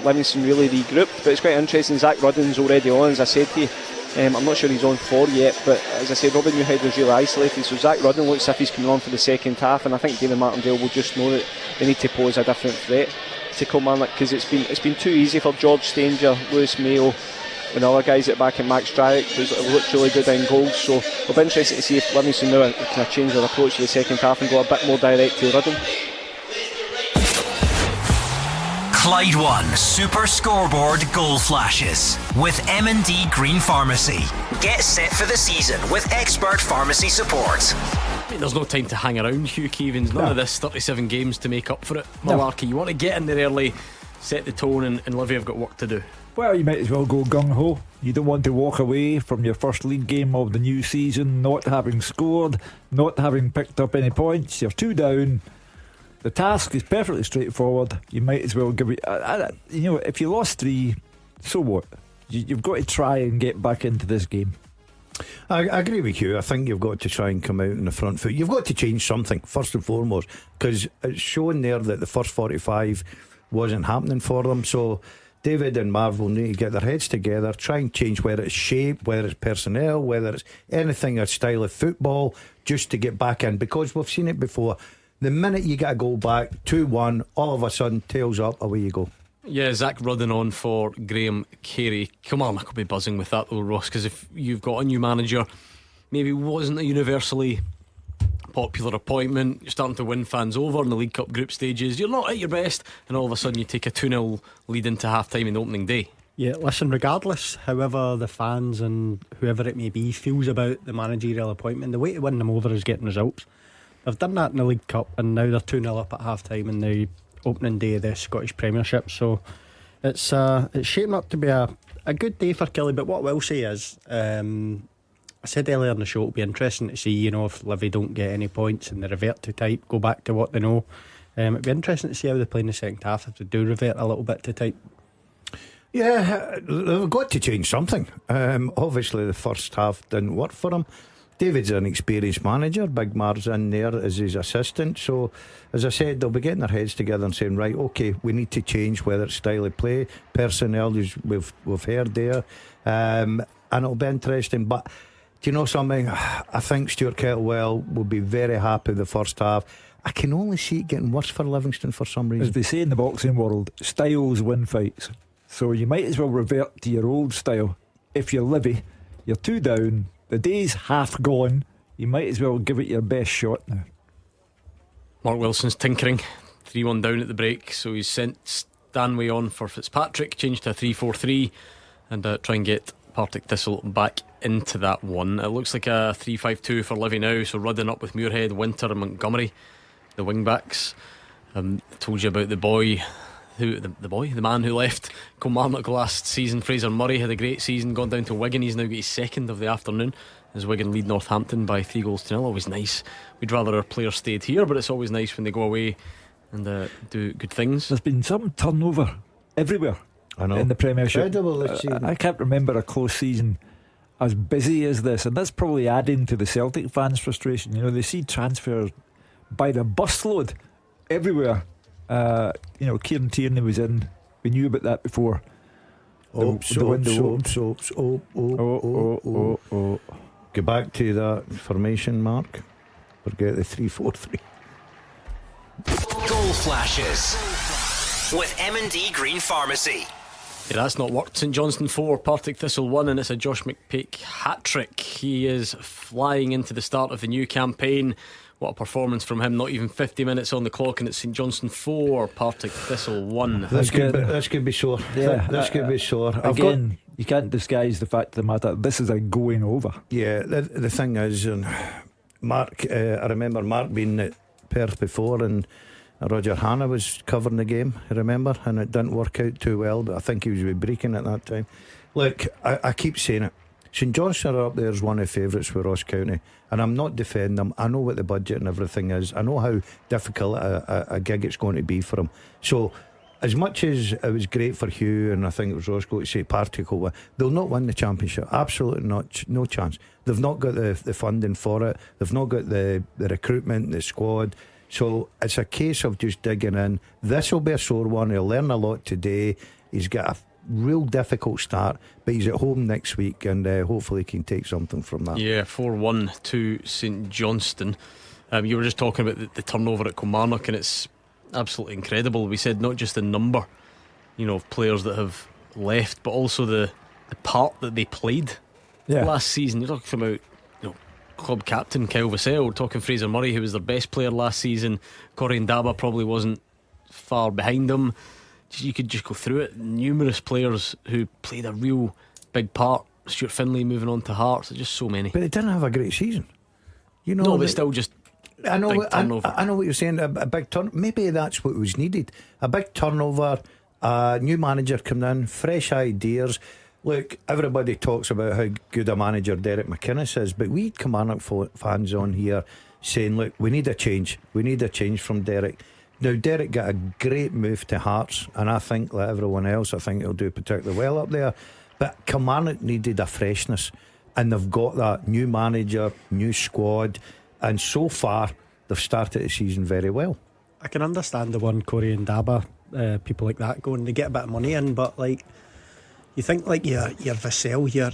Livingston really regrouped. But it's quite interesting. Zach Rudden's already on, as I said to you. I'm not sure he's on 4 yet, but as I said, Robin Newhead was really isolated, so Zach Rudden looks as if he's coming on for the second half, and I think David Martindale will just know that they need to pose a different threat to Kilmarnock, because it's been too easy for George Stanger, Lewis Mayo and other guys at back, and Max Stryk, who's looked really good in goals. So it'll be interesting to see if Livingston now can change their approach to the second half and go a bit more direct to Rudden. Clyde One Super Scoreboard Goal Flashes with M&D Green Pharmacy. Get set for the season with expert pharmacy support. I mean, there's no time to hang around, Hugh Keevins. None of this 37 games to make up for it. Malarkey, you want to get in there early, set the tone, and Livy have got work to do. Well, you might as well go gung-ho. You don't want to walk away from your first league game of the new season not having scored, not having picked up any points. You're 2 down. The task is perfectly straightforward. You might as well give it. You know, if you lost 3, so what? You've got to try and get back into this game. I agree with you. I think you've got to try and come out in the front foot. You've got to change something first and foremost, because it's shown there that the first 45 wasn't happening for them. So David and Marv will need to get their heads together, try and change, whether it's shape, whether it's personnel, whether it's anything, a style of football, just to get back in, because we've seen it before. The minute you get a goal back, 2-1, all of a sudden, tails up, away you go. Yeah, Zach Rudden on for Graham Carey. Kilmarnock will be buzzing with that though, Ross, because if you've got a new manager, maybe wasn't a universally popular appointment, you're starting to win fans over in the League Cup group stages, you're not at your best, and all of a sudden you take a 2-0 lead into half time in the opening day. Yeah, listen, regardless, however the fans and whoever it may be feels about the managerial appointment, the way to win them over is getting results. They've done that in the League Cup, and now they're 2-0 up at half time in the opening day of the Scottish Premiership. So it's shaping up to be a good day for Killie. But what I will say is, I said earlier in the show, it'll be interesting to see, you know, if Livy don't get any points and they revert to type, go back to what they know. It'll be interesting to see how they play in the second half if they do revert a little bit to type. Yeah, they've got to change something. Obviously the first half didn't work for them. David's an experienced manager, Big Mar's in there as his assistant, so as I said, they'll be getting their heads together and saying, right, okay, we need to change, whether it's style of play, personnel, as we've heard there, and it'll be interesting. But do you know something? I think Stuart Kettlewell will be very happy the first half. I can only see it getting worse for Livingston for some reason. As they say in the boxing world, styles win fights, so you might as well revert to your old style. If you're Livy, you're 2 down, the day's half gone, you might as well give it your best shot now. Mark Wilson's tinkering, 3-1 down at the break, so he's sent Stanway on for Fitzpatrick, changed to a 3-4-3, and try and get Partick Thistle back into that one. It looks like a 3-5-2 for Livy now, so Rudden up with Muirhead, Winter and Montgomery, the wing backs. I told you about the man who left Kilmarnock last season, Fraser Murray, had a great season, gone down to Wigan. He's now got his second of the afternoon as Wigan lead Northampton by 3-0. Always nice. We'd rather our players stayed here, but it's always nice when they go away and do good things. There's been some turnover everywhere. I know. In the Premiership. Incredible this season. I can't remember a close season as busy as this, and that's probably adding to the Celtic fans' frustration. You know, they see transfers by the busload everywhere. You know, Kieran Tierney was in. We knew about that before. Go back to that formation, Mark. Forget the 3-4-3. Goal flashes with M&D Green Pharmacy. Yeah, that's not worked. St Johnstone 4, Partick Thistle 1, and it's a Josh McPake hat-trick. He is flying into the start of the new campaign. What a performance from him. Not even 50 minutes on the clock, and it's St Johnstone 4, Partick Thistle 1. This could be sore. Yeah, this could be sore. Again, you can't disguise the fact of the matter. This is a going over. Yeah, the thing is, and Mark, I remember Mark being at Perth before, and Roger Hanna was covering the game, I remember, and it didn't work out too well, but I think he was with Brecon at that time. Look, I keep saying it, St Johnstone are up there as one of the favourites with Ross County, and I'm not defending them. I know what the budget and everything is. I know how difficult a gig it's going to be for them. So as much as it was great for Hugh, and I think it was Roscoe to say Partick, they'll not win the championship. Absolutely not, no chance. They've not got the funding for it. They've not got the recruitment, the squad. So it's a case of just digging in. This will be a sore one. He'll learn a lot today. He's got a real difficult start, but he's at home next week, and hopefully he can take something from that. Yeah, 4-1 to St Johnstone. You were just talking about the turnover at Kilmarnock, and it's absolutely incredible. We said not just the number, you know, of players that have left, but also the part that they played last season. You're talking about, you know, club captain Kyle Vassell. We're talking Fraser Murray, who was their best player last season. Corey Ndaba probably wasn't far behind them. You could just go through it. Numerous players who played a real big part. Stuart Finlay moving on to Hearts. There's just so many. But they didn't have a great season. You know, no, but still just I know, big turnover. I know what you're saying. A big turn. Maybe that's what was needed. A big turnover. A new manager coming in. Fresh ideas. Look, everybody talks about how good a manager Derek McInnes is, but we had Kilmarnock fans on here saying, look, we need a change. We need a change from Derek. Now, Derek got a great move to Hearts, and I think, like everyone else, I think he'll do particularly well up there. But Kilmarnock needed a freshness, and they've got that. New manager, new squad, and so far they've started the season very well. I can understand the one Corey and Daba, people like that going, they get a bit of money in, but like, you think like your Vassell, your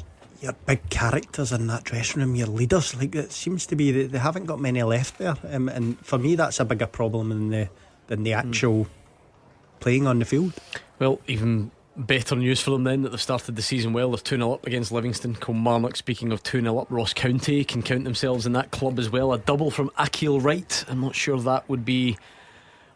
big characters in that dressing room, your leaders, like it seems to be that they haven't got many left there, and for me that's a bigger problem than the actual playing on the field. Well, even better news for them then, that they've started the season well. They're 2-0 up against Livingston. Kilmarnock, speaking of 2-0 up, Ross County can count themselves in that club as well. A double from Akil Wright. I'm not sure that would be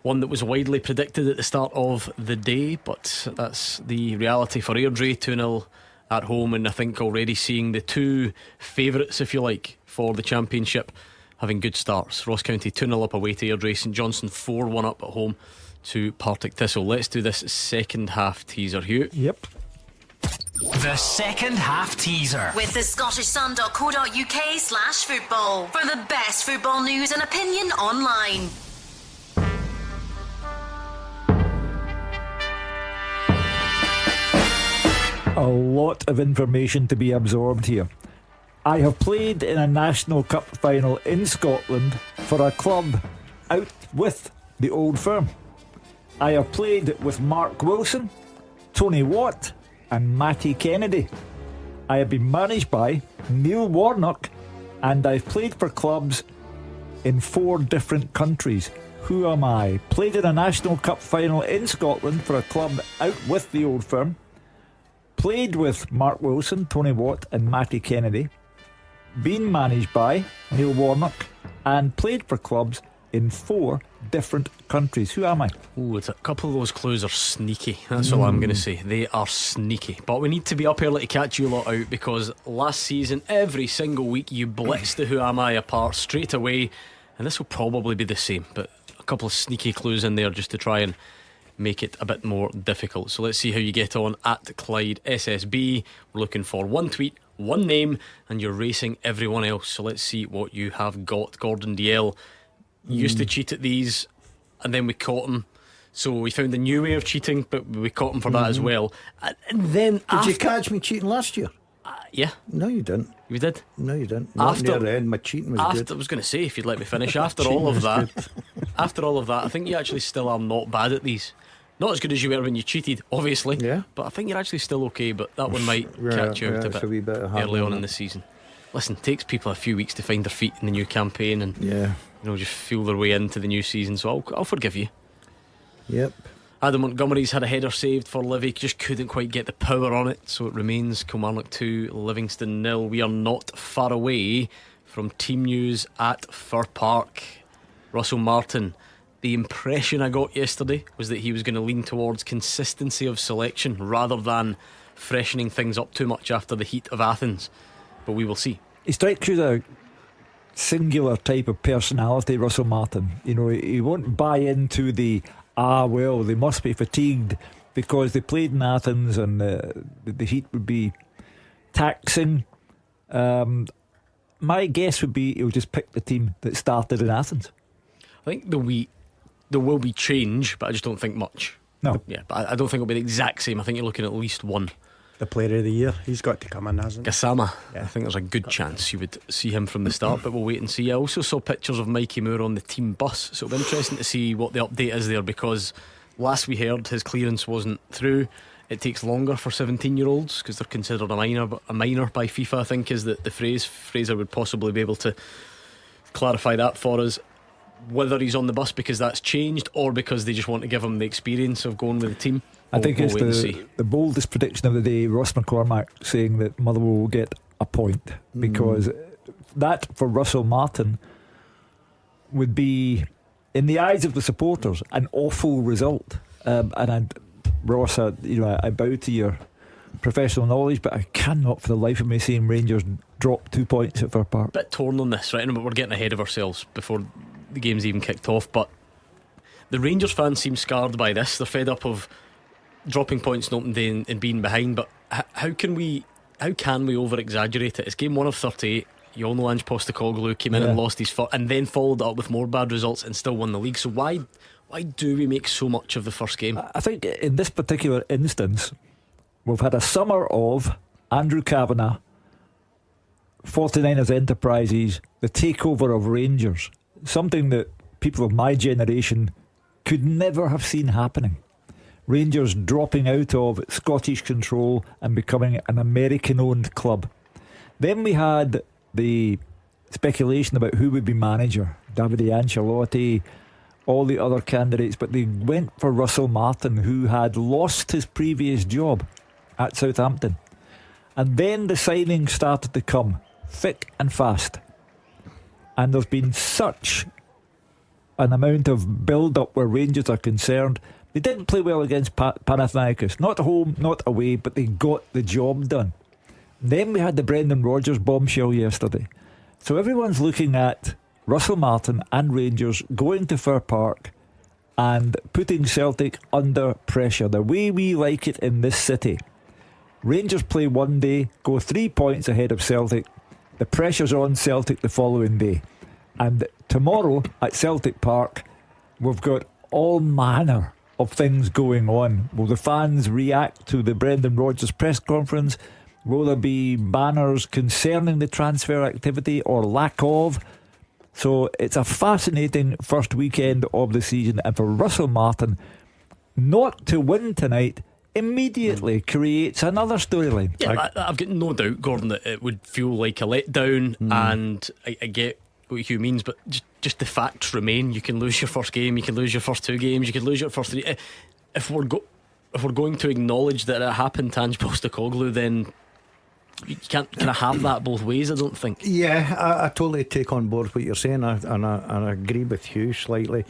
one that was widely predicted at the start of the day, but that's the reality for Airdrie. 2-0 at home, and I think already seeing the two favourites, if you like, for the championship having good starts. Ross County 2-0 up away to Airdrie. St Johnstone 4-1 up at home to Partick Thistle. Let's do this second half teaser, Hugh. Yep. The second half teaser with the scottishsun.co.uk/football for the best football news and opinion online. A lot of information to be absorbed here. I have played in a National Cup final in Scotland for a club out with the Old Firm. I have played with Mark Wilson, Tony Watt and Matty Kennedy. I have been managed by Neil Warnock, and I've played for clubs in 4 different countries. Who am I? Played in a National Cup final in Scotland for a club out with the Old Firm. Played with Mark Wilson, Tony Watt and Matty Kennedy. Been managed by Neil Warnock, and played for clubs in 4 different countries. Who am I? Oh, it's a couple of those clues are sneaky. That's all I'm going to say. They are sneaky. But we need to be up early to catch you lot out, because last season, every single week, you blitzed the Who Am I apart straight away, and this will probably be the same. But a couple of sneaky clues in there just to try and make it a bit more difficult. So let's see how you get on at Clyde SSB. We're looking for one tweet, one name, and you're racing everyone else. So let's see what you have got. Gordon Dalziel used to cheat at these and then we caught him. So we found a new way of cheating, but we caught him for that as well. And then Did you catch me cheating last year? Yeah. No, you didn't. You did? No, you didn't. Not near the end. My cheating was good. I was going to say, if you'd let me finish, after Cheating all of was that, good. after all of that, I think you actually still are not bad at these. Not as good as you were when you cheated, obviously. Yeah. But I think you're actually still okay. But that one might Yeah, catch you out yeah, a it's a wee bit of early hard on on in it. the season. Listen, it takes people a few weeks to find their feet in the new campaign and just feel their way into the new season. So I'll forgive you. Yep. Adam Montgomery's had a header saved for Livy, just couldn't quite get the power on it, so it remains Kilmarnock 2, Livingston 0. We are not far away from team news at Fir Park. Russell Martin, the impression I got yesterday was that he was going to lean towards consistency of selection rather than freshening things up too much after the heat of Athens, but we will see. He strikes you as a singular type of personality, Russell Martin. You know, he won't buy into the well, they must be fatigued because they played in Athens and the heat would be taxing. My guess would be he'll just pick the team that started in Athens. I think there will be change, but I just don't think much. No. Yeah, but I don't think it'll be the exact same. I think you're looking at least one. The player of the year, he's got to come in, hasn't he? Gassama, I think there's a good chance you would see him from the start, but we'll wait and see. I also saw pictures of Mikey Moore on the team bus, so it'll be interesting to see what the update is there, because last we heard his clearance wasn't through. It takes longer for 17-year-olds because they're considered a minor, but a minor by FIFA, I think, is the phrase. Fraser would possibly be able to clarify that for us, whether he's on the bus because that's changed or because they just want to give him the experience of going with the team. I think it's the boldest prediction of the day, Ross McCormack saying that Motherwell will get a point, because that for Russell Martin would be, in the eyes of the supporters, an awful result. Ross, I bow to your professional knowledge, but I cannot for the life of me see Rangers drop 2 points at Fir Park. Bit torn on this, right? But we're getting ahead of ourselves before the game's even kicked off. But the Rangers fans seem scarred by this. They're fed up of dropping points in open day and being behind. But how can we over exaggerate it? It's game 1 of 38. You all know Ange Postecoglou came in and lost his foot, and then followed up with more bad results and still won the league. So why do we make so much of the first game? I think in this particular instance, we've had a summer of Andrew Kavanagh, 49ers Enterprises, the takeover of Rangers, something that people of my generation could never have seen happening. Rangers dropping out of Scottish control and becoming an American-owned club. Then we had the speculation about who would be manager, Davide Ancelotti, all the other candidates, but they went for Russell Martin, who had lost his previous job at Southampton. And then the signings started to come thick and fast, and there's been such an amount of build-up where Rangers are concerned. They didn't play well against Panathinaikos, not at home, not away, but they got the job done. Then we had the Brendan Rodgers bombshell yesterday. So everyone's looking at Russell Martin and Rangers going to Fir Park and putting Celtic under pressure, the way we like it in this city. Rangers play one day, go 3 points ahead of Celtic. The pressure's on Celtic the following day. And tomorrow at Celtic Park, we've got all manner of things going on. Will the fans react to the Brendan Rodgers press conference? Will there be banners concerning the transfer activity or lack of? So it's a fascinating first weekend of the season, and for Russell Martin not to win tonight immediately creates another storyline. Yeah, I've got no doubt, Gordon, that it would feel like a letdown, and I get what Hugh means, but just the facts remain. You can lose your first game, you can lose your first 2 games, you can lose your first 3. If we're going to acknowledge that it happened to Ange Postecoglou, then you can't kind of have that both ways, I don't think. Yeah, I totally take on board what you're saying, and I agree with Hugh slightly.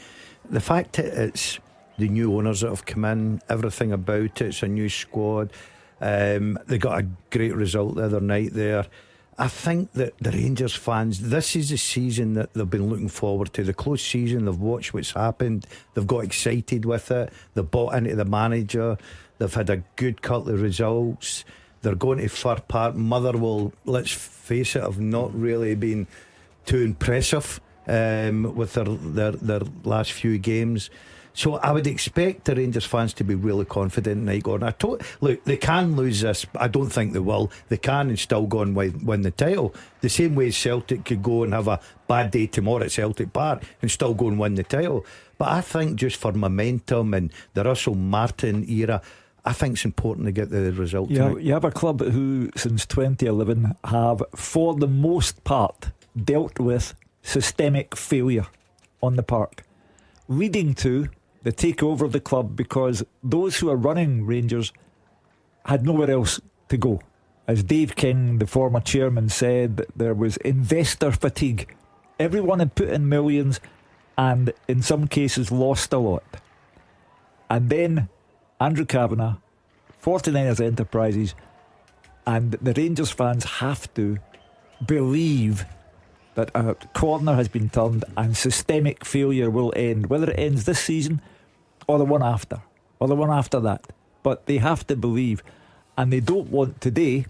The fact that it's the new owners that have come in, everything about it, it's a new squad. They got a great result the other night there. I think that the Rangers fans, this is the season that they've been looking forward to. The close season, they've watched what's happened, they've got excited with it, they've bought into the manager, they've had a good couple of results. They're going to Fir Park. Motherwell, let's face it, have not really been too impressive with their last few games. So I would expect the Rangers fans to be really confident tonight, Gordon. Look, they can lose this. I don't think they will. They can and still go and win the title. The same way Celtic could go and have a bad day tomorrow at Celtic Park and still go and win the title. But I think just for momentum and the Russell Martin era, I think it's important to get the result tonight. You have a club who since 2011 have for the most part dealt with systemic failure on the park, leading to the takeover of the club because those who are running Rangers had nowhere else to go. As Dave King, the former chairman, said, that there was investor fatigue. Everyone had put in millions and in some cases lost a lot. And then Andrew Kavanagh, 49ers Enterprises, and the Rangers fans have to believe that a corner has been turned and systemic failure will end, whether it ends this season or the one after or the one after that. But they have to believe, and they don't want today,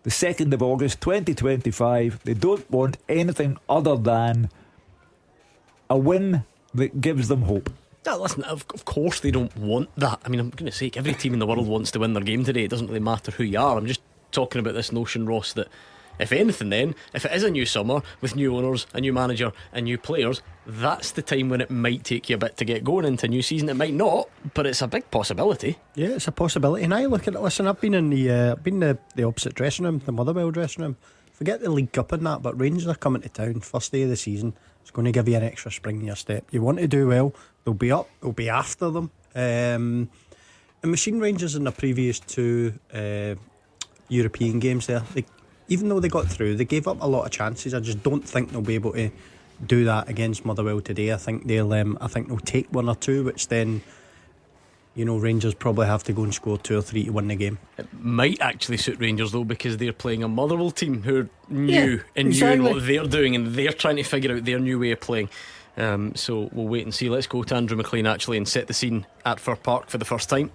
the 2nd of August 2025, they don't want anything other than a win that gives them hope. No, listen, of course they don't want that. I mean, I'm going to say every team in the world wants to win their game today. It doesn't really matter who you are. I'm just talking about this notion, Ross, that if anything then, if it is a new summer with new owners, a new manager and new players, that's the time when it might take you a bit to get going into a new season. It might not, but it's a big possibility. Yeah, it's a possibility. And I look at it, listen, I've been in the opposite dressing room, the Motherwell dressing room. Forget the League Cup and that, but Rangers are coming to town, first day of the season. It's going to give you an extra spring in your step. You want to do well, they'll be up, they'll be after them. And Machine Rangers in the previous two European games there, even though they got through, they gave up a lot of chances. I just don't think they'll be able to do that against Motherwell today. I think they'll take one or two, which then, you know, Rangers probably have to go and score 2 or 3 to win the game. It might actually suit Rangers though, because they're playing a Motherwell team who are new and new in what they're doing, and they're trying to figure out their new way of playing. So we'll wait and see. Let's go to Andrew McLean actually and set the scene at Fir Park for the first time.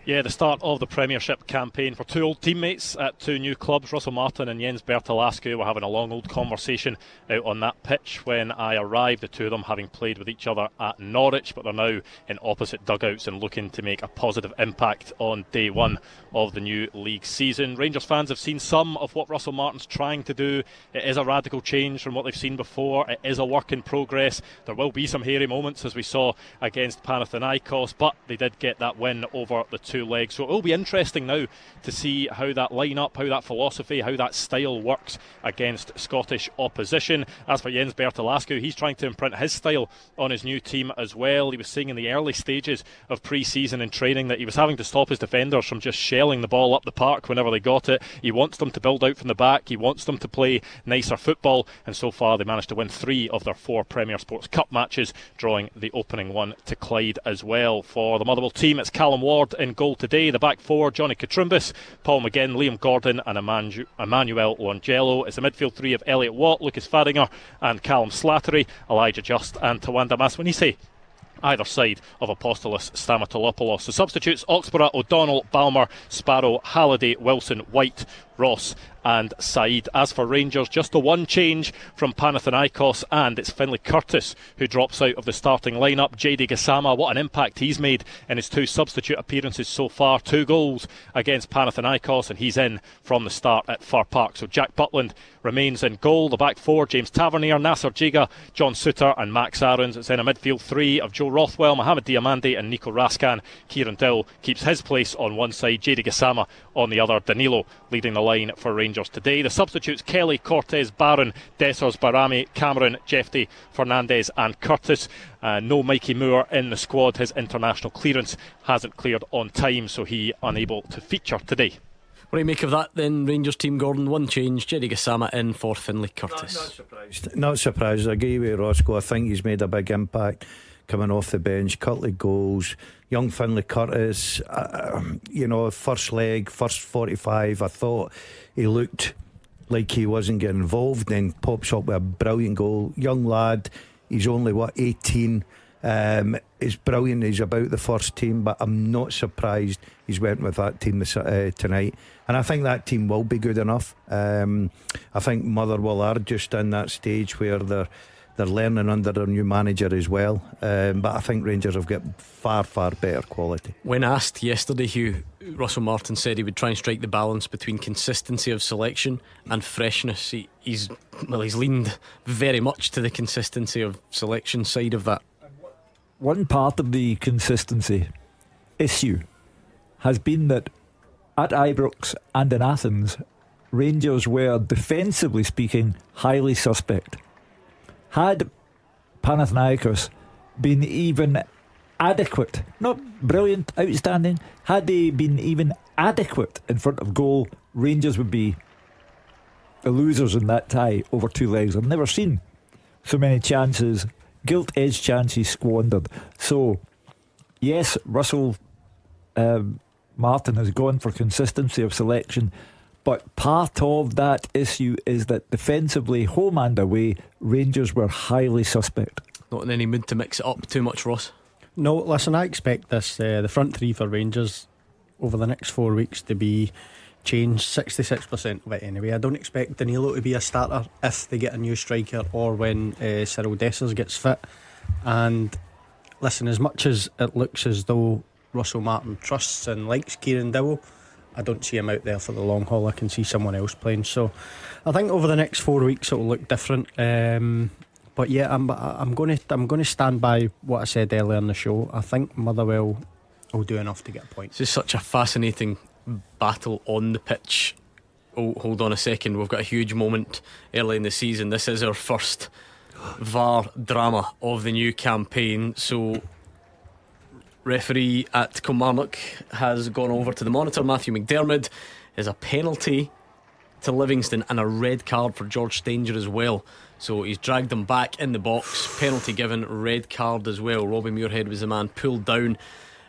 Yeah, the start of the Premiership campaign for two old teammates at two new clubs. Russell Martin and Jens Bertalascu were having a long old conversation out on that pitch when I arrived, the two of them having played with each other at Norwich, but they're now in opposite dugouts and looking to make a positive impact on day one of the new league season. Rangers fans have seen some of what Russell Martin's trying to do. It is a radical change from what they've seen before. It is a work in progress. There will be some hairy moments, as we saw against Panathinaikos, but they did get that win over the two legs. So it will be interesting now to see how that line-up, how that philosophy, how that style works against Scottish opposition. As for Jens Bertalascu, he's trying to imprint his style on his new team as well. He was saying in the early stages of pre-season and training that he was having to stop his defenders from just shelling the ball up the park whenever they got it. He wants them to build out from the back. He wants them to play nicer football, and so far they managed to win 3 of their 4 Premier Sports Cup matches, drawing the opening one to Clyde as well. For the Motherwell team, it's Callum Ward in goal today. The back 4, Johnny Katrumbis, Paul McGinn, Liam Gordon and Emmanuel Longello. It's a midfield 3 of Elliot Watt, Lucas Fadinger and Callum Slattery, Elijah Just and Tawanda Maswanise either side of Apostolos Stamatolopoulos. The substitutes: Oxborough, O'Donnell, Balmer, Sparrow, Halliday, Wilson, White, Ross and Said. As for Rangers, just the one change from Panathinaikos, and it's Finlay Curtis who drops out of the starting lineup. JD Gassama, what an impact he's made in his 2 substitute appearances so far. 2 goals against Panathinaikos, and he's in from the start at Fir Park. So Jack Butland remains in goal. The back 4, James Tavernier, Nasser Jiga, John Suter and Max Aarons. It's in a midfield 3 of Joe Rothwell, Mohamed Diamande and Nico Raskan. Kieran Dill keeps his place on one side, JD Gassama on the other. Danilo leading the line for Rangers today. The substitutes: Kelly, Cortez, Barron, Dessers, Barami, Cameron, Jefty, Fernandez and Curtis. No Mikey Moore in the squad. His international clearance hasn't cleared on time, so he unable to feature today. What do you make of that then, Rangers team, Gordon? One change, Jerry Gassama in for Finlay Curtis. Not surprised. I agree with Roscoe. I think he's made a big impact coming off the bench. Couple of goals. Young Finlay Curtis, first leg, first 45, I thought he looked like he wasn't getting involved, then pops up with a brilliant goal. Young lad, he's only 18, It's brilliant. He's about the first team, but I'm not surprised he's went with that team tonight. And I think that team will be good enough. I think Motherwell are just in that stage where they're learning under their new manager as well. But I think Rangers have got far better quality. When asked yesterday, Hugh, Russell Martin said he would try and strike the balance between consistency of selection and freshness. He's leaned very much to the consistency of selection side of that. One part of the consistency issue has been that at Ibrox and in Athens, Rangers were, defensively speaking, highly suspect. Had Panathinaikos been even adequate, not brilliant, outstanding, had they been even adequate in front of goal, Rangers would be the losers in that tie over two legs. I've never seen so many chances, gilt-edged chances squandered. So, yes, Russell Martin has gone for consistency of selection, but part of that issue is that defensively, home and away, Rangers were highly suspect. Not in any mood to mix it up too much, Ross? No, listen, I expect this the front three for Rangers over the next 4 weeks to be changed 66% of it anyway. I don't expect Danilo to be a starter if they get a new striker or when Cyril Dessers gets fit. And listen, as much as it looks as though Russell Martin trusts and likes Kieran Dowell, I don't see him out there for the long haul. I can see someone else playing. So I think over the next 4 weeks it will look different. But yeah, I'm going to stand by what I said earlier in the show. I think Motherwell will do enough to get a point. This is such a fascinating battle on the pitch. Oh, hold on a second. We've got a huge moment early in the season. This is our first VAR drama of the new campaign. So referee at Kilmarnock has gone over to the monitor. Matthew McDermott is a penalty to Livingston and a red card for George Stanger as well. So he's dragged them back in the box. Penalty given, red card as well. Robbie Muirhead was the man pulled down.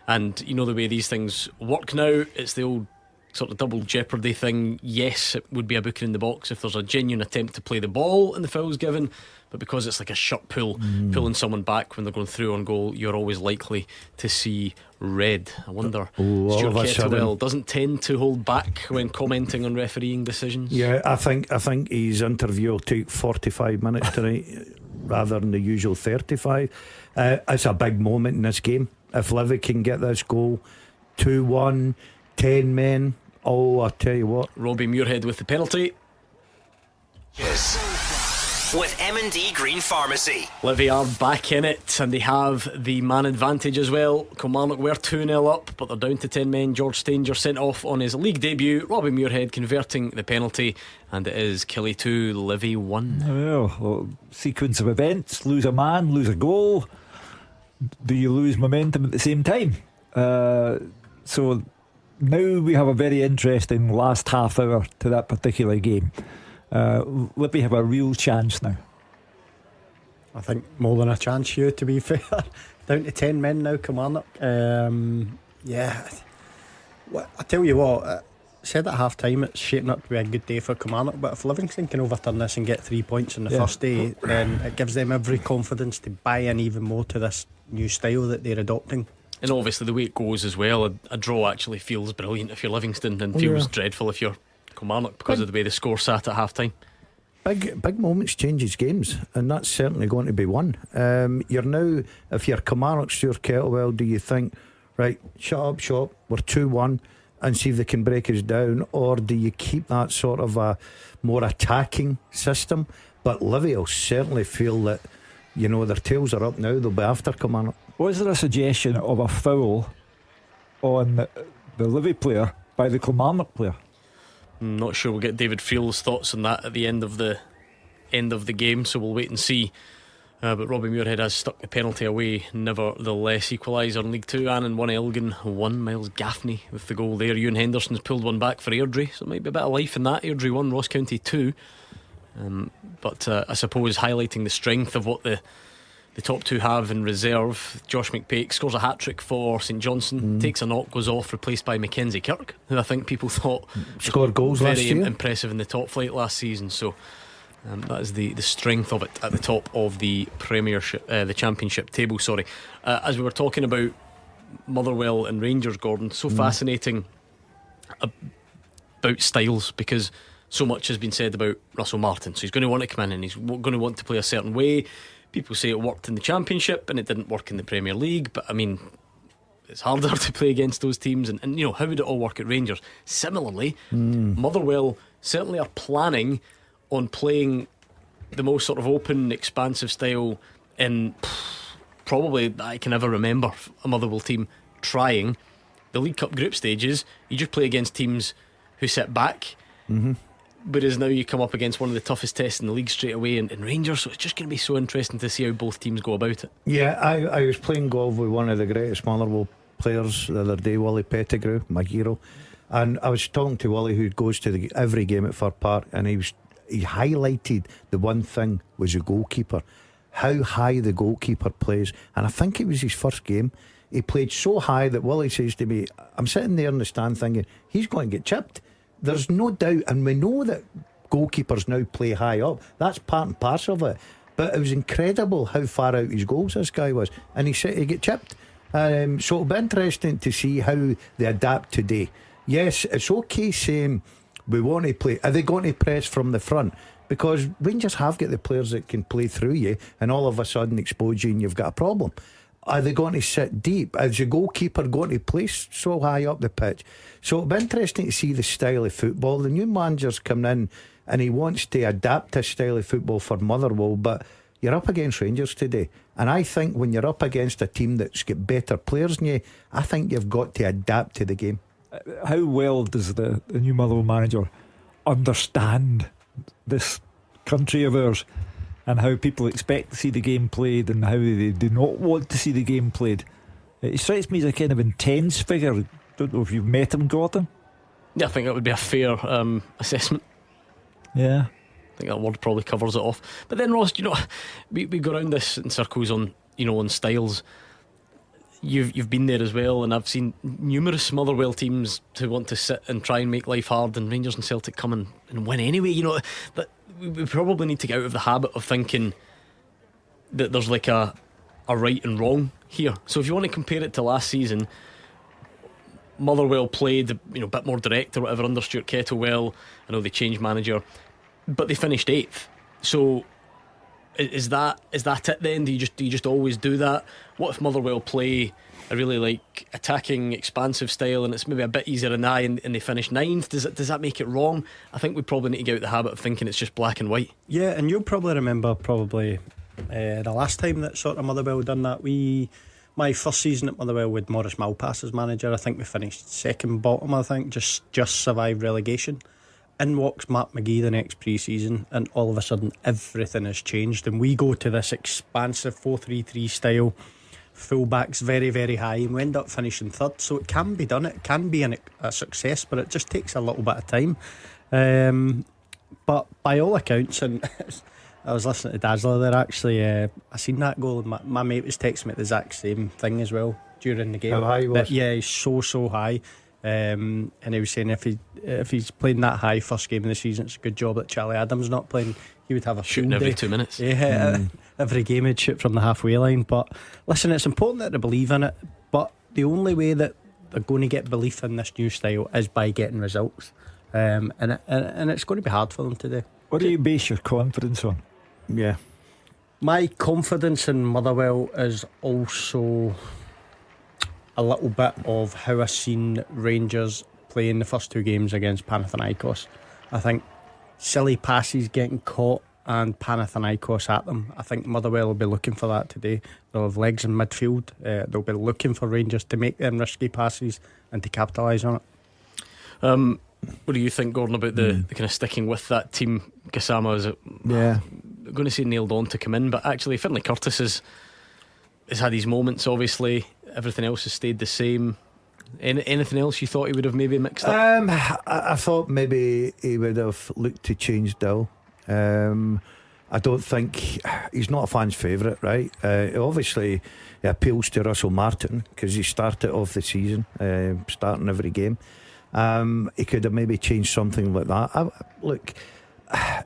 And you know the way these things work now, it's the old sort of double jeopardy thing. Yes, it would be a booking in the box if there's a genuine attempt to play the ball and the foul's given, but because it's like a shut pull, pulling someone back when they're going through on goal, you're always likely to see red. I wonder, Stuart Kettlewell doesn't tend to hold back when commenting on refereeing decisions. Yeah, I think his interview will take 45 minutes tonight rather than the usual 35. It's a big moment in this game. If Livy can get this goal, 2-1, 10 men, oh, I tell you what. Robbie Muirhead with the penalty. Yes. With M&D Green Pharmacy. Livy are back in it and they have the man advantage as well. Kilmarnock were 2-0 up, but they're down to 10 men. George Stanger sent off on his league debut. Robbie Muirhead converting the penalty, and it is Killie 2, Livy 1. Well, sequence of events: lose a man, lose a goal. Do you lose momentum at the same time? So now we have a very interesting last half hour to that particular game. Libby have a real chance now. I think more than a chance, Hugh, to be fair. Down to 10 men now, Kilmarnock. Yeah, I tell you what, I said at half time it's shaping up to be a good day for Kilmarnock, but if Livingston can overturn this and get 3 points in the first day, then it gives them every confidence to buy in even more to this new style that they're adopting. And obviously the way it goes as well, a draw actually feels brilliant if you're Livingston and feels dreadful if you're Kilmarnock because of the way the score sat at half time. Big moments changes games, and that's certainly going to be one. You're now, if you're Kilmarnock, Stuart Kettlewell, do you think, right, shut up shop, we're 2-1 and see if they can break us down, or do you keep that sort of a more attacking system? But Livy will certainly feel that, you know, their tails are up now, they'll be after Kilmarnock. Was there a suggestion of a foul on the Livy player by the Kilmarnock player? I'm not sure. We'll get David Friel's thoughts on that at the end of the game, so we'll wait and see. But Robbie Muirhead has stuck the penalty away, nevertheless. Equaliser in League 2, Annan 1, Elgin 1. Miles Gaffney with the goal there. Ewan Henderson's pulled one back for Airdrie, so it might be a bit of life in that. Airdrie 1, Ross County 2. But I suppose highlighting the strength of what the top two have in reserve. Josh McPake scores a hat-trick for St Johnstone, takes a knock, goes off, replaced by Mackenzie Kirk, who I think people thought scored goals very last year, impressive in the top flight last season. So That is the strength of it at the top of the Premiership, the Championship table. Sorry, as we were talking about Motherwell and Rangers, Gordon, so fascinating about styles, because so much has been said about Russell Martin. So he's going to want to come in and he's going to want to play a certain way. People say it worked in the Championship and it didn't work in the Premier League, but I mean, it's harder to play against those teams, and you know, how would it all work at Rangers? Similarly, Motherwell certainly are planning on playing the most sort of open, expansive style in probably that I can ever remember a Motherwell team trying. The League Cup group stages, you just play against teams who sit back, whereas now you come up against one of the toughest tests in the league straight away in Rangers. So it's just going to be so interesting to see how both teams go about it. Yeah, I was playing golf with one of the greatest Motherwell players the other day, Willie Pettigrew, my hero, and I was talking to Willie, who goes to every game at Fir Park, and he highlighted the one thing was the goalkeeper, how high the goalkeeper plays. And I think it was his first game, he played so high that Willie says to me, I'm sitting there in the stand thinking he's going to get chipped. There's no doubt, and we know that goalkeepers now play high up, that's part and parcel of it, but it was incredible how far out his goals this guy was, and he said he get chipped. So it'll be interesting to see how they adapt today. Yes, it's okay saying we want to play. Are they going to press from the front? Because Rangers have got the players that can play through you and all of a sudden expose you and you've got a problem. Are they going to sit deep? Is the goalkeeper going to place so high up the pitch? So it'll be interesting to see the style of football. The new manager's coming in and he wants to adapt his style of football for Motherwell, but you're up against Rangers today, and I think when you're up against a team that's got better players than you, I think you've got to adapt to the game. How well does the new Motherwell manager understand this country of ours and how people expect to see the game played and how they do not want to see the game played? It strikes me as a kind of intense figure. Don't know if you've met him, Gordon. Yeah, I think that would be a fair assessment. Yeah, I think that word probably covers it off. But then, Ross, you know, we go around this in circles on, you know, on styles. You've been there as well, and I've seen numerous Motherwell teams who want to sit and try and make life hard, and Rangers and Celtic come and win anyway. You know, that we probably need to get out of the habit of thinking that there's like a right and wrong here. So if you want to compare it to last season, Motherwell played, you know, a bit more direct or whatever under Stuart Kettlewell. I know they changed manager, but they finished 8th. So is that it then? Do you just always do that? What if Motherwell play a really like attacking, expansive style, and it's maybe a bit easier than I, and they finish 9th? Does that make it wrong? I think we probably need to get out the habit of thinking it's just black and white. Yeah, and you'll probably remember the last time that sort of Motherwell done that. My first season at Motherwell with Maurice Malpass as manager, I think we finished second bottom. I think just survived relegation. In walks Matt McGee the next pre-season, and all of a sudden everything has changed, and we go to this expansive 4-3-3 style, fullbacks very, very high, and we end up finishing 3rd. So it can be done, it can be a success, but it just takes a little bit of time. But by all accounts, and I was listening to Dazzler there actually, I seen that goal, and my mate was texting me the exact same thing as well during the game. How high he was? But yeah, he's so high. And he was saying if he's playing that high first game of the season, it's a good job that Charlie Adams not playing. He would have a shooting every 2 minutes. Yeah, every game he'd shoot from the halfway line. But listen, it's important that they believe in it, but the only way that they're going to get belief in this new style is by getting results, and it's going to be hard for them to do. What do you base your confidence on? Yeah, my confidence in Motherwell is also a little bit of how I've seen Rangers play in the first 2 games against Panathinaikos. I think silly passes getting caught and Panathinaikos at them. I think Motherwell will be looking for that today. They'll have legs in midfield. They'll be looking for Rangers to make them risky passes and to capitalise on it. What do you think, Gordon, about the kind of sticking with that team? Gassama, is it? Yeah, I'm going to say nailed on to come in, but actually Finlay Curtis has had these moments, obviously. Everything else has stayed the same. Anything else you thought he would have maybe mixed up? I thought maybe he would have looked to change Dill. I don't think he's not a fan's favourite, right? Obviously it appeals to Russell Martin because he started off the season starting every game. He could have maybe changed something like that. Look,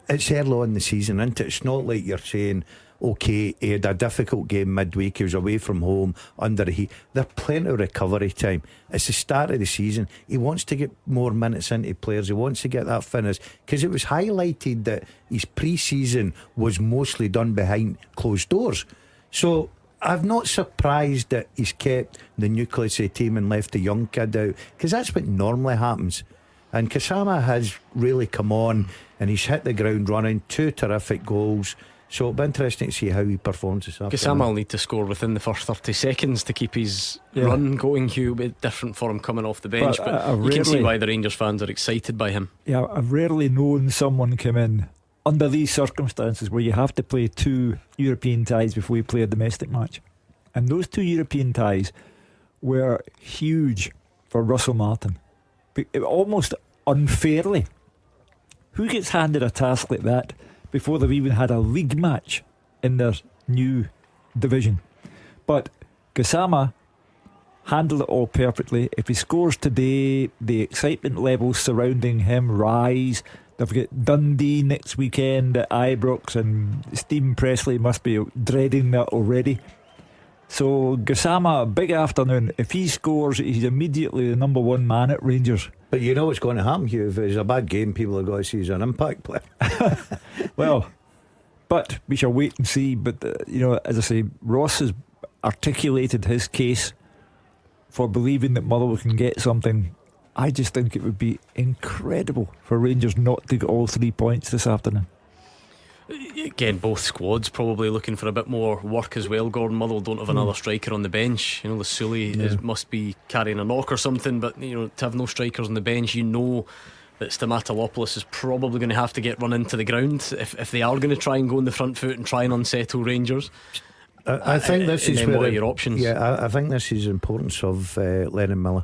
it's early on in the season, isn't it? It's not like you're saying, okay, he had a difficult game midweek, he was away from home under the heat. There's plenty of recovery time. It's the start of the season. He wants to get more minutes into players. He wants to get that finish, because it was highlighted that his pre-season was mostly done behind closed doors. So I'm not surprised that he's kept the nucleus of the team and left the young kid out, because that's what normally happens. And Kasama has really come on, and he's hit the ground running. 2 terrific goals. So it'll be interesting to see how he performs this afternoon. Kasama will need to score within the first 30 seconds to keep his run going, Hugh. A bit different for him coming off the bench, but you can see why the Rangers fans are excited by him. Yeah, I've rarely known someone come in under these circumstances where you have to play 2 European ties before you play a domestic match. And those 2 European ties were huge for Russell Martin, almost unfairly. Who gets handed a task like that before they've even had a league match in their new division? But Gassama handled it all perfectly. If he scores today, the excitement levels surrounding him rise. They've got Dundee next weekend at Ibrox, and Stephen Presley must be dreading that already. So Gassama, big afternoon. If he scores, he's immediately the number 1 man at Rangers. But you know what's going to happen, Hugh? If it's a bad game, people are going to see he's an impact player. Well, but we shall wait and see. But as I say, Ross has articulated his case for believing that Motherwell can get something. I just think it would be incredible for Rangers not to get all 3 points this afternoon. Again, both squads probably looking for a bit more work as well. Gordon, Motherwell don't have another striker on the bench. The Sully must be carrying a knock or something, but to have no strikers on the bench, that Stamatopoulos is probably going to have to get run into the ground if they are going to try and go on the front foot and try and unsettle Rangers. I think this is where what are your options? Yeah, I think this is the importance of Lennon Miller.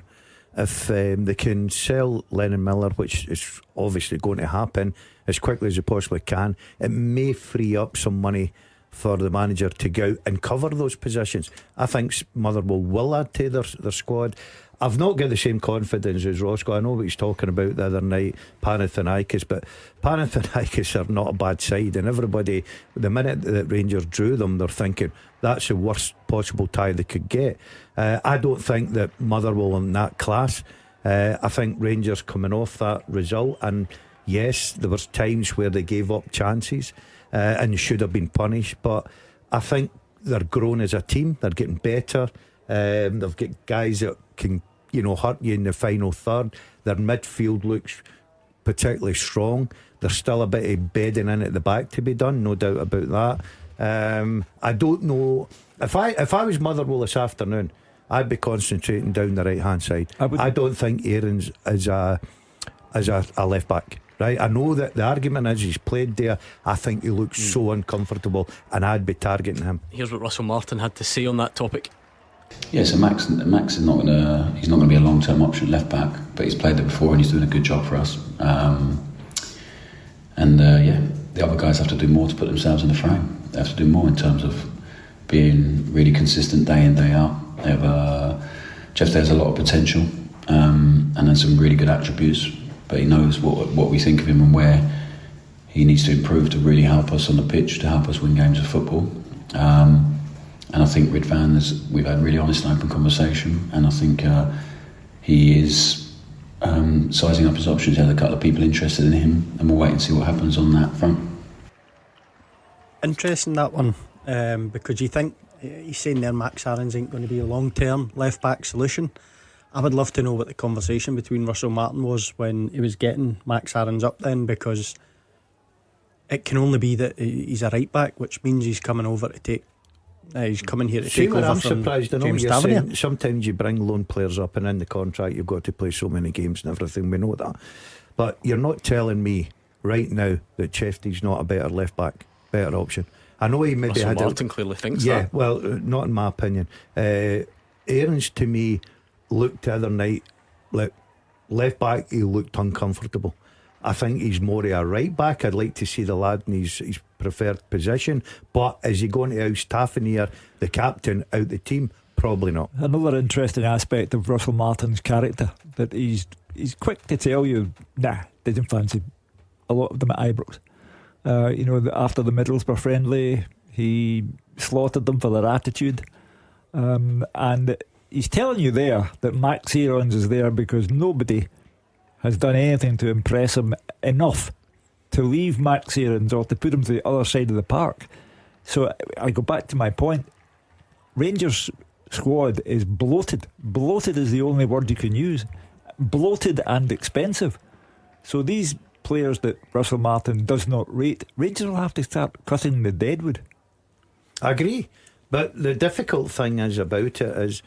If they can sell Lennon Miller, which is obviously going to happen as quickly as they possibly can, it may free up some money for the manager to go out and cover those positions. I think Motherwell will add to their squad. I've not got the same confidence as Roscoe. I know what he's talking about the other night, Panathinaikos, but Panathinaikos are not a bad side, and everybody, the minute that Rangers drew them, they're thinking that's the worst possible tie they could get. I don't think that Motherwell in that class. I think Rangers coming off that result, and yes, there was times where they gave up chances and should have been punished, but I think they're growing as a team. They're getting better. They've got guys that can hurt you in the final third. Their midfield looks particularly strong. There's still a bit of bedding in at the back to be done, no doubt about that. I don't know if I was Motherwell this afternoon, I'd be concentrating down the right hand side. I don't think Aarons is a left back. Right, I know that the argument is he's played there. I think he looks so uncomfortable, and I'd be targeting him. Here's what Russell Martin had to say on that topic. Yeah, so Max is not going to be a long-term option left back, but he's played there before and he's doing a good job for us. The other guys have to do more to put themselves in the frame. They have to do more in terms of being really consistent day in, day out. They have Jeff has a lot of potential and then some really good attributes, but he knows what we think of him and where he needs to improve to really help us on the pitch, to help us win games of football. And I think Ridvan, we've had really honest and open conversation, and I think he is sizing up his options. He had a couple of people interested in him, and we'll wait and see what happens on that front. Interesting, that one, because you think he's saying there Max Aarons ain't going to be a long-term left-back solution. I would love to know what the conversation between Russell Martin was when he was getting Max Aarons up then, because it can only be that he's a right-back, which means he's coming over to take he's coming here to take over I'm from surprised. I know James you're Tavernier. saying sometimes you bring loan players up, and in the contract you've got to play so many games and everything. We know that, but you're not telling me right now that Chefty's not a better left back, better option. I know he maybe Russell had Martin clearly thinks that. that. Well, not in my opinion. Aarons to me looked the other night like left back. He looked uncomfortable. I think he's more of a right back. I'd like to see the lad in his preferred position, but is he going to oust Tavernier, the captain, out the team? Probably not. Another interesting aspect of Russell Martin's character, that he's quick to tell you, nah, didn't fancy a lot of them at Ibrox. After the Middlesbrough friendly, he slaughtered them for their attitude. And he's telling you there that Max Aarons is there because nobody has done anything to impress him enough to leave Max Aarons or to put him to the other side of the park. So I go back to my point. Rangers squad is bloated. Bloated is the only word you can use. Bloated and expensive. So these players that Russell Martin does not rate, Rangers will have to start cutting the deadwood. I agree. But the difficult thing is about it is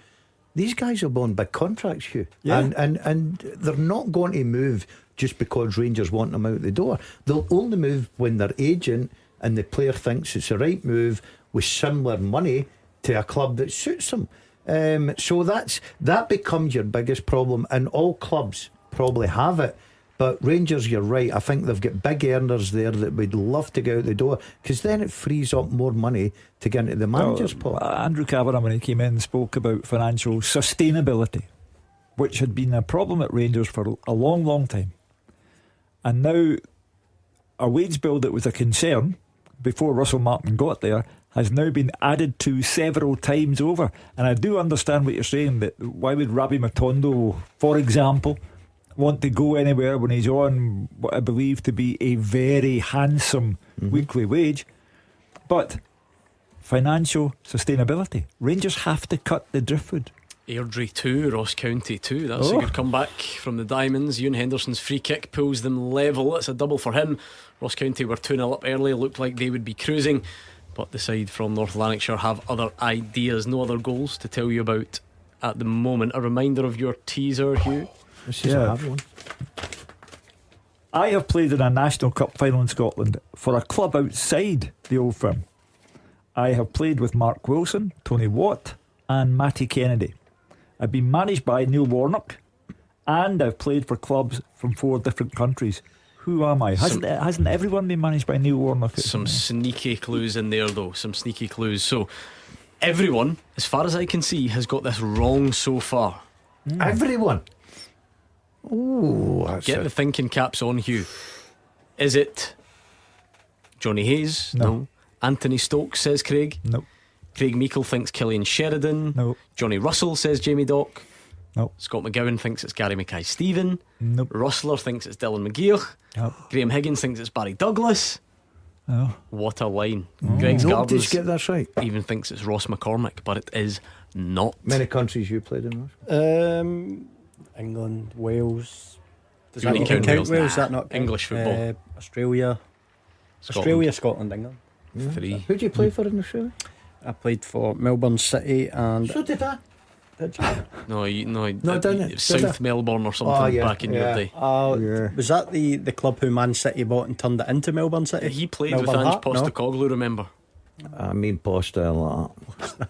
these guys are on big contracts, Hugh. Yeah. And they're not going to move just because Rangers want them out the door. They'll only move when their agent and the player thinks it's the right move with similar money to a club that suits them. So that becomes your biggest problem, and all clubs probably have it. But Rangers, you're right, I think they've got big earners there that would love to go out the door, because then it frees up more money to get into the manager's pot. Andrew Kavanagh, when he came in, spoke about financial sustainability, which had been a problem at Rangers for a long, long time. And now a wage bill that was a concern before Russell Martin got there has now been added to several times over. And I do understand what you're saying, that why would Rabbi Matondo, for example, want to go anywhere when he's on what I believe to be a very handsome weekly wage? But financial sustainability, Rangers have to cut the driftwood. Airdrie 2, Ross County 2. That's a good comeback from the Diamonds. Ewan Henderson's free kick pulls them level. It's a double for him. Ross County were 2-0 up early, looked like they would be cruising, but the side from North Lanarkshire have other ideas. No other goals to tell you about at the moment. A reminder of your teaser, Hugh. This is a hard one. I have played in a National Cup final in Scotland for a club outside the Old Firm. I have played with Mark Wilson, Tony Watt and Matty Kennedy. I've been managed by Neil Warnock, and I've played for clubs from 4 different countries. Who am I? Hasn't everyone been managed by Neil Warnock? Some sneaky clues in there, though. Some sneaky clues. So everyone, as far as I can see, has got this wrong so far. Everyone? Oh, get the thinking caps on, Hugh. Is it Johnny Hayes? No. Anthony Stokes, says Craig. No. Craig Meikle thinks Killian Sheridan. No. Johnny Russell says Jamie Dock. No. Scott McGowan thinks it's Gary Mackay-Steven. Nope. Rustler thinks it's Dylan McGeoch. Nope. Graham Higgins thinks it's Barry Douglas. Oh. What a line. Nobody's Greg's Gardens get that right. even thinks it's Ross McCormack, but it is not. Many countries you played in, Ross? England, Wales. Does You that wouldn't count count Wales? Wales? Nah. That not count? English football. Australia. Scotland. Australia, Scotland, England. 3. Who did you play for in Australia? I played for Melbourne City and. So did I. Did you? No, didn't it? South Melbourne or something back in your day. Was that the club who Man City bought and turned it into Melbourne City? He played Melbourne with Ange Heart? Postecoglou, remember? I mean, Posta like that.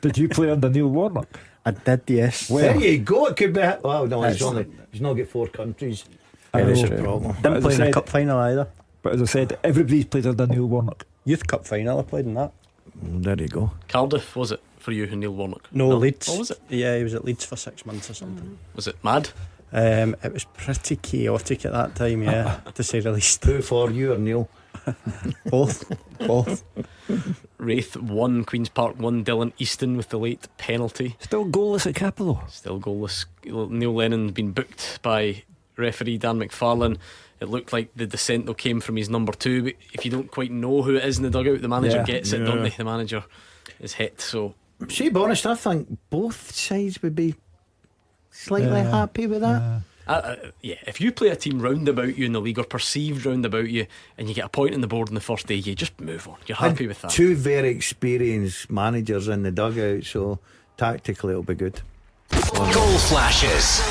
Did you play under Neil Warnock? I did, yes. There you go. It could be. Well, no, he's not got 4 countries. That's the problem. Didn't play in a cup final either. But as I said, everybody's played under Neil Warnock. Youth Cup final, I played in that. There you go. Cardiff, was it for you and Neil Warnock? No, Leeds. Oh, was it? Yeah, he was at Leeds for 6 months or something. Was it mad? It was pretty chaotic at that time, yeah, to say the least. Who for, you or Neil? Both. Wraith 1, Queen's Park 1, Dylan Easton with the late penalty. Still goalless at Capello. Still goalless. Neil Lennon been booked by referee Dan McFarlane. It looked like the dissent though came from his number 2, but if you don't quite know who it is in the dugout, the manager gets it, don't they? The manager is hit. So see, be honest, I think both sides would be slightly happy with that. yeah, if you play a team round about you in the league or perceived round about you and you get a point on the board on the first day, you just move on. You're happy with that. 2 very experienced managers in the dugout, so tactically it'll be good. Goal flashes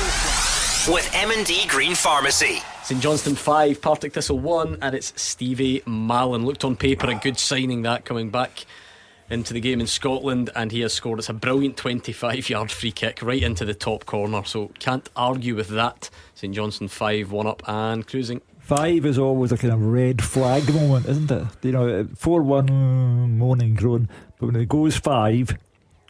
with M&D Green Pharmacy. St Johnstone 5, Partick Thistle 1, and it's Stevie Mallon. Looked on paper a good signing, that coming back into the game in Scotland, and he has scored. It's a brilliant 25-yard free kick right into the top corner, so can't argue with that. St Johnstone 5, 1 up and cruising. 5 is always a kind of red flag moment, isn't it? 4-1 moaning groan, but when it goes 5,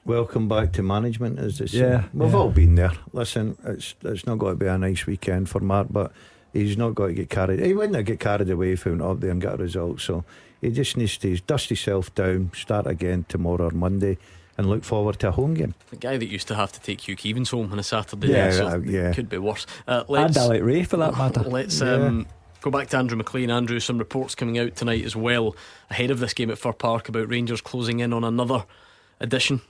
welcome back to management, as they say. Yeah, We've all been there. Listen, it's not going to be a nice weekend for Mark, but he's not got to get carried. He wouldn't get carried away if he went up there and got a result. So he just needs to dust himself down, start again tomorrow or Monday, and look forward to a home game. The guy that used to have to take Hugh Keevins home on a Saturday. Yeah, could be worse. And Alec Ray for that matter. Let's go back to Andrew McLean. Andrew, some reports coming out tonight as well ahead of this game at Fir Park about Rangers closing in on another edition.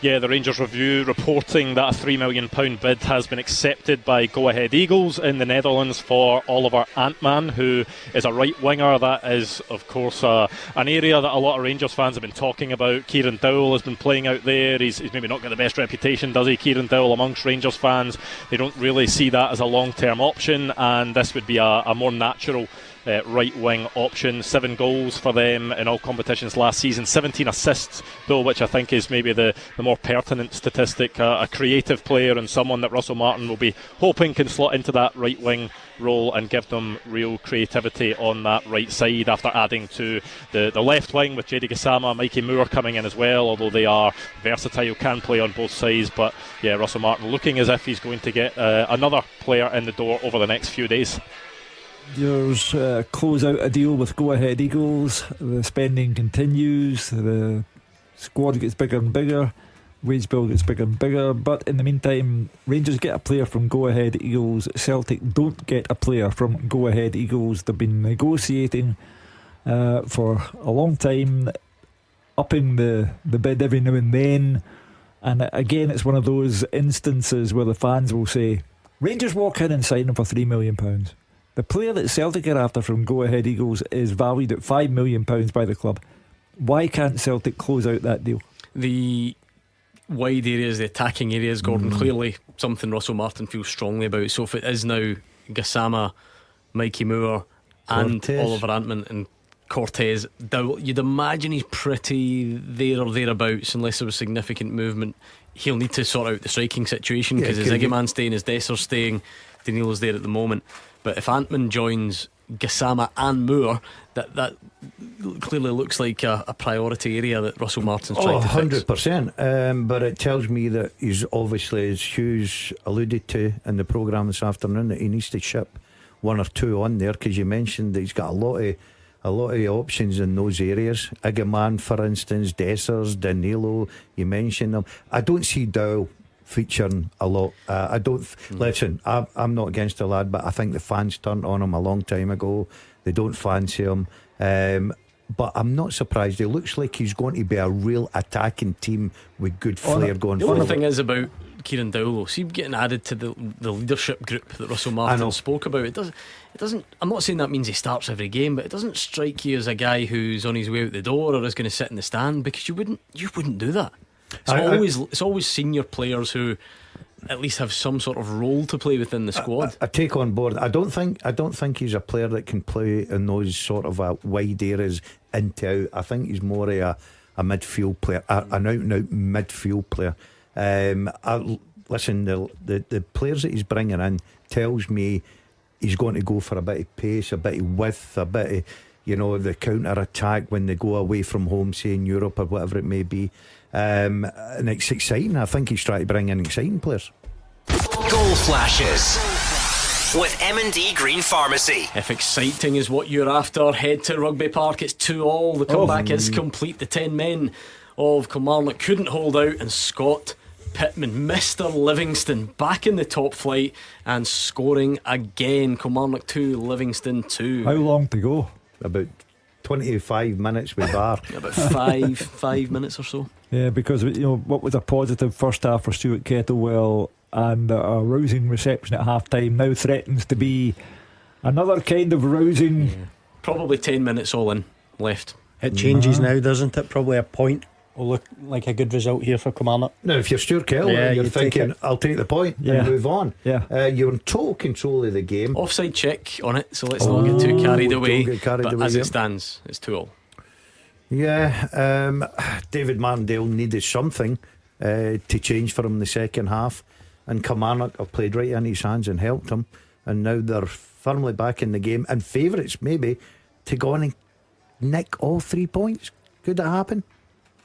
Yeah, the Rangers Review reporting that a £3 million bid has been accepted by Go Ahead Eagles in the Netherlands for Oliver Antman, who is a right winger. That is, of course, an area that a lot of Rangers fans have been talking about. Kieran Dowell has been playing out there. He's maybe not got the best reputation, does he, Kieran Dowell, amongst Rangers fans? They don't really see that as a long-term option, and this would be a more natural right wing option. 7 goals for them in all competitions last season, 17 assists though, which I think is maybe the more pertinent statistic. A creative player and someone that Russell Martin will be hoping can slot into that right wing role and give them real creativity on that right side, after adding to the left wing with JD Gassama, Mikey Moore coming in as well, although they are versatile, can play on both sides. But yeah, Russell Martin looking as if he's going to get another player in the door over the next few days. Rangers close out a deal with Go Ahead Eagles. The spending continues, the squad gets bigger and bigger, wage bill gets bigger and bigger, but in the meantime Rangers get a player from Go Ahead Eagles. Celtic don't get a player from Go Ahead Eagles. They've been negotiating for a long time, upping the bid every now and then, and again it's one of those instances where the fans will say, Rangers walk in and sign him for £3 million. The player that Celtic are after from Go Ahead Eagles is valued at £5 million by the club. Why can't Celtic close out that deal? The wide areas, the attacking areas, Gordon, clearly something Russell Martin feels strongly about. So if it is now Gassama, Mikey Moore and Oliver Antman and Cortez, you'd imagine he's pretty there or thereabouts, unless there was significant movement. He'll need to sort out the striking situation, because his Iggyman's staying, his Desser's staying, Danilo's there at the moment. But if Antman joins Gassama and Moore, that clearly looks like a priority area that Russell Martin's trying to fix. 100%. But it tells me that he's obviously, as Hugh's alluded to in the programme this afternoon, that he needs to ship 1 or 2 on there, because you mentioned that he's got a lot of options in those areas. Iggyman, for instance, Dessers, Danilo, you mentioned them. I don't see Dow featuring a lot. I don't listen, I'm not against the lad, but I think the fans turned on him a long time ago. They don't fancy him, but I'm not surprised. It looks like he's going to be a real attacking team with good flair going forward. The other thing is about Kieran Dowell, see, getting added to the leadership group that Russell Martin spoke about. It doesn't. I'm not saying that means he starts every game, but it doesn't strike you as a guy who's on his way out the door or is going to sit in the stand, because you wouldn't do that. It's always senior players who at least have some sort of role to play within the squad. I take on board. I don't think he's a player that can play in those sort of wide areas into out. I think he's more a midfield player, an out and out midfield player. Listen, the players that he's bringing in tells me he's going to go for a bit of pace, a bit of width, a bit of the counter attack when they go away from home, say in Europe or whatever it may be. And it's exciting. I think he's trying to bring in exciting players. Goal flashes with M&D Green Pharmacy. If exciting is what you're after, head to Rugby Park. It's 2-2. The comeback is complete. The 10 men of Kilmarnock couldn't hold out, and Scott Pittman, Mr. Livingston, back in the top flight and scoring again. Kilmarnock 2, Livingston 2. How long to go? About 25 minutes with VAR. About five minutes or so. Yeah, because what was a positive first half for Stuart Kettlewell and a rousing reception at half time now threatens to be another kind of rousing. Yeah. Probably 10 minutes all in left. It changes now, doesn't it? Probably a point will look like a good result here for Kilmarnock. Now, if you're Stuart Kettlewell, you're thinking, I'll take the point and move on. Yeah. You're in total control of the game. Offside check on it, so let's not get too carried away. As it stands, it's 2-2. Yeah, David Martindale needed something to change for him in the second half, and Kilmarnock have played right in his hands and helped him, and now they're firmly back in the game and favourites maybe to go on and nick all 3 points. Could that happen?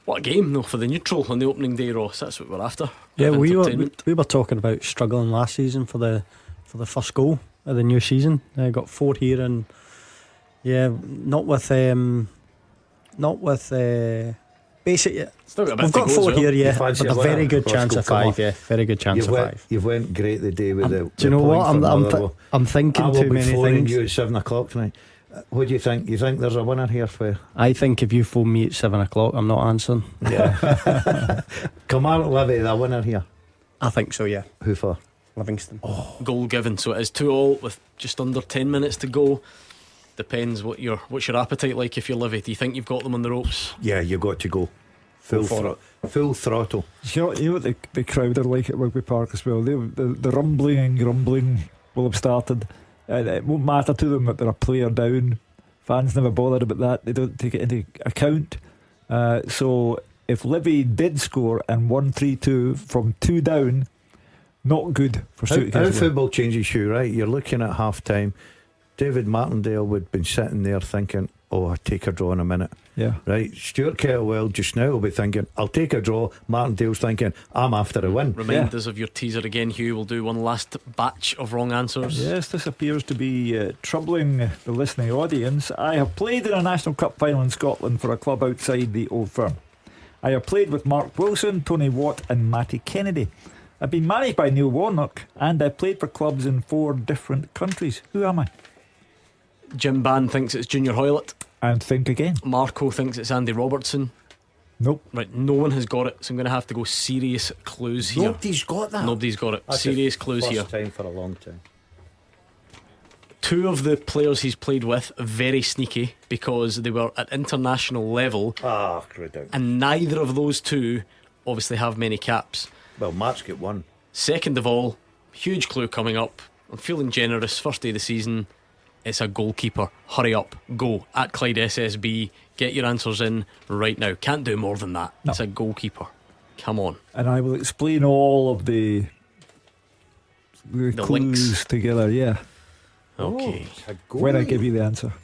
What a game though for the neutral on the opening day, Ross. That's what we're after. Yeah, we were talking about struggling last season for the first goal. of the new season. I got 4 here, and yeah, not with basic. Still got a bit We've to got go 4 as well. here, yeah, You fancy but a a winner? very good Of course, chance go of come 5. off. Yeah, very good chance of 5. You've went great the day with the. Do you know what? I'm thinking I will too be many phoning things. you at 7 o'clock tonight. What do you think? You think there's a winner here for? I think if you phone me at 7 o'clock, I'm not answering. Yeah. Kilmarnock Livy, the winner here. I think so. Yeah. Who for? Livingston. Goal given, so it is 2-2 with just under 10 minutes to go. Depends what's your appetite like if you're Livy. Do you think you've got them on the ropes? Yeah, you've got to go. Full throttle. You know what the crowd are like at Rugby Park as well. The rumbling and grumbling will have started. It won't matter to them that they're a player down. Fans never bothered about that. They don't take it into account. So if Livy did score and won 3-2 from 2 down, not good for How football changes you, right? You're looking at half time. David Martindale would have been sitting there thinking, oh, I'll take a draw in a minute. Yeah. Right. Stuart Kettlewell just now will be thinking, I'll take a draw. Martindale's thinking, I'm after a win. Remind us of your teaser again, Hugh. We'll do one last batch of wrong answers. Yes, this appears to be troubling the listening audience. I have played in a National Cup final in Scotland for a club outside the Old Firm. I have played with Mark Wilson, Tony Watt and Matty Kennedy. I've been managed by Neil Warnock, and I've played for clubs in 4 different countries. Who am I? Jim Ban thinks it's Junior Hoylett. And think again. Marco thinks it's Andy Robertson. Nope. Right, no one has got it, so I'm going to have to go serious clues here. Nobody's got that. Nobody's got it. That's Serious the clues first here. time for a long time. 2 of the players he's played with very sneaky because they were at international level. And neither of those 2 obviously have many caps. Well, Mark's got 1. Second of all, huge clue coming up. I'm feeling generous. First day of the season. It's a goalkeeper. Hurry up, go at Clyde SSB. Get your answers in right now. Can't do more than that. No. It's a goalkeeper. Come on. And I will explain all of the clues links together. Yeah. Okay. When I give you the answer.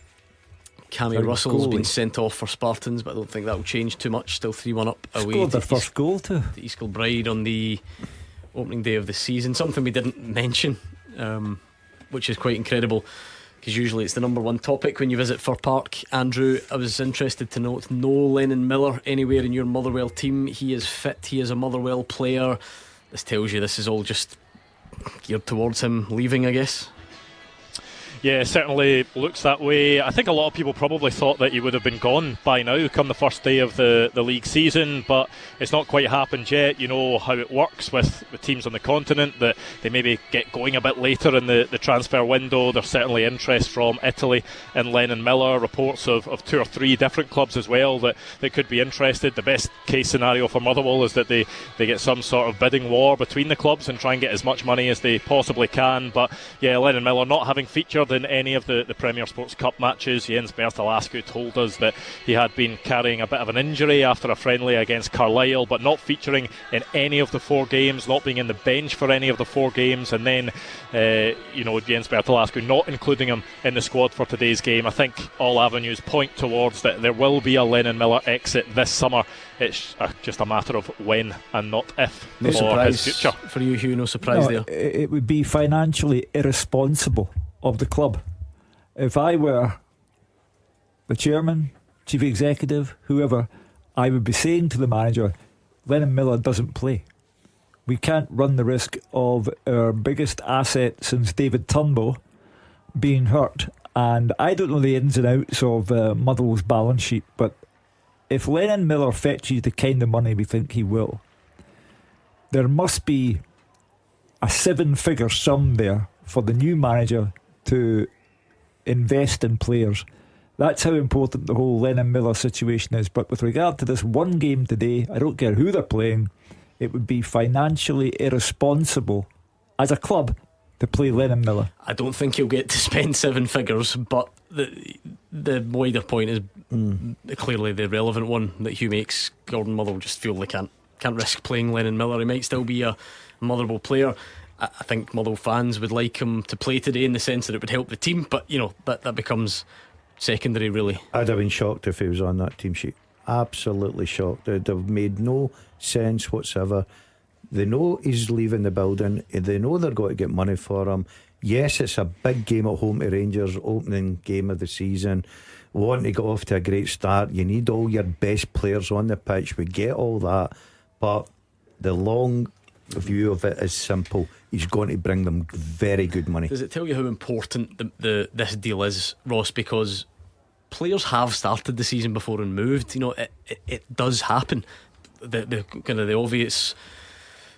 Cammy Russell's been sent off for Spartans, but I don't think that will change too much. Still 3-1 up away. Scored their first goal too. The East Kilbride on the opening day of the season. Something we didn't mention, which is quite incredible, because usually it's the number one topic when you visit Fir Park. Andrew, I was interested to note no Lennon Miller anywhere in your Motherwell team. He is fit, he is a Motherwell player. This tells you this is all just geared towards him leaving, I guess. Yeah, certainly looks that way. I think a lot of people probably thought that he would have been gone by now come the first day of the league season, but it's not quite happened yet. You know how it works with teams on the continent, that they maybe get going a bit later in the transfer window. There's certainly interest from Italy in Lennon Miller, reports of 2 or 3 different clubs as well that could be interested. The best case scenario for Motherwell is that they get some sort of bidding war between the clubs and try and get as much money as they possibly can. But yeah, Lennon Miller not having featured in any of the Premier Sports Cup matches. Jens Bertalascu told us that he had been carrying a bit of an injury after a friendly against Carlisle, but not featuring in any of the 4 games, not being in the bench for any of the 4 games, and then Jens Bertalascu not including him in the squad for today's game. I think all avenues point towards that there will be a Lennon Miller exit this summer. It's just a matter of when and not if No for surprise his future. for you, Hugh. No surprise there. It would be financially irresponsible of the club if I were the chairman, chief executive, whoever. I would be saying to the manager, Lennon Miller doesn't play. We can't run the risk of our biggest asset since David Turnbull being hurt. And I don't know the ins and outs of Motherwell's balance sheet, but if Lennon Miller fetches the kind of money we think he will, there must be a 7-figure sum there for the new manager to invest in players. That's how important the whole Lennon Miller situation is. But with regard to this one game today, I don't care who they're playing, it would be financially irresponsible as a club to play Lennon Miller. I don't think he'll get to spend 7 figures, but the wider point is clearly the relevant one that Hugh makes. Gordon Motherwell just feel they can't risk playing Lennon Miller. He might still be a Motherwell player. I think Motherwell fans would like him to play today in the sense that it would help the team, but that becomes secondary, really. I'd have been shocked if he was on that team sheet. Absolutely shocked. It'd have made no sense whatsoever. They know he's leaving the building. They know they're going to get money for him. Yes, it's a big game at home to Rangers, opening game of the season. Wanting to get off to a great start, you need all your best players on the pitch. We get all that, but the long view of it is simple. He's going to bring them very good money. Does it tell you how important this deal is, Ross? Because players have started the season before and moved. You know, it does happen. The kind of the obvious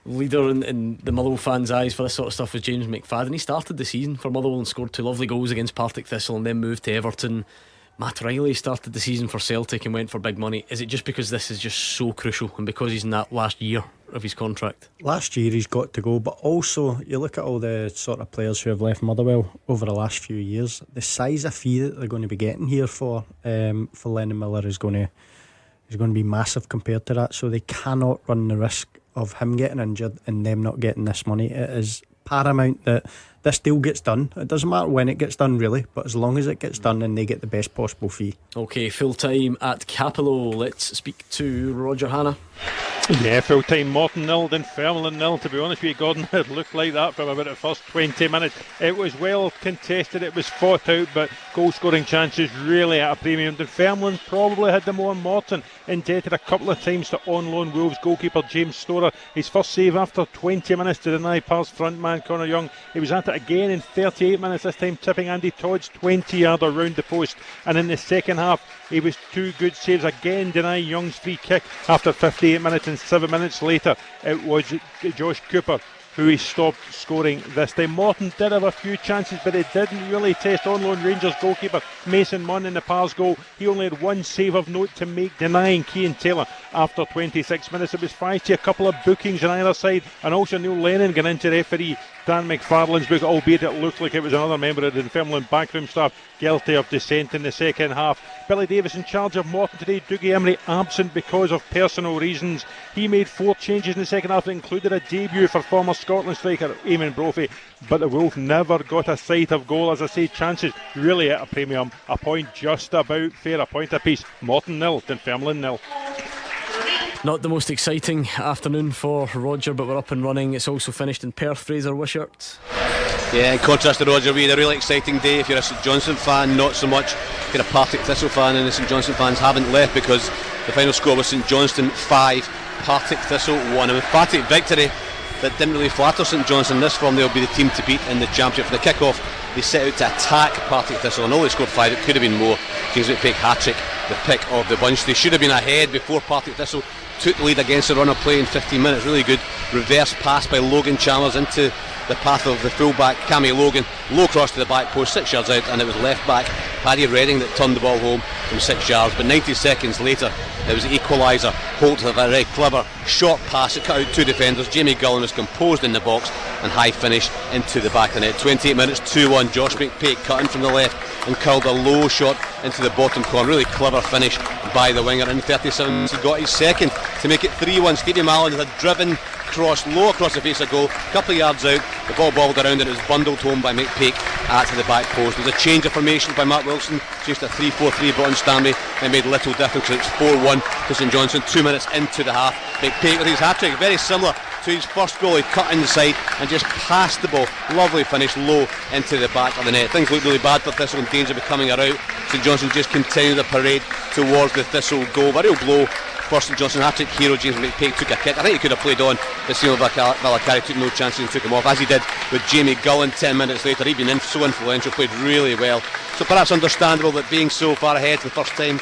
leader in the Motherwell fans' eyes for this sort of stuff was James McFadden. He started the season for Motherwell and scored 2 lovely goals against Partick Thistle and then moved to Everton. Matt Riley started the season for Celtic and went for big money. Is it just because this is just so crucial and because he's in that last year of his contract? Last year he's got to go, but also you look at all the sort of players who have left Motherwell over the last few years. The size of fee that they're going to be getting here for Lennon Miller is going to be massive compared to that. So they cannot run the risk of him getting injured and them not getting this money. It is paramount that this deal gets done. It doesn't matter when it gets done really, but as long as it gets done and they get the best possible fee. Okay, full time at Capello. Let's speak to Roger Hanna. Yeah, full time Morton 0, Dunfermline 0. To be honest with you, Gordon, it looked like that from about the first 20 minutes. It was well contested, it was fought out, but goal scoring chances really at a premium. Dunfermline probably had the more. Morton indebted a couple of times to on loan Wolves goalkeeper James Storer. His first save after 20 minutes to deny Pars front man Connor Young. He was at it again in 38 minutes, this time tipping Andy Todd's 20-yarder round the post. And in the second half, he was 2 good saves again, denying Young's free kick after 58 minutes, and 7 minutes later it was Josh Cooper who he stopped scoring this time. Morton did have a few chances, but it didn't really test on loan Rangers goalkeeper Mason Munn in the Pars goal. He only had 1 save of note to make, denying Cian Taylor after 26 minutes. It was 5-2, a couple of bookings on either side, and also Neil Lennon got into referee Dan McFarlane's book, albeit it looked like it was another member of the Dunfermline backroom staff guilty of dissent in the second half. Billy Davis in charge of Morton today. Dougie Emery absent because of personal reasons. He made 4 changes in the second half that included a debut for former Scotland striker Eamon Brophy, but the Wolves never got a sight of goal. As I say, chances really at a premium. A point just about fair, a point apiece. Morton 0, Dunfermline 0. Not the most exciting afternoon for Roger, but we're up and running. It's also finished in Perth. Fraser Wishart. Yeah, in contrast to Roger, we had a really exciting day. If you're a St Johnstone fan, not so much. If you're a Partick Thistle fan, and the St Johnstone fans haven't left, because the final score was St Johnstone 5, Partick Thistle 1. An emphatic victory that didn't really flatter St Johnstone. This form, they'll be the team to beat in the championship. For the kick-off, they set out to attack Partick Thistle, and although they scored 5, it could have been more. James McPake hat-trick, the pick of the bunch. They should have been ahead before Partick Thistle took the lead against the run of play in 15 minutes. Really good reverse pass by Logan Chalmers into the path of the fullback Cammy Logan. Low cross to the back post, 6 yards out, and it was left back Paddy Redding that turned the ball home from 6 yards. But 90 seconds later, it was the equaliser. Holt with a very clever short pass. It cut out 2 defenders. Jamie Gullen was composed in the box and high finish into the back of the net. 28 minutes, 2-1. Josh McPake cut in from the left and curled a low shot into the bottom corner. Really clever finish by the winger. In 37 minutes, he got his second to make it 3-1. Stevie Mallon had a driven cross low across the face of goal, a couple of yards out. The ball bobbled around and it was bundled home by McPake at the back post. There was a change of formation by Matt Wilson, changed a 3-4-3, brought in Stanley. It made little difference. It's 4-1 to St Johnstone 2 minutes into the half. McPake with his hat-trick, very similar to his first goal. He cut inside and just passed the ball. Lovely finish low into the back of the net. Things look really bad for Thistle, in danger of becoming a rout. St Johnstone just continued the parade towards the Thistle goal. A real blow for St Johnstone. Hat-trick hero James McPake took a kick. I think he could have played on, but Stephen Valakari took no chances and took him off, as he did with Jamie Gullen 10 minutes later. He'd been so influential, played really well. So perhaps understandable that being so far ahead for the first time,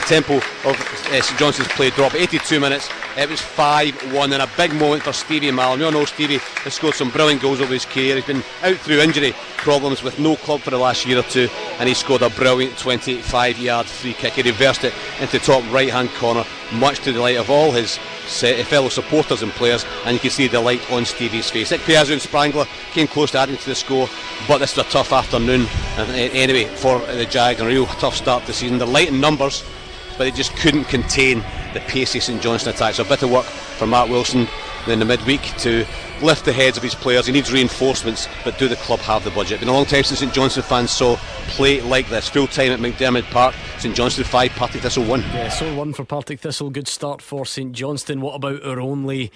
tempo of St Johnstone's play drop. 82 minutes, it was 5-1, and a big moment for Stevie Mallon. We all know Stevie has scored some brilliant goals over his career. He's been out through injury problems with no club for the last year or two, and he scored a brilliant 25-yard free kick. He reversed it into top right-hand corner, much to the delight of all his fellow supporters and players, and you can see the light on Stevie's face. Piazza and Sprangler came close to adding to the score, but this was a tough afternoon anyway for the Jags, and a real tough start to the season. They're light in numbers, but they just couldn't contain the pacey St Johnstone attack. So a bit of work for Matt Wilson in the midweek to lift the heads of his players. He needs reinforcements, but do the club have the budget? It's been a long time since St Johnstone fans saw play like this. Full time at McDermott Park. St Johnstone 5, Partick Thistle 1. Yeah, so 1 for Partick Thistle. Good start for St Johnstone. What about our only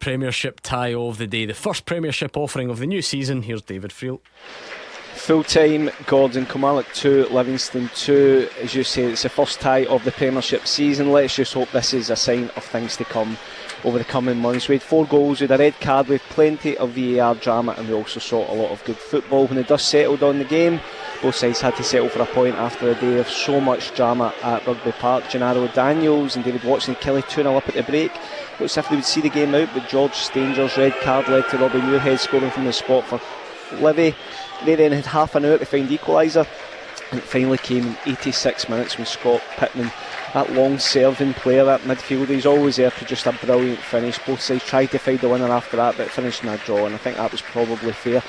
Premiership tie of the day, the first Premiership offering of the new season. Here's David Friel. Full time, Gordon, Kilmarnock 2, Livingston 2. As you say, it's the first tie of the Premiership season. Let's just hope this is a sign of things to come over the coming months. We had 4 goals, we had a red card, we had plenty of VAR drama, and we also saw a lot of good football. When the dust settled on the game, both sides had to settle for a point after a day of so much drama at Rugby Park. Gennaro Daniels and David Watson and Kelly 2-0 up at the break. Looks as if they would see the game out, but George Stanger's red card led to Robbie Muirhead scoring from the spot for Livy. They then had half an hour to find equaliser, and it finally came in 86 minutes when Scott Pittman, that long serving player, that midfielder, he's always there to just a brilliant finish. Both sides tried to find the winner after that, but it finished in a draw, and I think that was probably fair.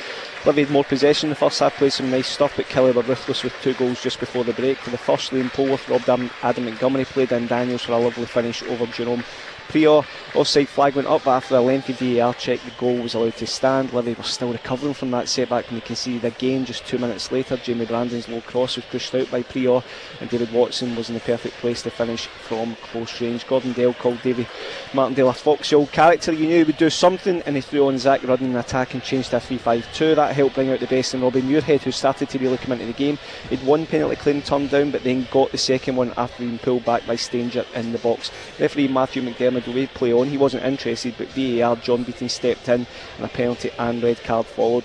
Livy had more possession in the first half, played some nice stuff, but Kelly were ruthless with 2 goals just before the break. For the first, Liam Polworth robbed Adam Montgomery, played in Daniels for a lovely finish over Jerome Prior. Offside flag went up, but after a lengthy VAR check, the goal was allowed to stand. Livy were still recovering from that setback when they conceded again just 2 minutes later. Jamie Brandon's low cross was pushed out by Prior, and David Watson was in the perfect place to finish from close range. Gordon Dale called Davy Martindale a foxy old character. You knew he would do something, and he threw on Zach Rudden in attack and changed to a 3-5-2. That helped bring out the best in Robbie Muirhead, who started to really come into the game. He'd one penalty claim turned down, but then got the second one after being pulled back by Stanger in the box. Referee Matthew McDermott waved play on. He wasn't interested, but VAR John Beaton stepped in, and a penalty and red card followed.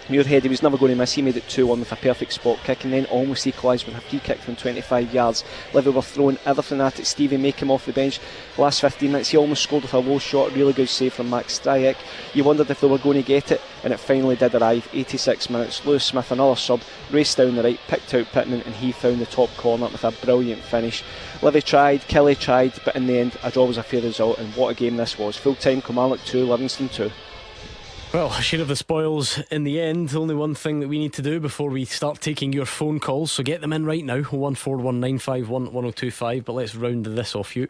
Muirhead, he was never going to miss. He made it 2-1 with a perfect spot kick, and then almost equalised with a free kick from 25 yards. Livy were throwing everything at it. Stevie make him off the bench. The last 15 minutes he almost scored with a low shot. Really good save from Max Stryek. You wondered if they were going to get it, and it finally did arrive. 86 minutes, Lewis Smith, another sub, raced down the right, picked out Pittman, and he found the top corner with a brilliant finish. Livy tried, Kelly tried, but in the end a draw was a fair result, and what a game this was. Full time, Kilmarnock 2, Livingston 2. Well, a share of the spoils in the end. Only one thing that we need to do before we start taking your phone calls, so get them in right now, 01419511025. But let's round this off, you.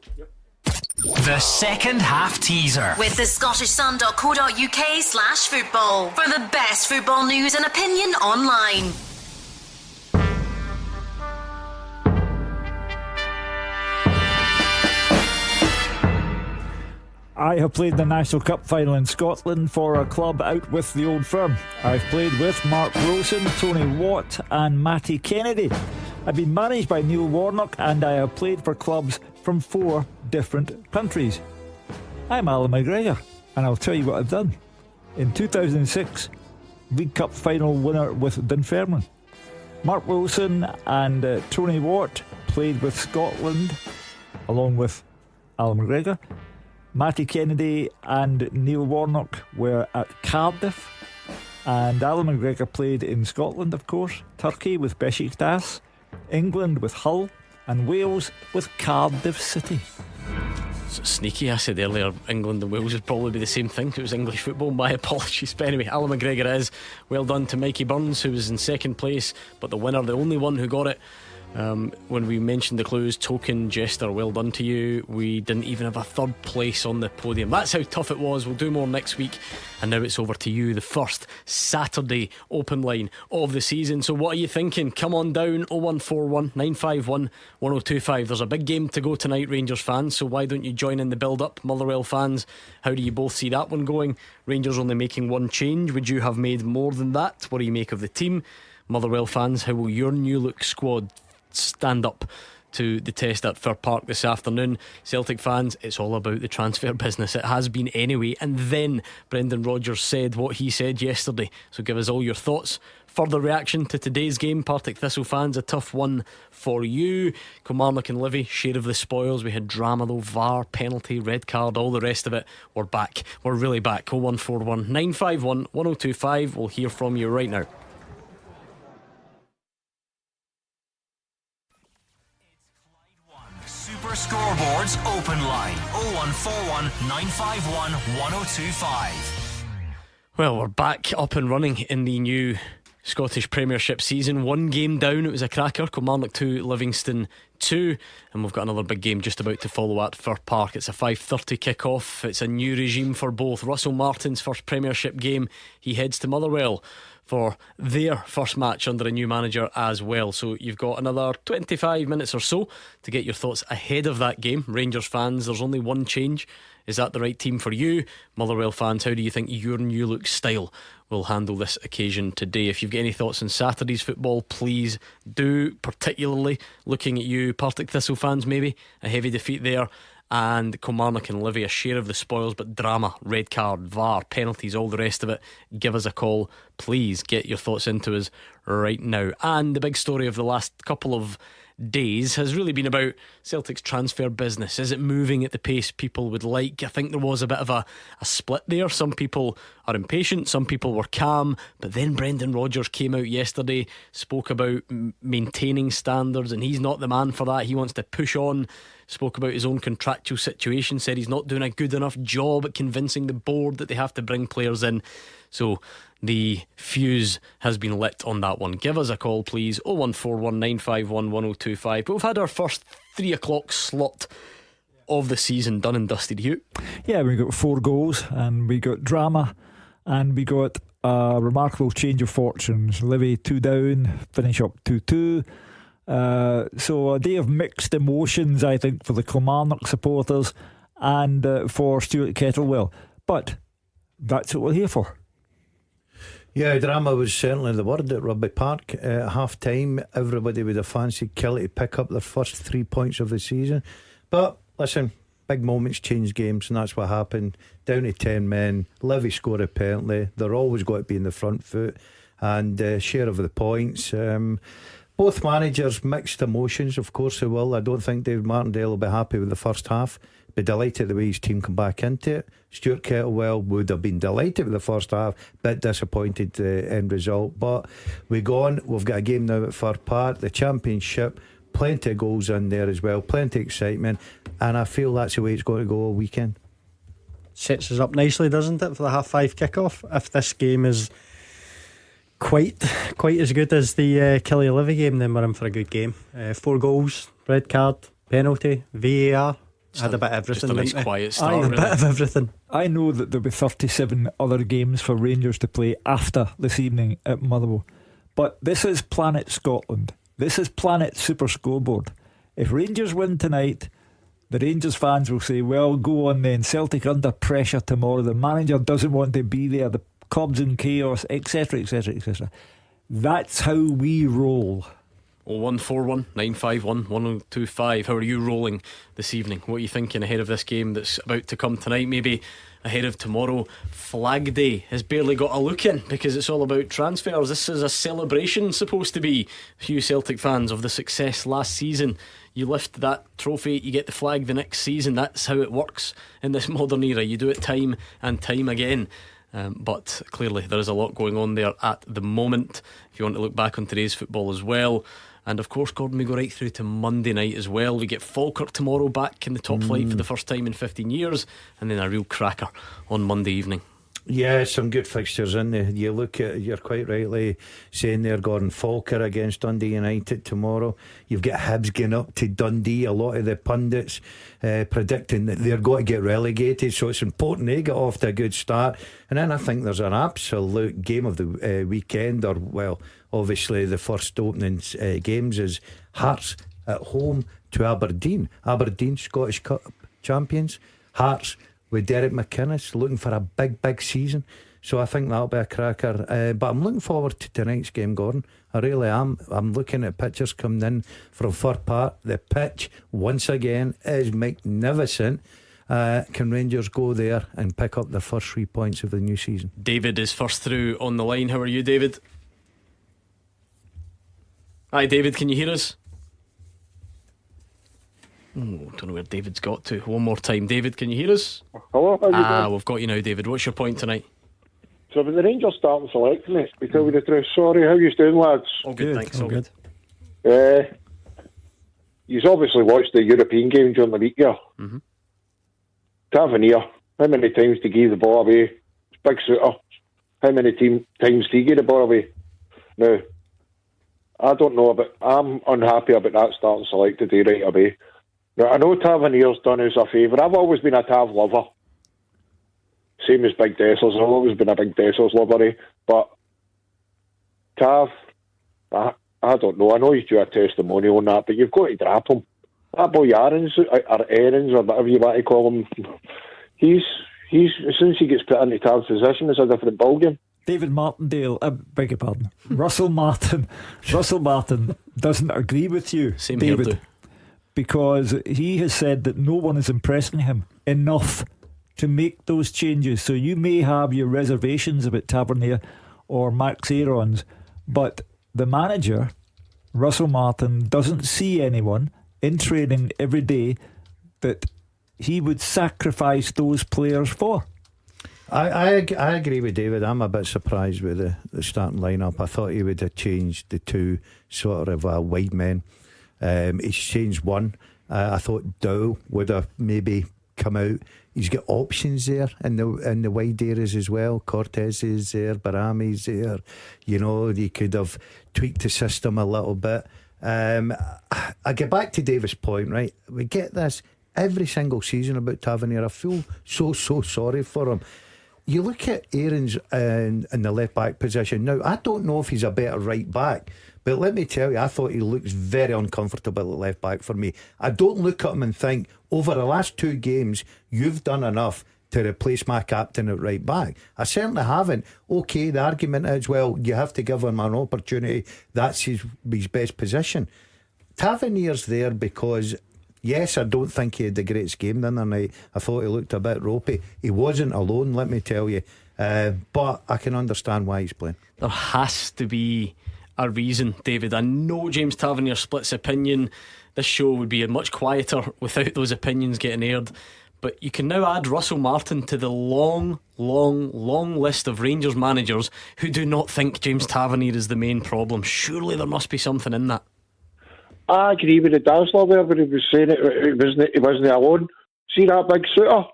The second half teaser with the scottishsun.co.uk/football for the best football news and opinion online. I have played the National Cup final in Scotland for a club out with the old firm. I've played with Mark Wilson, Tony Watt and Matty Kennedy. I've been managed by Neil Warnock, and I have played for clubs from 4 different countries. I'm Alan McGregor, and I'll tell you what I've done. In 2006, League Cup final winner with Dunfermline. Mark Wilson and Tony Watt played with Scotland along with Alan McGregor. Matty Kennedy and Neil Warnock were at Cardiff, and Alan McGregor played in Scotland, of course, Turkey with Beşiktaş, England with Hull, and Wales with Cardiff City. So sneaky, I said earlier England and Wales would probably be the same thing. It was English football, my apologies. But anyway, Alan McGregor is well done to Mikey Burns, who was in second place, but the winner, the only one who got it. When we mentioned the clues, token jester, well done to you. We didn't even have a third place on the podium. That's how tough it was. We'll do more next week. And now it's over to you, the first Saturday open line of the season. So what are you thinking? Come on down, 0141 951 1025. There's a big game to go tonight, Rangers fans, so why don't you join in the build-up? Motherwell fans, how do you both see that one going? Rangers only making one change. Would you have made more than that? What do you make of the team? Motherwell fans, how will your new look squad stand up to the test at Fir Park this afternoon? Celtic fans, it's all about the transfer business. It has been anyway. And then Brendan Rodgers said what he said yesterday. So give us all your thoughts. Further reaction to today's game. Partick Thistle fans, a tough one for you. Kilmarnock and Livy, share of the spoils. We had drama though, VAR, penalty, red card, all the rest of it. We're back. We're really back. 0141 951 1025. We'll hear from you right now. Super Scoreboards open line 0141 951 1025. Well, we're back up and running in the new Scottish Premiership season. One game down, it was a cracker. Kilmarnock 2, Livingston 2, and we've got another big game just about to follow at Fir Park. It's a 5:30 kick-off. It's a new regime for both. Russell Martin's first Premiership game. He heads to Motherwell for their first match under a new manager as well. So you've got another 25 minutes or so to get your thoughts ahead of that game. Rangers fans, there's only one change. Is that the right team for you? Motherwell fans, how do you think your new look style will handle this occasion today? If you've got any thoughts on Saturday's football, please do, particularly looking at you Partick Thistle fans. Maybe a heavy defeat there, and Kilmarnock and Livy a share of the spoils, but drama, red card, VAR, penalties, all the rest of it. Give us a call, please. Get your thoughts into us right now. And the big story of the last couple of days has really been about Celtic's transfer business. Is it moving at the pace people would like? I think there was a bit of a split there. Some people are impatient, some people were calm, but then Brendan Rodgers came out yesterday, spoke about maintaining standards, and he's not the man for that. He wants to push on. Spoke about his own contractual situation, said he's not doing a good enough job at convincing the board that they have to bring players in. So the fuse has been lit on that one. Give us a call, please. 01419511025. But we've had our first 3 o'clock slot of the season done and dusted. Hugh? Yeah, we got 4 goals and we got drama and we got a remarkable change of fortunes. Livy 2 down, finish up 2-2. So a day of mixed emotions, I think, for the Kilmarnock supporters and for Stuart Kettlewell. But that's what we're here for. Yeah, drama was certainly the word at Rugby Park. At half time, everybody would have fancied Killie to pick up their first 3 points of the season. But listen, big moments change games, and that's what happened. Down to 10 men, Livy score a penalty. They're always got to be in the front foot and share of the points. Both managers mixed emotions, of course they will. I don't think David Martindale will be happy with the first half. Be delighted the way his team come back into it. Stuart Kettlewell would have been delighted with the first half, bit disappointed the end result. But we go on, we've got a game now at Fir Park, the Championship, plenty of goals in there as well, plenty of excitement, and I feel that's the way it's going to go all weekend. Sets us up nicely, doesn't it, for the 5:30 kick-off? If this game is quite as good as the Killie Livy game, then we're in for a good game. 4 goals, red card, penalty, VAR. Had a bit of everything. Just a nice quiet start. A bit of everything. I know that there'll be 37 other games for Rangers to play after this evening at Motherwell, but this is Planet Scotland. This is Planet Super Scoreboard. If Rangers win tonight, the Rangers fans will say, well, go on then, Celtic under pressure tomorrow, the manager doesn't want to be there, the club's in chaos, etc, etc, etc. That's how we roll. 01419511025. How are you rolling this evening? What are you thinking ahead of this game that's about to come tonight? Maybe ahead of tomorrow. Flag Day has barely got a look in because it's all about transfers. This is a celebration, supposed to be, a few Celtic fans, of the success last season. You lift that trophy, you get the flag the next season. That's how it works in this modern era. You do it time and time again. But clearly there is a lot going on there at the moment. If you want to look back on today's football as well. And of course, Gordon, we go right through to Monday night as well. We get Falkirk tomorrow back in the top flight for the first time in 15 years, and then a real cracker on Monday evening. Yeah, some good fixtures in there. You look at, you're quite rightly saying there, Gordon, Falkirk against Dundee United tomorrow. You've got Hibs going up to Dundee. A lot of the pundits predicting that they're going to get relegated, so it's important they get off to a good start. And then I think there's an absolute game of the weekend, or well, obviously the first opening games is Hearts at home to Aberdeen. Aberdeen, Scottish Cup champions. Hearts with Derek McInnes looking for a big season. So I think that'll be a cracker. But I'm looking forward to tonight's game, Gordon. I really am. I'm looking at pictures coming in from Fir Park. The pitch, once again, is magnificent. Can Rangers go there and pick up their first 3 points of the new season? David is first through on the line. How are you, David? Hi, David, can you hear us? Don't know where David's got to. One more time. David, can you hear us? Hello, how you doing? We've got you now, David. What's your point tonight? So with the Rangers starting selecting it, to tell you the truth, sorry, how you doing, lads? All good, thanks. All good. You've obviously watched the European game during the week, yeah. Mm-hmm. Tavernier, how many times did he give the ball away? Big shooter. How many times did he give the ball away? Now, I don't know, but I'm unhappy about that starting select today right away. Now, I know Tavernier's done us a favour. I've always been a Tav lover. Same as Big Dessers. I've always been a Big Dessers lover, but Tav, I don't know. I know he's due a testimonial on that, but you've got to drop him. That boy Aarons, or Aarons, or whatever you want to call him, he's as soon as he gets put into Tav's position, it's a different ballgame. David Martindale, beg your pardon, Russell Martin doesn't agree with you, Same David, hairdo. because he has said that no one is impressing him enough to make those changes. So you may have your reservations about Tavernier or Max Aarons, but the manager, Russell Martin, doesn't see anyone in training every day that he would sacrifice those players for. I agree with David. I'm a bit surprised with the starting lineup. I thought he would have changed the two sort of wide men. He's changed one. I thought Dow would have maybe come out. He's got options there in the wide areas as well. Cortez is there, Barami's there. You know, he could have tweaked the system a little bit. I get back to David's point, right? We get this every single season about Tavernier. I feel so sorry for him. You look at Aarons in the left back position. Now, I don't know if he's a better right back, but let me tell you, I thought he looks very uncomfortable at left back for me. I don't look at him and think, over the last 2 games, you've done enough to replace my captain at right back. I certainly haven't. Okay, the argument is, well, you have to give him an opportunity. That's his best position. Tavernier's there because, yes, I don't think he had the greatest game the other night. I thought he looked a bit ropey. He wasn't alone, let me tell you. But I can understand why he's playing. There has to be a reason, David. I know James Tavernier splits opinion. This show would be much quieter without those opinions getting aired. But you can now add Russell Martin to the long list of Rangers managers who do not think James Tavernier is the main problem. Surely there must be something in that. I agree with the Dazzler there, but he was saying he wasn't alone. See that big shooter?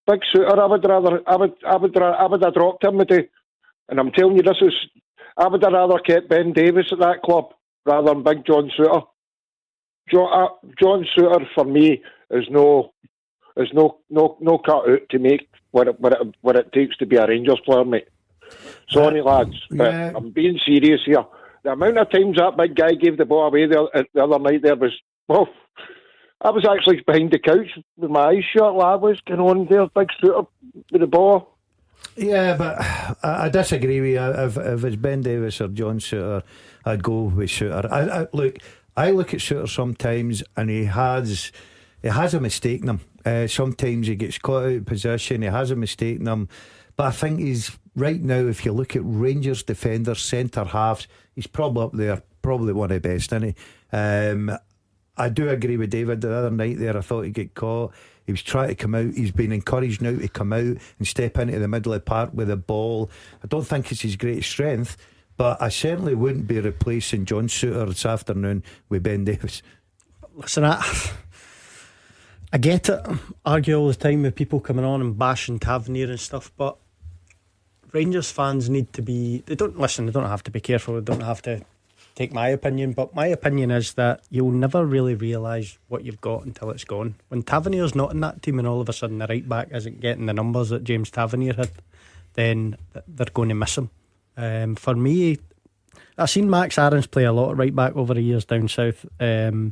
I would have dropped him today. And I'm telling you, I would have rather kept Ben Davis at that club rather than Big John Souttar. John Souttar for me is no cut out to make what it takes to be a Rangers player, mate. Sorry, lads, but I'm being serious here. The amount of times that big guy gave the ball away the other night there was, well, I was actually behind the couch with my eyes shut. Lad was going on there, big shooter with the ball. Yeah, but I disagree with you. If it's Ben Davis or John Souttar, I'd go with Souttar. I look at Souttar sometimes, and he has a mistake in him. Sometimes he gets caught out of position. He has a mistake in him. But I think he's right now, if you look at Rangers defenders, centre halves, he's probably up there, probably one of the best, isn't he? I do agree with David. The other night there, I thought he'd get caught. He was trying to come out. He's been encouraged now to come out and step into the middle of the park with the ball. I don't think it's his greatest strength, but I certainly wouldn't be replacing John Souttar this afternoon with Ben Davis. Listen, I get it. Argue all the time with people coming on and bashing Tavernier and stuff, but Rangers fans need to be. They don't have to be careful. They don't have to take my opinion, but my opinion is that you'll never really realise what you've got until it's gone. When Tavernier's not in that team and all of a sudden the right back isn't getting the numbers that James Tavernier had, then they're going to miss him. For me, I've seen Max Aarons play a lot at right back over the years down south, and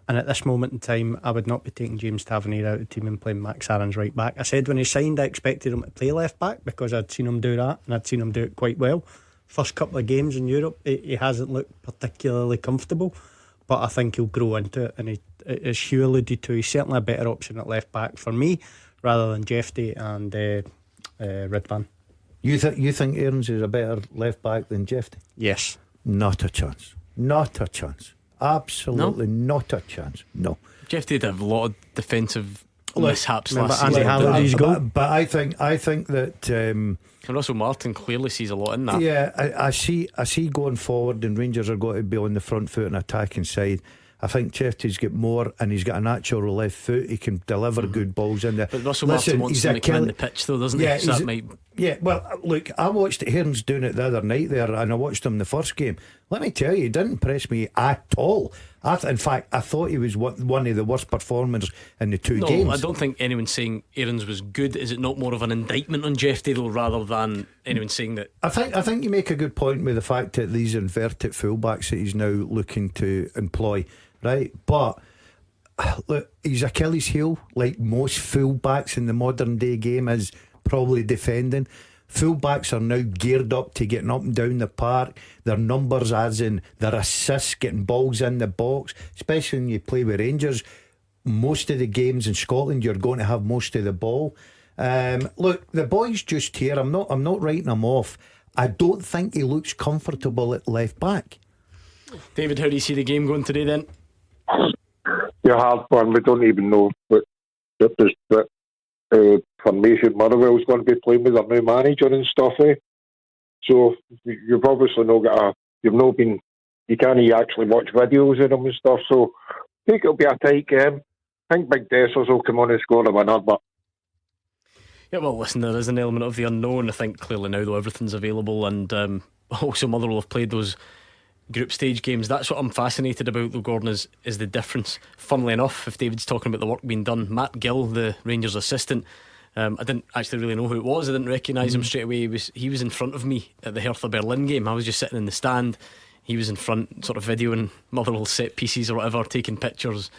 at this moment in time I would not be taking James Tavernier out of the team and playing Max Aarons right back. I said when he signed I expected him to play left back because I'd seen him do that, and I'd seen him do it quite well. First couple of games in Europe he hasn't looked particularly comfortable, but I think he'll grow into it, and as Hugh alluded to, he's certainly a better option at left back for me rather than Jeffy and Ridvan. You think Aarons is a better left back than Jeffy? Yes. Not a chance. Absolutely not a chance. No. Jeffy did have a lot of defensive mishaps last season. But I think that and Russell Martin clearly sees a lot in that. Yeah, I see going forward, and Rangers are going to be on the front foot and attacking side. I think Jeffy's got more, and he's got a natural left foot. He can deliver good balls in there. But Russell Martin wants him to come in the pitch, though, doesn't he? So that might Yeah, well, look, I watched Hearns doing it the other night there, and I watched him the first game. Let me tell you, he didn't impress me at all. In fact, I thought he was one of the worst performers in the two games. No, I don't think anyone's saying Aarons was good. Is it not more of an indictment on Jeff Dale rather than anyone saying that? I think you make a good point with the fact that these inverted fullbacks that he's now looking to employ, right? But look, his Achilles heel, like most fullbacks in the modern day game, is probably defending. Fullbacks are now geared up to getting up and down the park. Their numbers, as in their assists, getting balls in the box, especially when you play with Rangers. Most of the games in Scotland, you're going to have most of the ball. Look, the boy's just here. I'm not writing him off. I don't think he looks comfortable at left back. David, how do you see the game going today then? You're hard one. We don't even know what formation Motherwell's going to be playing with their new manager and stuff. So you've obviously not got you can't actually watch videos of them and stuff. So I think it'll be a tight game. I think Big Dessers will come on and score a winner, but. Yeah, well, listen, there is an element of the unknown. I think clearly now, though, everything's available, and also Motherwell have played those group stage games. That's what I'm fascinated about, though, Gordon, is the difference. Funnily enough, if David's talking about the work being done, Matt Gill, the Rangers assistant, I didn't actually really know who it was. I didn't recognise him straight away. He was in front of me at the Hertha Berlin game. I was just sitting in the stand. He was in front, sort of videoing Motherwell set pieces or whatever, taking pictures.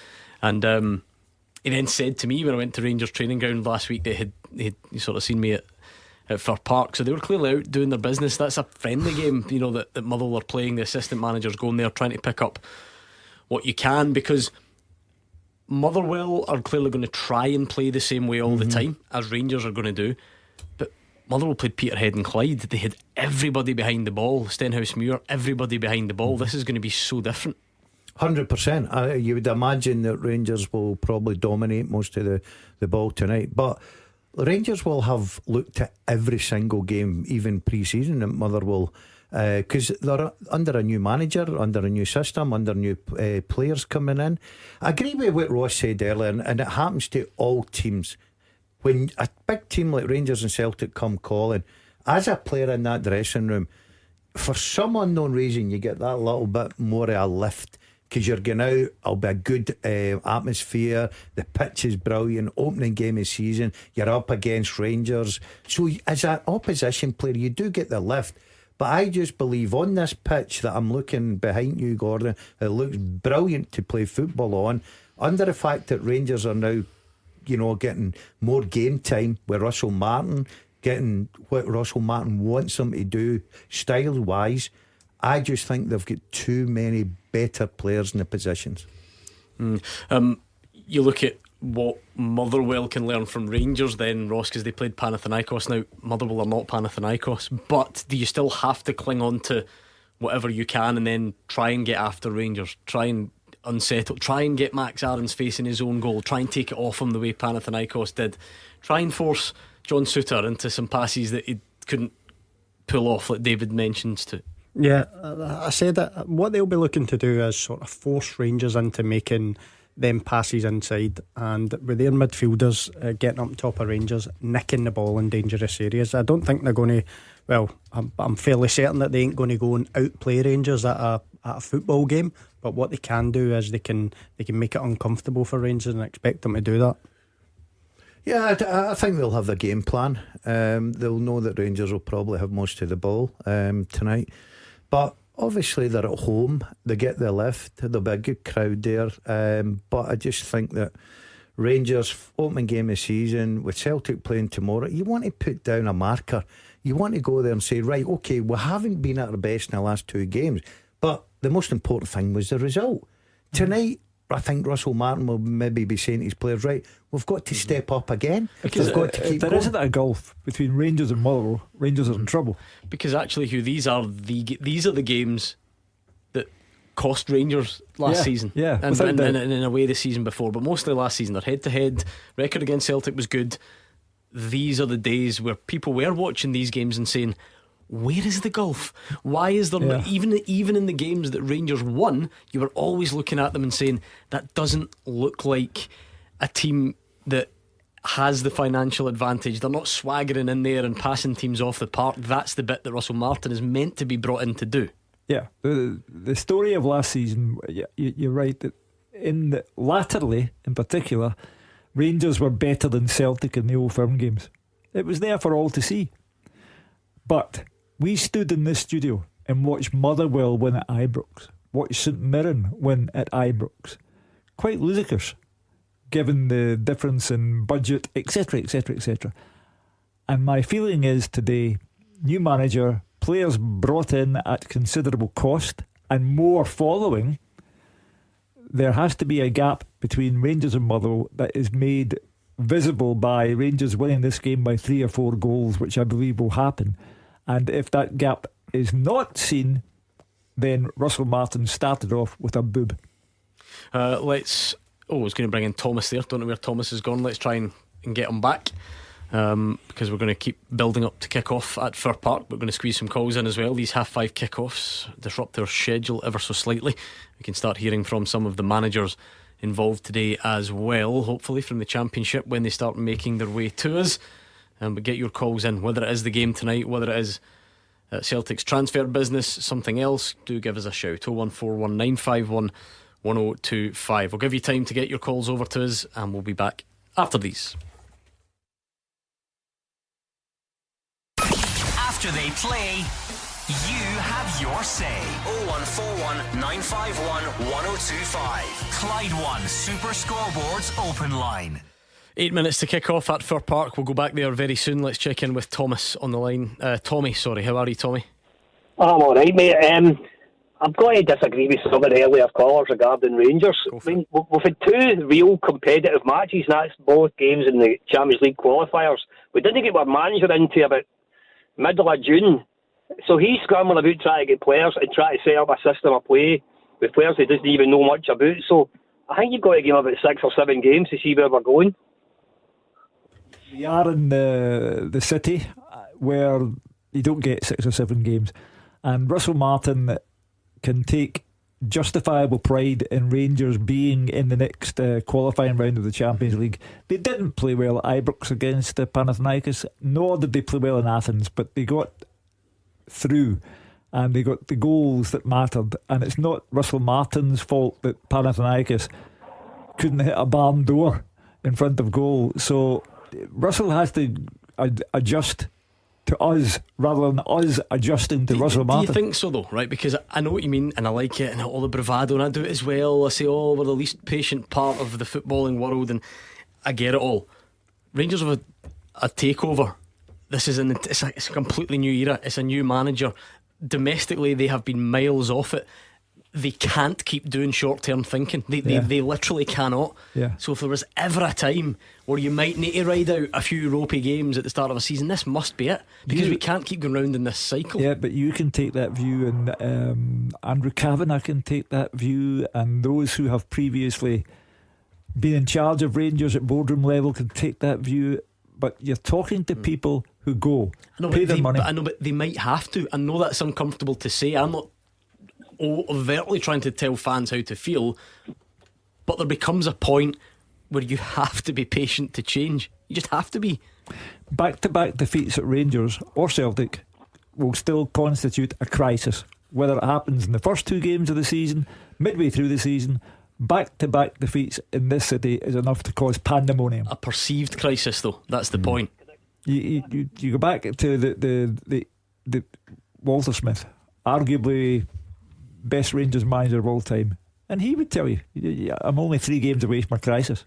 And he then said to me when I went to Rangers training ground last week that he'd sort of seen me at Fir Park, so they were clearly out doing their business. That's a friendly game, you know, that Motherwell are playing. The assistant manager's going there trying to pick up what you can, because Motherwell are clearly going to try and play the same way all the time as Rangers are going to do. But Motherwell played Peterhead and Clyde. They had everybody behind the ball. Stenhousemuir, everybody behind the ball. This is going to be so different. 100%. You would imagine that Rangers will probably dominate most of the ball tonight, but Rangers will have looked at every single game, even pre-season, at Motherwell, because they're under a new manager, under a new system, under new players coming in. I agree with what Ross said earlier, and it happens to all teams. When a big team like Rangers and Celtic come calling, as a player in that dressing room, for some unknown reason you get that little bit more of a lift, because you're going out, it'll be a good atmosphere, the pitch is brilliant, opening game of season, you're up against Rangers, so as an opposition player you do get the lift. But I just believe on this pitch that I'm looking behind you, Gordon, it looks brilliant to play football on, under the fact that Rangers are now, you know, getting more game time with Russell Martin, getting what Russell Martin wants them to do style wise. I just think they've got too many better players in the positions. You look at what Motherwell can learn from Rangers then, Ross, because they played Panathinaikos. Now Motherwell are not Panathinaikos, but do you still have to cling on to whatever you can and then try and get after Rangers, try and unsettle, try and get Max Aarons facing his own goal, try and take it off him the way Panathinaikos did, try and force John Souttar into some passes that he couldn't pull off, like David mentions to? Yeah, I said that what they'll be looking to do is sort of force Rangers into making them passes inside, and with their midfielders getting up top of Rangers, nicking the ball in dangerous areas. I don't think they're going to, well, I'm fairly certain that they ain't going to go and outplay Rangers at a football game, but what they can do is they can make it uncomfortable for Rangers, and I expect them to do that. Yeah, I think they'll have the game plan. They'll know that Rangers will probably have most of the ball tonight, but obviously they're at home, they get the lift, there'll be a good crowd there, but I just think that Rangers opening game of season with Celtic playing tomorrow, you want to put down a marker. You want to go there and say, right, okay, we haven't been at our best in the last two games, but the most important thing was the result. Tonight I think Russell Martin will maybe be saying to his players, right, we've got to step up again, because we've got to keep there going. isn't a gulf between Rangers and Motherwell. Rangers are in trouble, because actually, Hugh, these are the games that cost Rangers last season, and in a way the season before, but mostly last season. Their head-to-head record against Celtic was good. These are the days where people were watching these games and saying, where is the gulf? Why is there not, even in the games that Rangers won, you were always looking at them and saying, that doesn't look like a team that has the financial advantage. They're not swaggering in there and passing teams off the park. That's the bit that Russell Martin is meant to be brought in to do. Yeah, the story of last season, you're right, that latterly in particular, Rangers were better than Celtic in the Old Firm games. It was there for all to see. But we stood in this studio and watched Motherwell win at Ibrox, watched St Mirren win at Ibrox. Quite ludicrous, given the difference in budget, etc, etc, etc. And my feeling is today, new manager, players brought in at considerable cost, and more following, there has to be a gap between Rangers and Motherwell that is made visible by Rangers winning this game by 3 or 4 goals, which I believe will happen. And if that gap is not seen, then Russell Martin started off with a boob. I was going to bring in Thomas there. Don't know where Thomas has gone. Let's try and get him back, because we're going to keep building up to kick off at Fir Park. We're going to squeeze some calls in as well. These 5:30 kick-offs disrupt our schedule ever so slightly. We can start hearing from some of the managers involved today as well, hopefully from the Championship, when they start making their way to us. But get your calls in, whether it is the game tonight, whether it is Celtic's transfer business, something else. Do give us a shout. 0141951 1025. We'll give you time to get your calls over to us, and we'll be back after these. After they play, you have your say. 0141 951 1025. Clyde One Super Scoreboards Open Line. 8 minutes to kick off at Fir Park. We'll go back there very soon. Let's check in with Thomas on the line. Tommy, sorry, how are you, Tommy? I'm alright, mate. I'm going to disagree with some of the earlier callers regarding Rangers. I mean, we've had 2 real competitive matches, and that's both games in the Champions League qualifiers. We didn't get our manager into about middle of June, so he's scrambling about trying to get players and trying to set up a system of play with players he doesn't even know much about. So I think you've got to give him about 6 or 7 games to see where we're going. We are in the city where you don't get 6 or 7 games, and Russell Martin can take justifiable pride in Rangers being in the next qualifying round of the Champions League. They didn't play well at Ibrox against Panathinaikos, nor did they play well in Athens, but they got through and they got the goals that mattered. And it's not Russell Martin's fault that Panathinaikos couldn't hit a barn door in front of goal. So Russell has to adjust to us rather than us adjusting to Russell Martin. Do you think so though? Right, because I know what you mean and I like it, and all the bravado, and I do it as well. I say, oh, we're the least patient part of the footballing world, and I get it all. Rangers have a takeover. This is it's a completely new era. It's a new manager. Domestically they have been miles off it. They can't keep doing short-term thinking. They literally cannot. So if there was ever a time where you might need to ride out a few ropey games at the start of a season, this must be it, because we can't keep going round in this cycle. Yeah, but you can take that view, and Andrew Kavanagh can take that view, and those who have previously been in charge of Rangers at boardroom level can take that view. But you're talking to people who go pay their money. But they might have to. I know that's uncomfortable to say. I'm not overtly trying to tell fans how to feel, but there becomes a point where you have to be patient to change. You just have to be. Back-to-back defeats at Rangers or Celtic will still constitute a crisis, whether it happens in the first 2 games of the season, midway through the season. Back-to-back defeats in this city is enough to cause pandemonium. A perceived crisis, though. That's the point. You go back to the Walter Smith, arguably best Rangers manager of all time, and he would tell you, I'm only 3 games away from a crisis.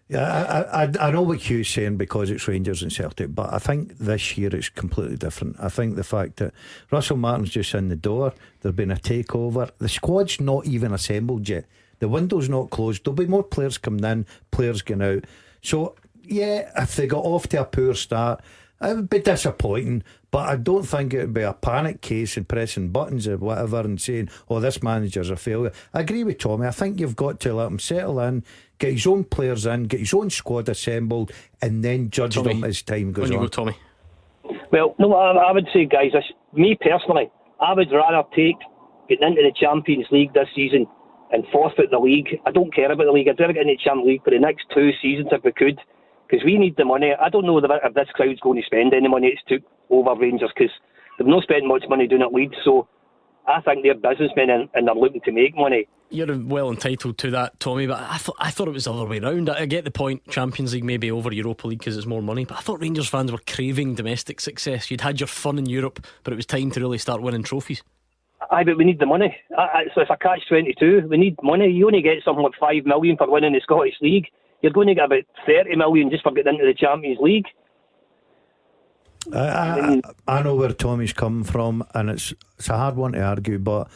Yeah, I know what Hugh's saying because it's Rangers and Celtic, but I think this year it's completely different. I think the fact that Russell Martin's just in the door, there's been a takeover, the squad's not even assembled yet, the window's not closed, there'll be more players coming in, players going out. So yeah, if they got off to a poor start, it would be disappointing, but I don't think it would be a panic case and pressing buttons or whatever and saying, oh, this manager's a failure. I agree with Tommy. I think you've got to let him settle in, get his own players in, get his own squad assembled, and then judge them as time goes on. You go, Tommy. Well, no, I would say, guys, me personally, I would rather take getting into the Champions League this season and forfeit the league. I don't care about the league. I'd rather get into the Champions League for the next 2 seasons if we could, because we need the money. I don't know if this crowd's going to spend any money it's took over Rangers, because they've not spent much money doing it Leeds, so I think they're businessmen and they're looking to make money. You're well entitled to that, Tommy, but I thought it was the other way round. I get the point, Champions League maybe over Europa League because it's more money, but I thought Rangers fans were craving domestic success. You'd had your fun in Europe, but it was time to really start winning trophies. Aye, but we need the money. So it's a catch-22. We need money. You only get something like 5 million for winning the Scottish League. You're going to get about 30 million just for getting into the Champions League. I know where Tommy's come from, and it's a hard one to argue, but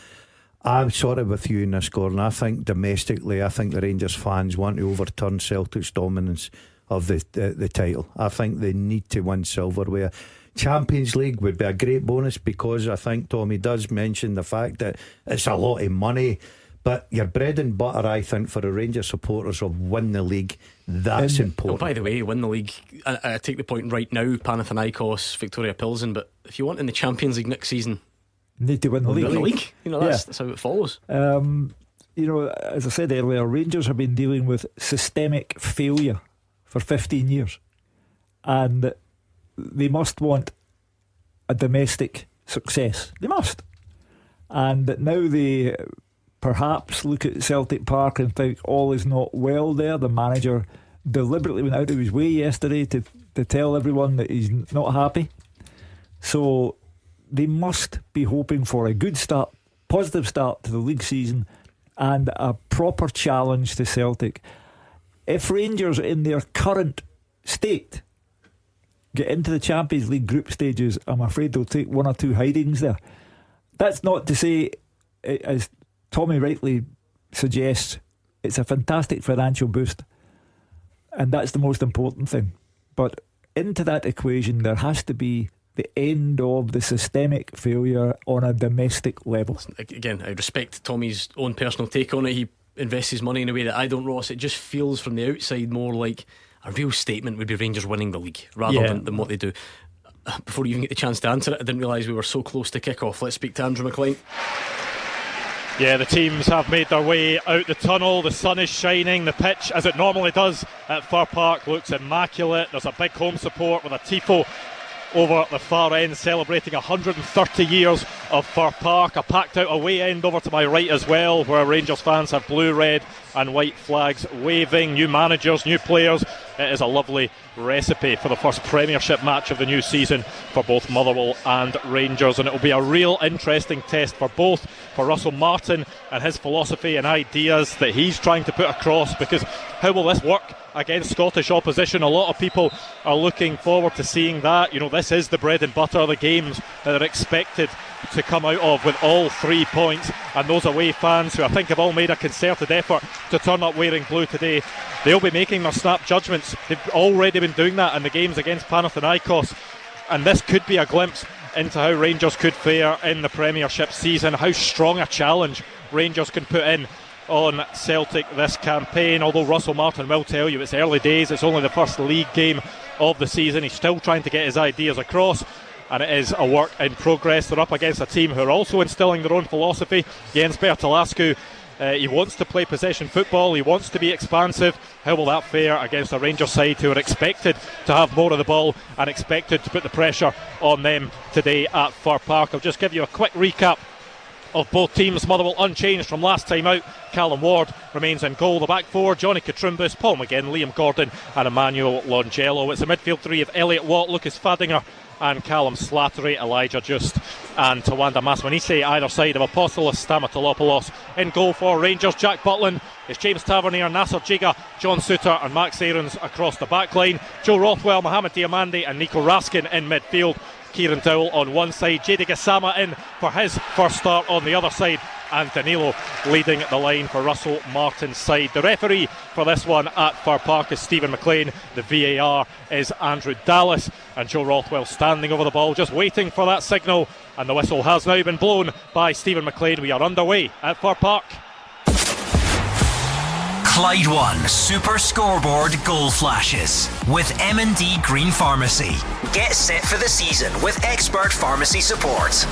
I'm sort of with you in this, Gordon. I think domestically, I think the Rangers fans want to overturn Celtic's dominance of the title. I think they need to win silverware. Champions League would be a great bonus, because I think Tommy does mention the fact that it's a lot of money, but your bread and butter, I think, for the Rangers supporters of win the league, that's important. By the way, win the league, I take the point right now, Panathinaikos, Victoria Pilsen, but if you want in the Champions League next season, need to win the league. You know, that's how it follows. You know, as I said earlier, Rangers have been dealing with systemic failure for 15 years, and they must want a domestic success. They must. And now they perhaps look at Celtic Park and think all is not well there. The manager deliberately went out of his way yesterday to tell everyone that he's not happy. So they must be hoping for a good start, positive start to the league season, and a proper challenge to Celtic. If Rangers in their current state get into the Champions League group stages, I'm afraid they'll take 1 or 2 hidings there. That's not to say, as Tommy rightly suggests, it's a fantastic financial boost, and that's the most important thing. But into that equation, there has to be the end of the systemic failure on a domestic level. Again, I respect Tommy's own personal take on it. He invests his money in a way that I don't, Ross. It just feels from the outside more like a real statement would be Rangers winning the league rather than what they do. Before you even get the chance to answer it, I didn't realise we were so close to kick-off. Let's speak to Andrew McLean. Yeah, the teams have made their way out the tunnel. The sun is shining. The pitch, as it normally does at Fir Park, looks immaculate. There's a big home support with a tifo over the far end celebrating 130 years of Fir Park. A packed out away end over to my right as well, where Rangers fans have blue, red and white flags waving. New managers, new players. It is a lovely recipe for the first Premiership match of the new season for both Motherwell and Rangers, and it will be a real interesting test for both, for Russell Martin and his philosophy and ideas that he's trying to put across, because how will this work against Scottish opposition? A lot of people are looking forward to seeing that. You know, this is the bread and butter, the games that are expected to come out of with all 3 points, and those away fans who I think have all made a concerted effort to turn up wearing blue today, they'll be making their snap judgments. They've already been doing that in the games against Panathinaikos, and this could be a glimpse into how Rangers could fare in the Premiership season, how strong a challenge Rangers can put in on Celtic this campaign. Although Russell Martin will tell you it's early days, it's only the first league game of the season, he's still trying to get his ideas across, and it is a work in progress. They're up against a team who are also instilling their own philosophy. Jens Bertolascu, he wants to play possession football, he wants to be expansive. How will that fare against a Rangers side who are expected to have more of the ball and expected to put the pressure on them today at Fir Park? I'll just give you a quick recap of both teams. Motherwell unchanged from last time out. Callum Ward remains in goal. The back four: Johnny Katrumbis, Paul McGinn, Liam Gordon and Emmanuel Longello. It's a midfield three of Elliot Watt, Lucas Fadinger and Callum Slattery, Elijah Just and Tawanda Masmanise either side of Apostolos Stamatolopoulos. In goal for Rangers, Jack Butland, it's James Tavernier, Nasser Jiga, John Suter and Max Aarons across the back line. Joe Rothwell, Mohamed Diamande and Nico Raskin in midfield. Kieran Dowell on one side, Jady Gassama in for his first start on the other side, and Danilo leading the line for Russell Martin's side. The referee for this one at Fir Park is Stephen McLean. The VAR is Andrew Dallas, and Joe Rothwell standing over the ball just waiting for that signal, and the whistle has now been blown by Stephen McLean. We are underway at Fir Park. Clyde One Super Scoreboard Goal Flashes with M&D Green Pharmacy. Get set for the season with expert pharmacy support.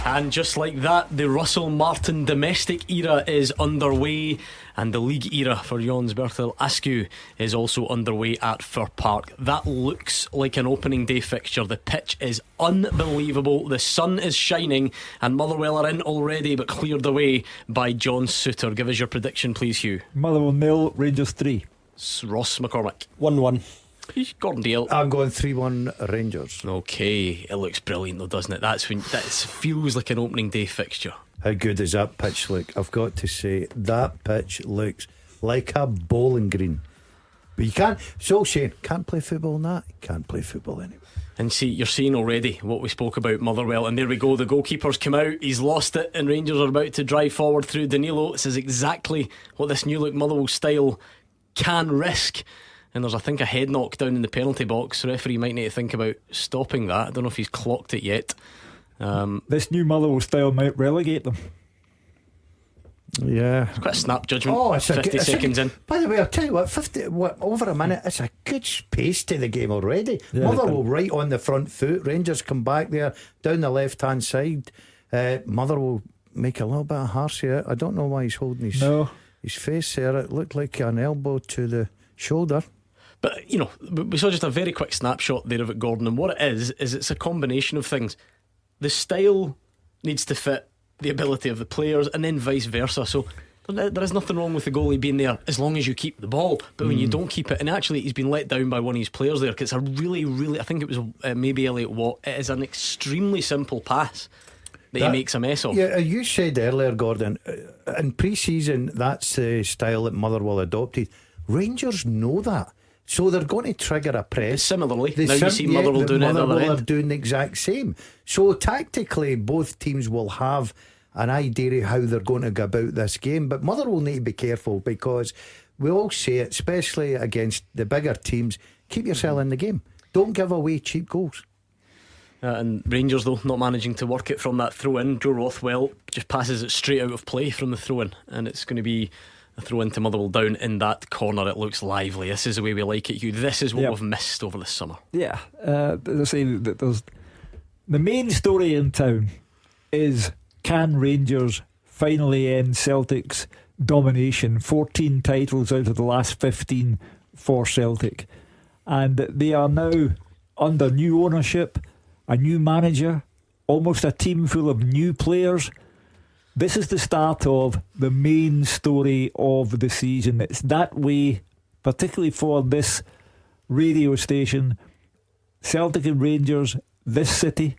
And just like that, the Russell Martin domestic era is underway, and the league era for Jons Bertel Askew is also underway at Fir Park. That looks like an opening day fixture. The pitch is unbelievable, the sun is shining, and Motherwell are in already but cleared away by John Suter. Give us your prediction please, Hugh. Motherwell 0, Rangers 3. Ross McCormack. 1-1. Gordon Dale. I'm going 3-1 Rangers. Okay, it looks brilliant though, doesn't it? That feels like an opening day fixture. How good does that pitch look? I've got to say, that pitch looks like a bowling green. But you can't, so Shane, can't play football in that. Can't play football anyway. And see, you're seeing already what we spoke about Motherwell, and there we go, the goalkeeper's come out, he's lost it, and Rangers are about to drive forward through Danilo. This is exactly what this new look Motherwell style can risk. And there's, I think, a head knock down in the penalty box. The referee might need to think about stopping that. I don't know if he's clocked it yet. This new Motherwell style might relegate them. Yeah, it's quite a snap judgment. Oh, it's 50 seconds in. By the way, I'll tell you what, over a minute, it's a good pace to the game already. Motherwell right on the front foot. Rangers come back there down the left hand side. Motherwell make a little bit of harsh here. I don't know why he's holding his face there. It looked like an elbow to the shoulder. But, you know, we saw just a very quick snapshot there of it, Gordon, and what it is it's a combination of things. The style needs to fit the ability of the players, and then vice versa. So there is nothing wrong with the goalie being there as long as you keep the ball. But when you don't keep it, and actually he's been let down by one of his players there, because it's a really, I think it was maybe Elliot Watt, it is an extremely simple pass that he makes a mess of. Yeah, you said earlier, Gordon, in pre-season that's the style that Motherwell adopted. Rangers know that, so they're going to trigger a press. Similarly, now you see Motherwell doing it at the other end. Are doing the exact same. So tactically, both teams will have an idea of how they're going to go about this game. But Motherwell need to be careful, because we all say it, especially against the bigger teams. Keep yourself in the game. Don't give away cheap goals. And Rangers, though, not managing to work it from that throw in. Joe Rothwell just passes it straight out of play from the throw in, and it's going to be a throw into Motherwell down in that corner. It looks lively. This is the way we like it, Hugh. This is what we've missed over the summer. Yeah, I say that there's the main story in town is, can Rangers finally end Celtic's domination? 14 titles out of the last 15 for Celtic, and they are now under new ownership, a new manager, almost a team full of new players. This is the start of the main story of the season. It's that way, particularly for this radio station. Celtic and Rangers, this city,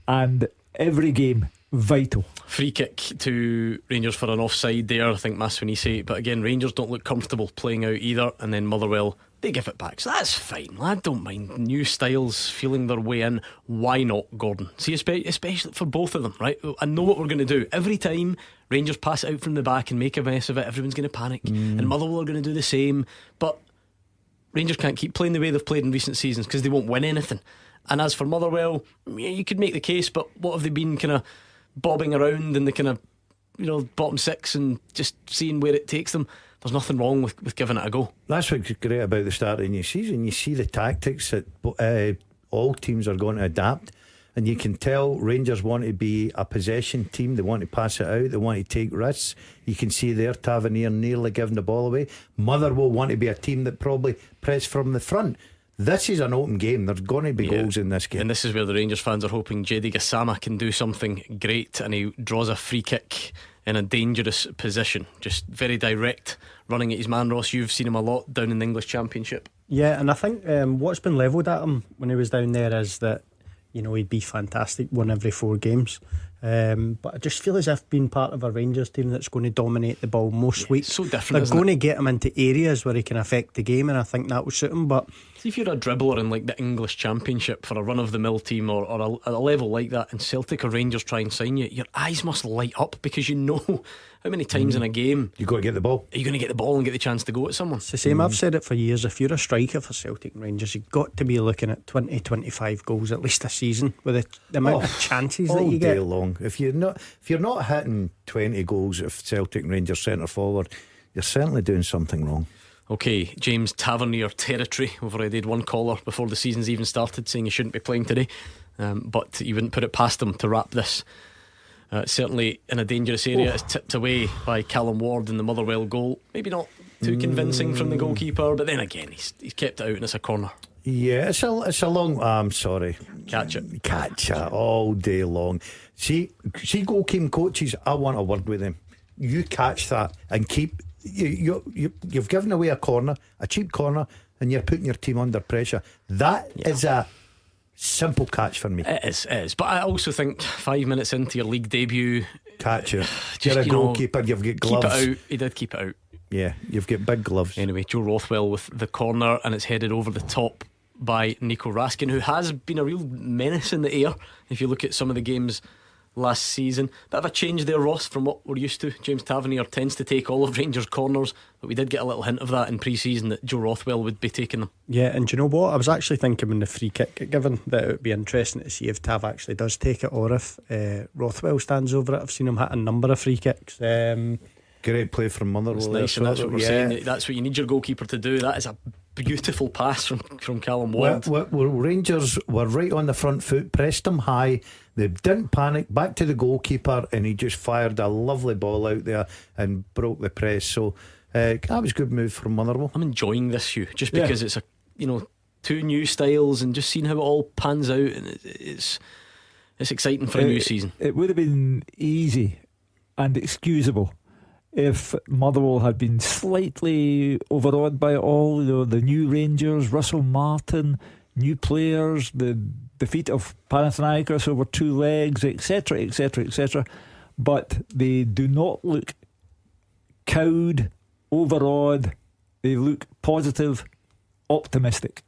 and every game vital. Free kick to Rangers for an offside there, I think Masfinisi. But again, Rangers don't look comfortable playing out either, and then Motherwell, they give it back, so that's fine. I don't mind new styles feeling their way in. Why not, Gordon? See, especially for both of them, right? I know what we're going to do. Every time Rangers pass it out from the back and make a mess of it, everyone's going to panic, and Motherwell are going to do the same. But Rangers can't keep playing the way they've played in recent seasons, because they won't win anything. And as for Motherwell, you could make the case, but what have they been kind of bobbing around in the kind of, you know, bottom six and just seeing where it takes them? There's nothing wrong with giving it a go. That's what's great about the start of the new season. You see the tactics that all teams are going to adapt, and you can tell Rangers want to be a possession team. They want to pass it out, they want to take risks. You can see there Tavernier nearly giving the ball away. Motherwell want to be a team that probably press from the front. This is an open game. There's going to be goals in this game. And this is where the Rangers fans are hoping Jedi Gassama can do something great, and he draws a free kick in a dangerous position, just very direct, running at his man. Ross, you've seen him a lot down in the English Championship. Yeah, and I think what's been levelled at him when he was down there is that, you know, he'd be fantastic, won every 4 games. But I just feel as if being part of a Rangers team that's going to dominate the ball most weeks, so different, they're going to get him into areas where he can affect the game, and I think that will suit him. But see, if you're a dribbler in like the English Championship for a run-of-the-mill team or a level like that, and Celtic or Rangers try and sign you, your eyes must light up, because you know how many times in a game you've got to get the ball. Are you going to get the ball and get the chance to go at someone? It's the same. I've said it for years. If you're a striker for Celtic and Rangers, you've got to be looking at 20-25 goals at least a season, with the amount of chances that you get all day long. If you're not hitting 20 goals of Celtic and Rangers centre forward, you're certainly doing something wrong. Okay, James Tavernier territory. We've already had one caller before the season's even started saying he shouldn't be playing today, but you wouldn't put it past him to wrap this. Certainly in a dangerous area. It's tipped away by Callum Ward in the Motherwell goal. Maybe not too convincing from the goalkeeper, but then again he's kept it out and it's a corner. Yeah, it's a long. I'm sorry. Catch it all day long. See, goalkeeping coaches. I want a word with them. You catch that and keep. You've given away a corner, a cheap corner, and you're putting your team under pressure. That is a simple catch for me. It is. But I also think 5 minutes into your league debut, catch it. You're a goalkeeper. You've got gloves. Keep it out. He did keep it out. Yeah, you've got big gloves. Anyway, Joe Rothwell with the corner, and it's headed over the top by Nico Raskin, who has been a real menace in the air. If you look at some of the games last season, bit of a change there, Ross, from what we're used to. James Tavernier tends to take all of Rangers' corners, but we did get a little hint of that in pre-season, that Joe Rothwell would be taking them. Yeah, and do you know what? I was actually thinking when the free kick given that it would be interesting to see if Tav actually does take it, or if Rothwell stands over it. I've seen him hit a number of free kicks. Great play from Motherwell. It's nice, and that's what we're saying. That's what you need your goalkeeper to do. That is a beautiful pass from Callum Ward. Rangers were right on the front foot, pressed him high. They didn't panic. Back to the goalkeeper, and he just fired a lovely ball out there and broke the press. So that was a good move from Motherwell. I'm enjoying this, Hugh, just because it's two new styles, and just seeing how it all pans out, and it's exciting for a new season. It would have been easy and excusable if Motherwell had been slightly overawed by it all. The new Rangers, Russell Martin, new players, the defeat of Panathinaikos over 2 legs, etc, etc, etc. But they do not look cowed, overawed. They look positive, optimistic.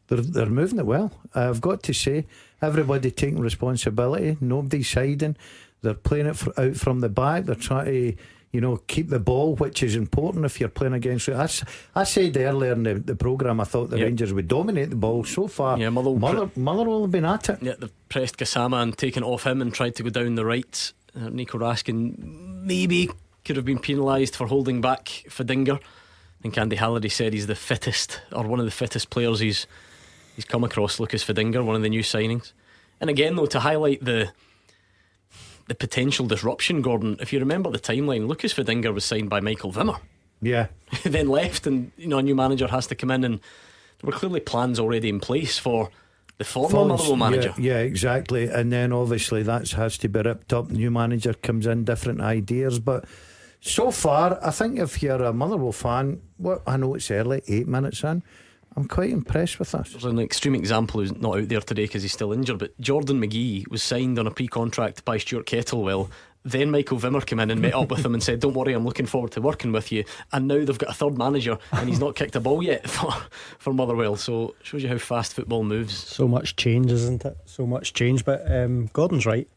They're moving it well. I've got to say, everybody taking responsibility. Nobody's hiding. They're playing it out from the back. They're trying to keep the ball, which is important if you're playing against. I said earlier in the programme I thought the Rangers would dominate the ball. So far, Motherwell have been at it. Yeah, they've pressed Gassama and taken it off him and tried to go down the right. Nico Raskin maybe could have been penalised for holding back Fadinger. I think Andy Halliday said he's the fittest, or one of the fittest players he's come across, Lucas Fadinger, one of the new signings. And again, though, to highlight the potential disruption, Gordon, if you remember the timeline, Lucas Fadinger was signed by Michael Wimmer. Yeah. Then left, and a new manager has to come in, and there were clearly plans already in place for the former Motherwell manager. Yeah, exactly. And then obviously that has to be ripped up. New manager comes in, different ideas. But so far, I think if you're a Motherwell fan, I know it's early, 8 minutes in, I'm quite impressed with this. There's an extreme example who's not out there today because he's still injured, but Jordan McGee was signed on a pre-contract by Stuart Kettlewell. Then Michael Wimmer came in and met up with him and said, don't worry, I'm looking forward to working with you. And now they've got a third manager and he's not kicked a ball yet for Motherwell. So it shows you how fast football moves. So much change, isn't it? So much change. But Gordon's right.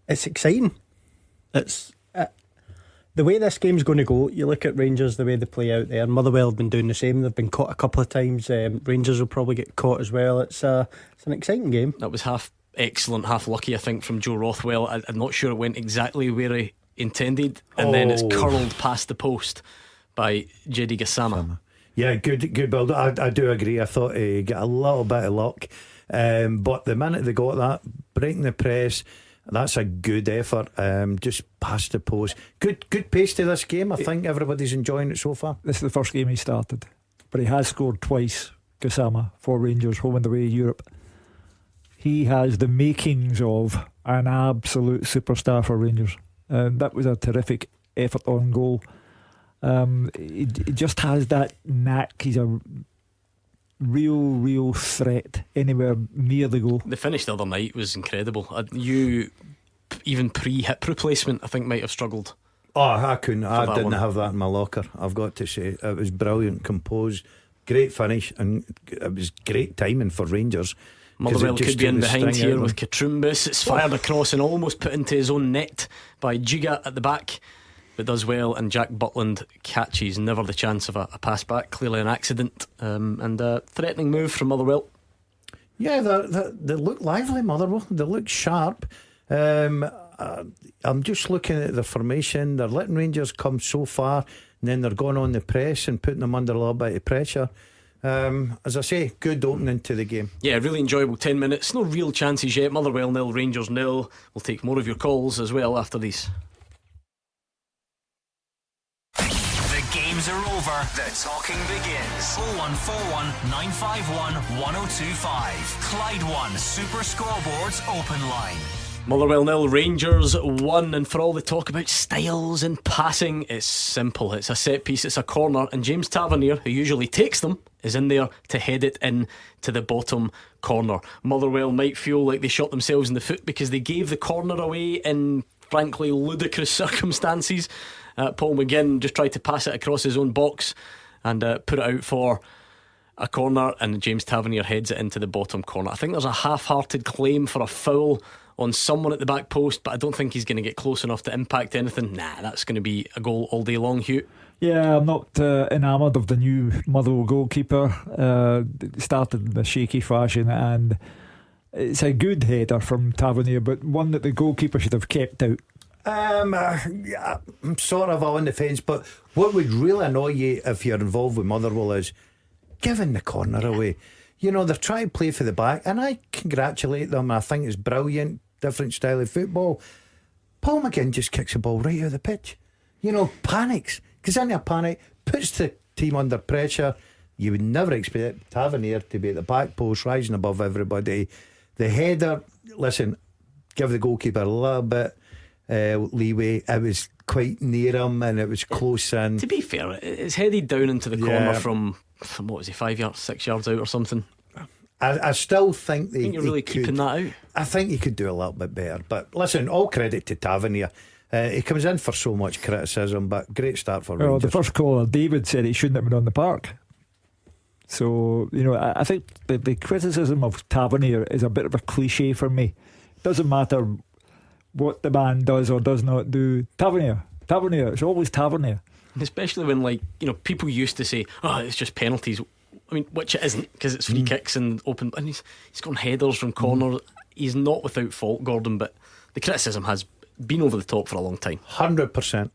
It's exciting. It's the way this game's going to go. You look at Rangers, the way they play out there. Motherwell have been doing the same. They've been caught a couple of times. Rangers will probably get caught as well. It's an exciting game. That was half excellent, half lucky, I think, from Joe Rothwell. I'm not sure it went exactly where he intended, and then it's curled past the post by Jedi Gassama. Yeah, good build. I do agree. I thought he got a little bit of luck, but the minute they got that, breaking the press, that's a good effort. Just past the post. Good pace to this game. I think everybody's enjoying it so far. This is the first game he started, but he has scored twice, Gassama, for Rangers, home and away Europe. He has the makings of an absolute superstar for Rangers. That was a terrific effort on goal. He just has that knack. He's a real threat anywhere near the goal. The finish the other night was incredible. You, even pre-hip replacement, I think might have struggled. I couldn't. I didn't have that in my locker, I've got to say. It was brilliant, composed, great finish, and it was great timing for Rangers. Motherwell could be in behind here with Katrumbis. It's fired across and almost put into his own net by Giga at the back, but does well, and Jack Butland catches. Never the chance of a pass back. Clearly an accident, and a threatening move from Motherwell. Yeah, they look lively, Motherwell. They look sharp. I'm just looking at the formation. They're letting Rangers come so far. and then they're going on the press and putting them under a little bit of pressure. As I say, good opening to the game. Yeah, really enjoyable 10 minutes. No real chances yet. Motherwell 0, Rangers 0. We'll take more of your calls as well after these. The games are over. The talking begins. 0141 951 1025. Clyde 1 Super Scoreboards Open Line. Motherwell 0, Rangers 1. And for all the talk about styles and passing, it's simple. It's a set piece, it's a corner, and James Tavernier, who usually takes them, is in there to head it in to the bottom corner. Motherwell might feel like they shot themselves in the foot because they gave the corner away in frankly ludicrous circumstances. Paul McGinn just tried to pass it across his own box and put it out for a corner, and James Tavernier heads it into the bottom corner. I think there's a half-hearted claim for a foul on someone at the back post, but I don't think he's going to get close enough to impact anything. That's going to be a goal all day long, Hugh. Yeah, I'm not enamoured of the new Motherwell goalkeeper. Started in a shaky fashion, and it's a good header from Tavernier, but one that the goalkeeper should have kept out. Yeah, I'm sort of on the fence, but what would really annoy you if you're involved with Motherwell is giving the corner away. You know, they're trying to play for the back, and I congratulate them. I think it's brilliant, different style of football. Paul McGinn just kicks the ball right out of the pitch. You know, panics, goes into a panic, puts the team under pressure. You would never expect Tavernier to be at the back post, rising above everybody. The header, listen, give the goalkeeper a little bit leeway. It was quite near him and it was close in. To be fair, it's headed down into the corner from what was he, 5 yards, 6 yards out or something. I still think I think you're really keeping that out. I think he could do a little bit better. But listen, all credit to Tavernier. He comes in for so much criticism, but great start for Rangers. The first caller, David, said he shouldn't have been on the park. So, you know, I think the criticism of Tavernier is a bit of a cliche for me. Doesn't matter what the man does or does not do. Tavernier, it's always Tavernier. Especially when, like, you know, people used to say, oh, it's just penalties. I mean, which it isn't, because it's free kicks and open, and he's gone headers from corners. He's not without fault, Gordon, but the criticism has been over the top for a long time. 100%.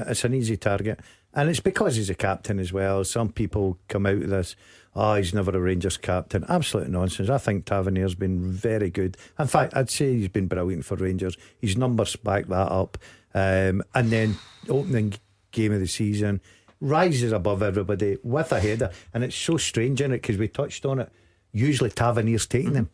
It's an easy target, and it's because he's a captain as well. Some people come out of this, he's never a Rangers captain. Absolute nonsense. I think Tavernier's been very good. In fact, I'd say he's been brilliant for Rangers. His numbers back that up. And then opening game of the season, rises above everybody with a header, and it's so strange in it because we touched on it. Usually Tavernier's taking them,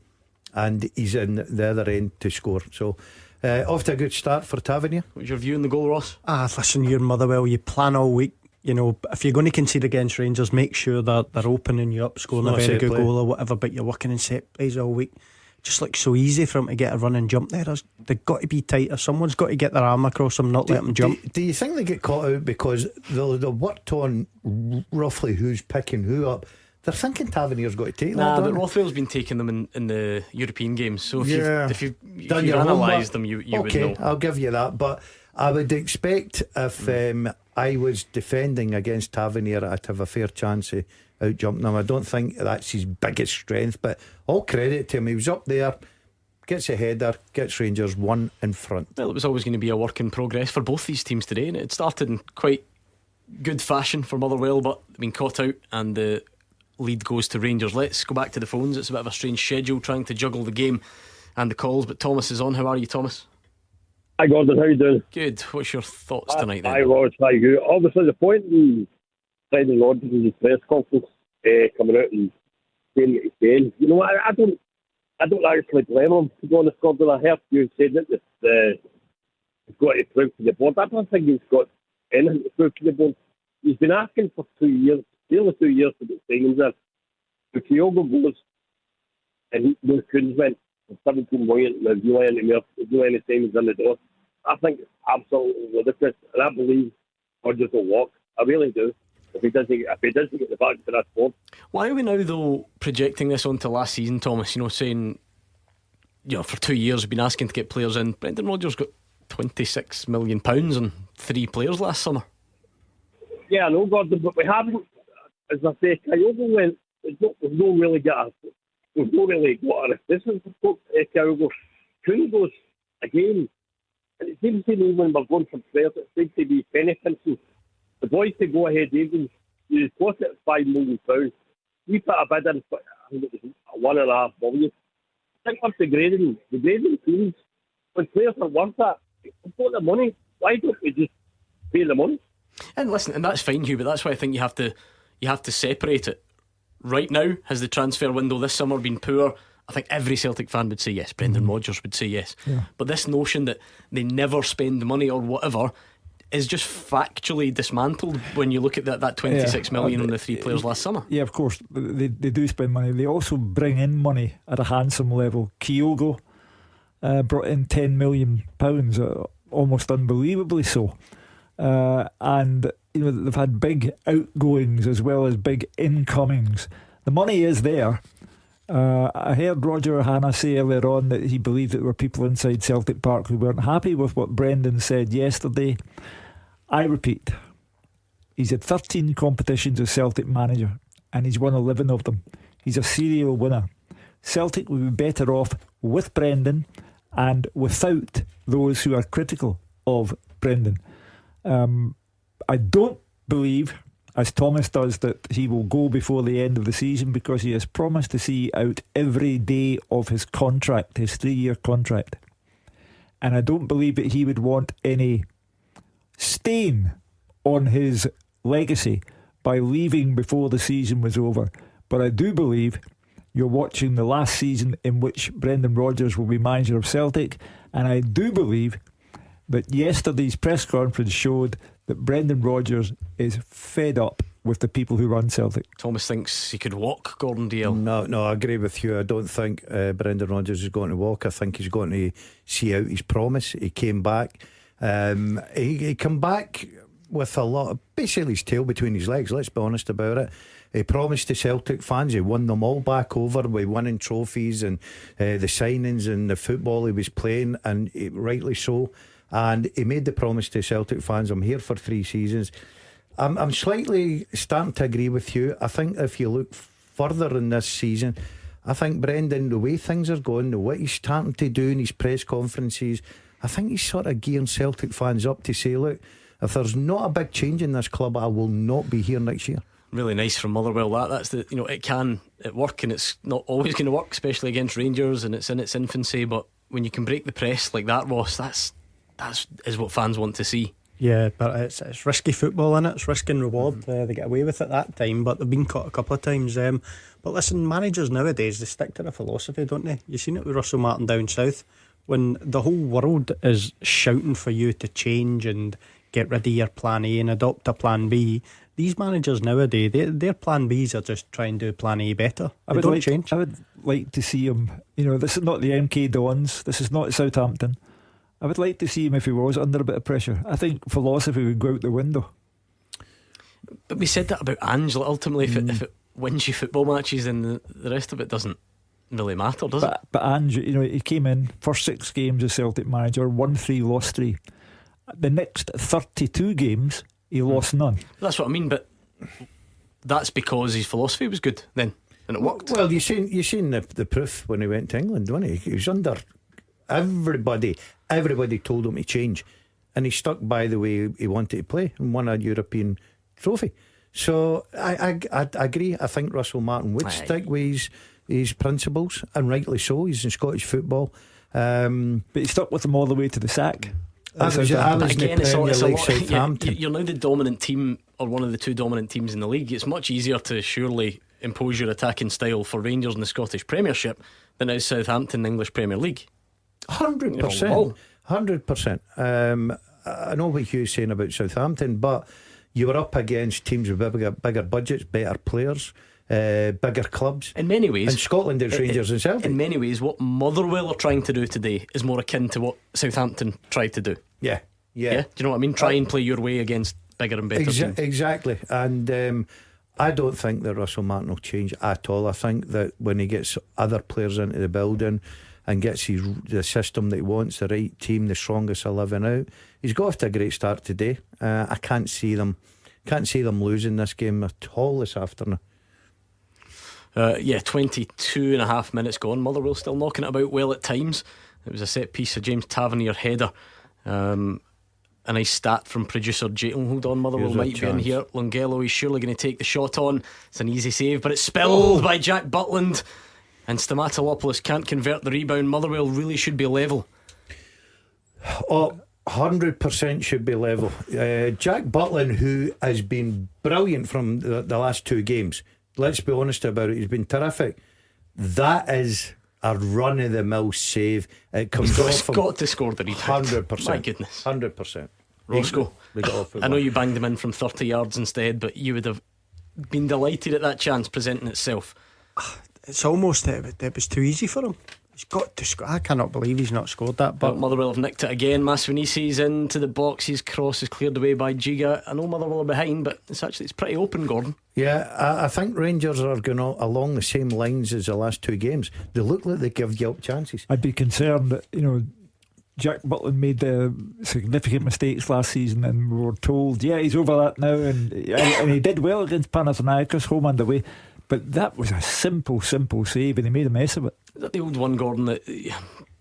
and he's in the other end to score. So off to a good start for Tavernier. What's your view on the goal, Ross? Listen, you're Motherwell. You plan all week. You know, if you're going to concede against Rangers, make sure that they're opening you up, scoring a very good goal or whatever. But you're working in set plays all week. Just looks so easy for him to get a run and jump there. They've got to be tighter. Someone's got to get their arm across them, not let them jump. Do you think they get caught out because they'll worked on roughly who's picking who up? They're thinking Tavernier's got to take that. But Rothwell's been taking them in the European games. So if you've analysed them, you would know. I'll give you that. But I would expect if I was defending against Tavernier, I'd have a fair chance of out jumping him. I don't think that's his biggest strength, but all credit to him. He was up there, gets a header, gets Rangers one in front. Well, it was always going to be a work in progress for both these teams today, and it started in quite good fashion for Motherwell, but been caught out and the lead goes to Rangers. Let's go back to the phones. It's a bit of a strange schedule trying to juggle the game and the calls, but Thomas is on. How are you, Thomas? Hi Gordon, how you doing? Good. What's your thoughts tonight then? Hi Ross, hi you. Obviously the point in Friday Rodgers in his press conference coming out and saying what he's saying, you know, I don't actually blame him, to be honest, Gordon. I heard you saying that he's got to prove to the board. I don't think he's got anything to prove to the board. He's been asking for 2 years, nearly 2 years to get signings there. If Kyogo goes and those Coons went for 17 million, there's no any signings in the door. I think it's absolutely ludicrous, and I believe Rodgers will walk. I really do. If he doesn't get the back to that board. Why are we now though projecting this onto last season, Thomas? You know, saying, you know, for 2 years we've been asking to get players in. Brendan Rodgers got £26 million on 3 players last summer. Yeah, I know, Gordon, but we haven't. As I say, Kyogo went. We've not really got a replacement for Kyogo. Coon goes again, and it seems to me when we're going from players, it seems to be Penny Pinson The boys to go ahead, even you cost it £5 million. We put a bid in, I think it was £1.5 million. I think what's the grading fees, when players are worth that, we've got the money. Why don't we just pay the money? And listen, and that's fine, Hugh, but that's why I think you have to separate it. Right now, has the transfer window this summer been poor? I think every Celtic fan would say yes. Brendan Rodgers would say yes. Yeah. But this notion that they never spend money or whatever is just factually dismantled when you look at that 26 million on the three players last summer. Yeah, of course they do spend money. They also bring in money at a handsome level. Kyogo brought in £10 million, almost unbelievably so. And you know, they've had big outgoings as well as big incomings. The money is there. I heard Roger Hanna say earlier on that he believed that there were people inside Celtic Park who weren't happy with what Brendan said yesterday. I repeat, he's had 13 competitions as Celtic manager and he's won 11 of them. He's a serial winner. Celtic would be better off with Brendan and without those who are critical of Brendan. I don't believe, as Thomas does, that he will go before the end of the season because he has promised to see out every day of his contract, his 3-year contract. And I don't believe that he would want any stain on his legacy by leaving before the season was over. But I do believe you're watching the last season in which Brendan Rodgers will be manager of Celtic, and I do believe that yesterday's press conference showed that Brendan Rodgers is fed up with the people who run Celtic. Thomas thinks he could walk Gordon Dalziel. No, I agree with you. I don't think Brendan Rodgers is going to walk. I think he's going to see out his promise. He came back. He came back with a lot of, basically his tail between his legs, let's be honest about it. He promised the Celtic fans, he won them all back over with winning trophies and the signings and the football he was playing, and rightly so. And he made the promise to Celtic fans, I'm here for 3 seasons. I'm slightly starting to agree with you. I think if you look further in this season, I think Brendan, the way things are going, the what he's starting to do in his press conferences, I think he's sort of gearing Celtic fans up to say, look, if there's not a big change in this club, I will not be here next year. Really nice from Motherwell. That's the, you know, it can work, and it's not always going to work, especially against Rangers, and it's in its infancy. But when you can break the press like that, Ross, that's what fans want to see. Yeah, but it's risky football, innit? It's risk and reward. They get away with it that time, but they've been caught a couple of times. But listen, managers nowadays, they stick to their philosophy, don't they? You've seen it with Russell Martin down south. When the whole world is shouting for you to change and get rid of your plan A and adopt a plan B, these managers nowadays, their plan Bs are just trying to do plan A better. They don't change. I would like to see him, you know, this is not the MK Dons, this is not Southampton. I would like to see him if he was under a bit of pressure. I think philosophy would go out the window. But we said that about Ange. Ultimately, if it wins you football matches, then the rest of it doesn't really matter, does it? But Ange, you know, he came in, first 6 games as Celtic manager, won 3, lost 3. The next 32 games, he lost none. That's what I mean, but that's because his philosophy was good then, and it worked. Well, you seen the proof when he went to England, didn't he? He was under everybody told him to change, and he stuck by the way he wanted to play and won a European trophy. So I agree. I think Russell Martin would stick with his principles, and rightly so. He's in Scottish football, but he stuck with them all the way to the sack. Southampton. You're now the dominant team, or one of the 2 dominant teams in the league. It's much easier to surely impose your attacking style for Rangers in the Scottish Premiership than it is Southampton in the English Premier League. 100%. 100%. I know what Hugh's saying about Southampton, but you were up against teams with bigger budgets, better players, bigger clubs. In many ways, in Scotland, it's Rangers and Celtic. In many ways, what Motherwell are trying to do today is more akin to what Southampton tried to do. Yeah. Do you know what I mean? Try and play your way against bigger and better teams. Exactly. And I don't think that Russell Martin will change at all. I think that when he gets other players into the building and gets the system that he wants, the right team, the strongest 11 out, he's got off to a great start today. I can't see them losing this game at all this afternoon. 22 and a half minutes gone. Motherwell still knocking it about well at times. It was a set piece of James Tavernier header, and a nice stat from producer Jay. Oh, hold on, Motherwell Here's a might be in chance. here. Longello, he's surely going to take the shot on. It's an easy save, but it's spilled by Jack Butland, and Stamatopoulos can't convert the rebound. Motherwell really should be level. 100% should be level. Jack Butland, who has been brilliant from the last 2 games, let's be honest about it, he's been terrific. That is a run-of-the-mill save. It comes He's off got to score the rebound. 100%. My goodness. 100%. Roscoe, They got off it I know well. you banged him in from 30 yards instead, but you would have been delighted at that chance presenting itself. It's almost it was too easy for him. He's got to score. I cannot believe he's not scored that. But But Motherwell have nicked it again. Masvinici's into the box. His cross is cleared away by Giga. I know Motherwell are behind, but it's pretty open, Gordon. Yeah, I think Rangers are going along the same lines as the last 2 games. They look like they give you up chances. I'd be concerned that, Jack Butland made significant mistakes last season, and we were told, he's over that now, and he did well against Panathinaikos, home and away. But that was a simple save, and he made a mess of it. Is that the old one, Gordon, that bit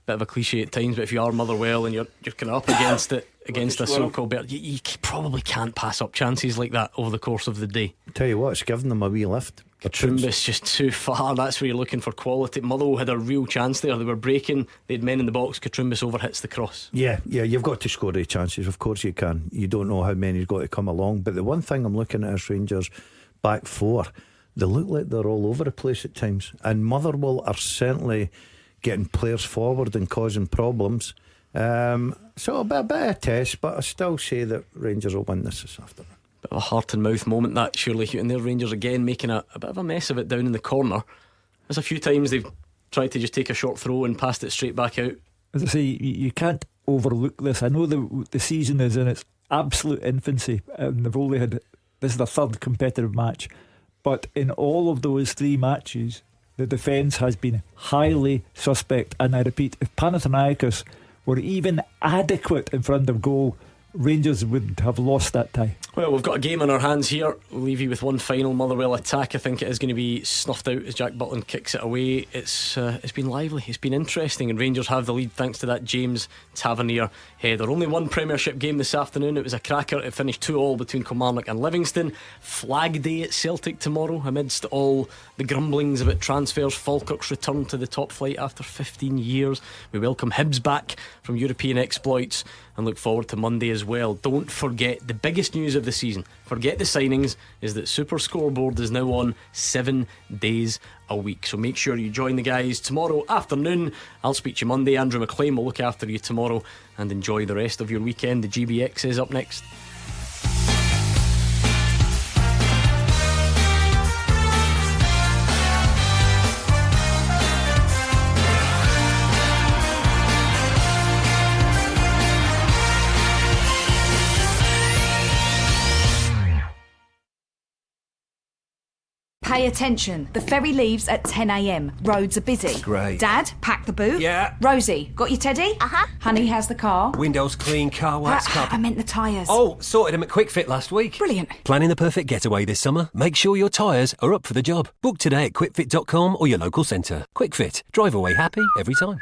of a cliche at times, but if you are Motherwell and you're kind of up against it, against a so-called better, you probably can't pass up chances like that over the course of the day. Tell you what, it's given them a wee lift. Katrumbis just too far. That's where you're looking for quality. Motherwell had a real chance there. They were breaking, they had men in the box. Katrumbis overhits the cross. Yeah, you've got to score the chances. Of course you can. You don't know how many's got to come along. But the one thing I'm looking at is Rangers back 4. They look like they're all over the place at times, and Motherwell are certainly getting players forward and causing problems. So a bit of a test, but I still say that Rangers will win this afternoon. Bit of a heart and mouth moment that, surely. And their Rangers again making a bit of a mess of it down in the corner. There's a few times they've tried to just take a short throw and passed it straight back out. As I say, you can't overlook this. I know the season is in its absolute infancy, and they've only had, this is their 3rd competitive match, but in all of those 3 matches the defence has been highly suspect. And I repeat, if Panathinaikos were even adequate in front of goal, Rangers would have lost that tie. Well, we've got a game on our hands here. We'll leave you with one final Motherwell attack. I think it is going to be snuffed out as Jack Butland kicks it away. It's been lively, it's been interesting, and Rangers have the lead thanks to that James Tavernier header. Only one Premiership game this afternoon. It was a cracker. It finished 2-2 between Kilmarnock and Livingston. Flag Day at Celtic tomorrow amidst all the grumblings about transfers. Falkirk's return to the top flight after 15 years. We welcome Hibs back from European exploits and look forward to Monday as well. Don't forget the biggest news of the season, forget the signings, is that Super Scoreboard is now on 7 days a week. So make sure you join the guys tomorrow afternoon. I'll speak to you Monday. Andrew McLean will look after you tomorrow, and enjoy the rest of your weekend. The GBX is up next. Pay attention. The ferry leaves at 10 a.m. Roads are busy. Great. Dad, pack the boot. Yeah. Rosie, got your teddy? Honey, how's the car? Windows clean, car wax, I meant the tyres. Oh, sorted them at Quick Fit last week. Brilliant. Planning the perfect getaway this summer? Make sure your tyres are up for the job. Book today at quickfit.com or your local centre. Quick Fit. Drive away happy every time.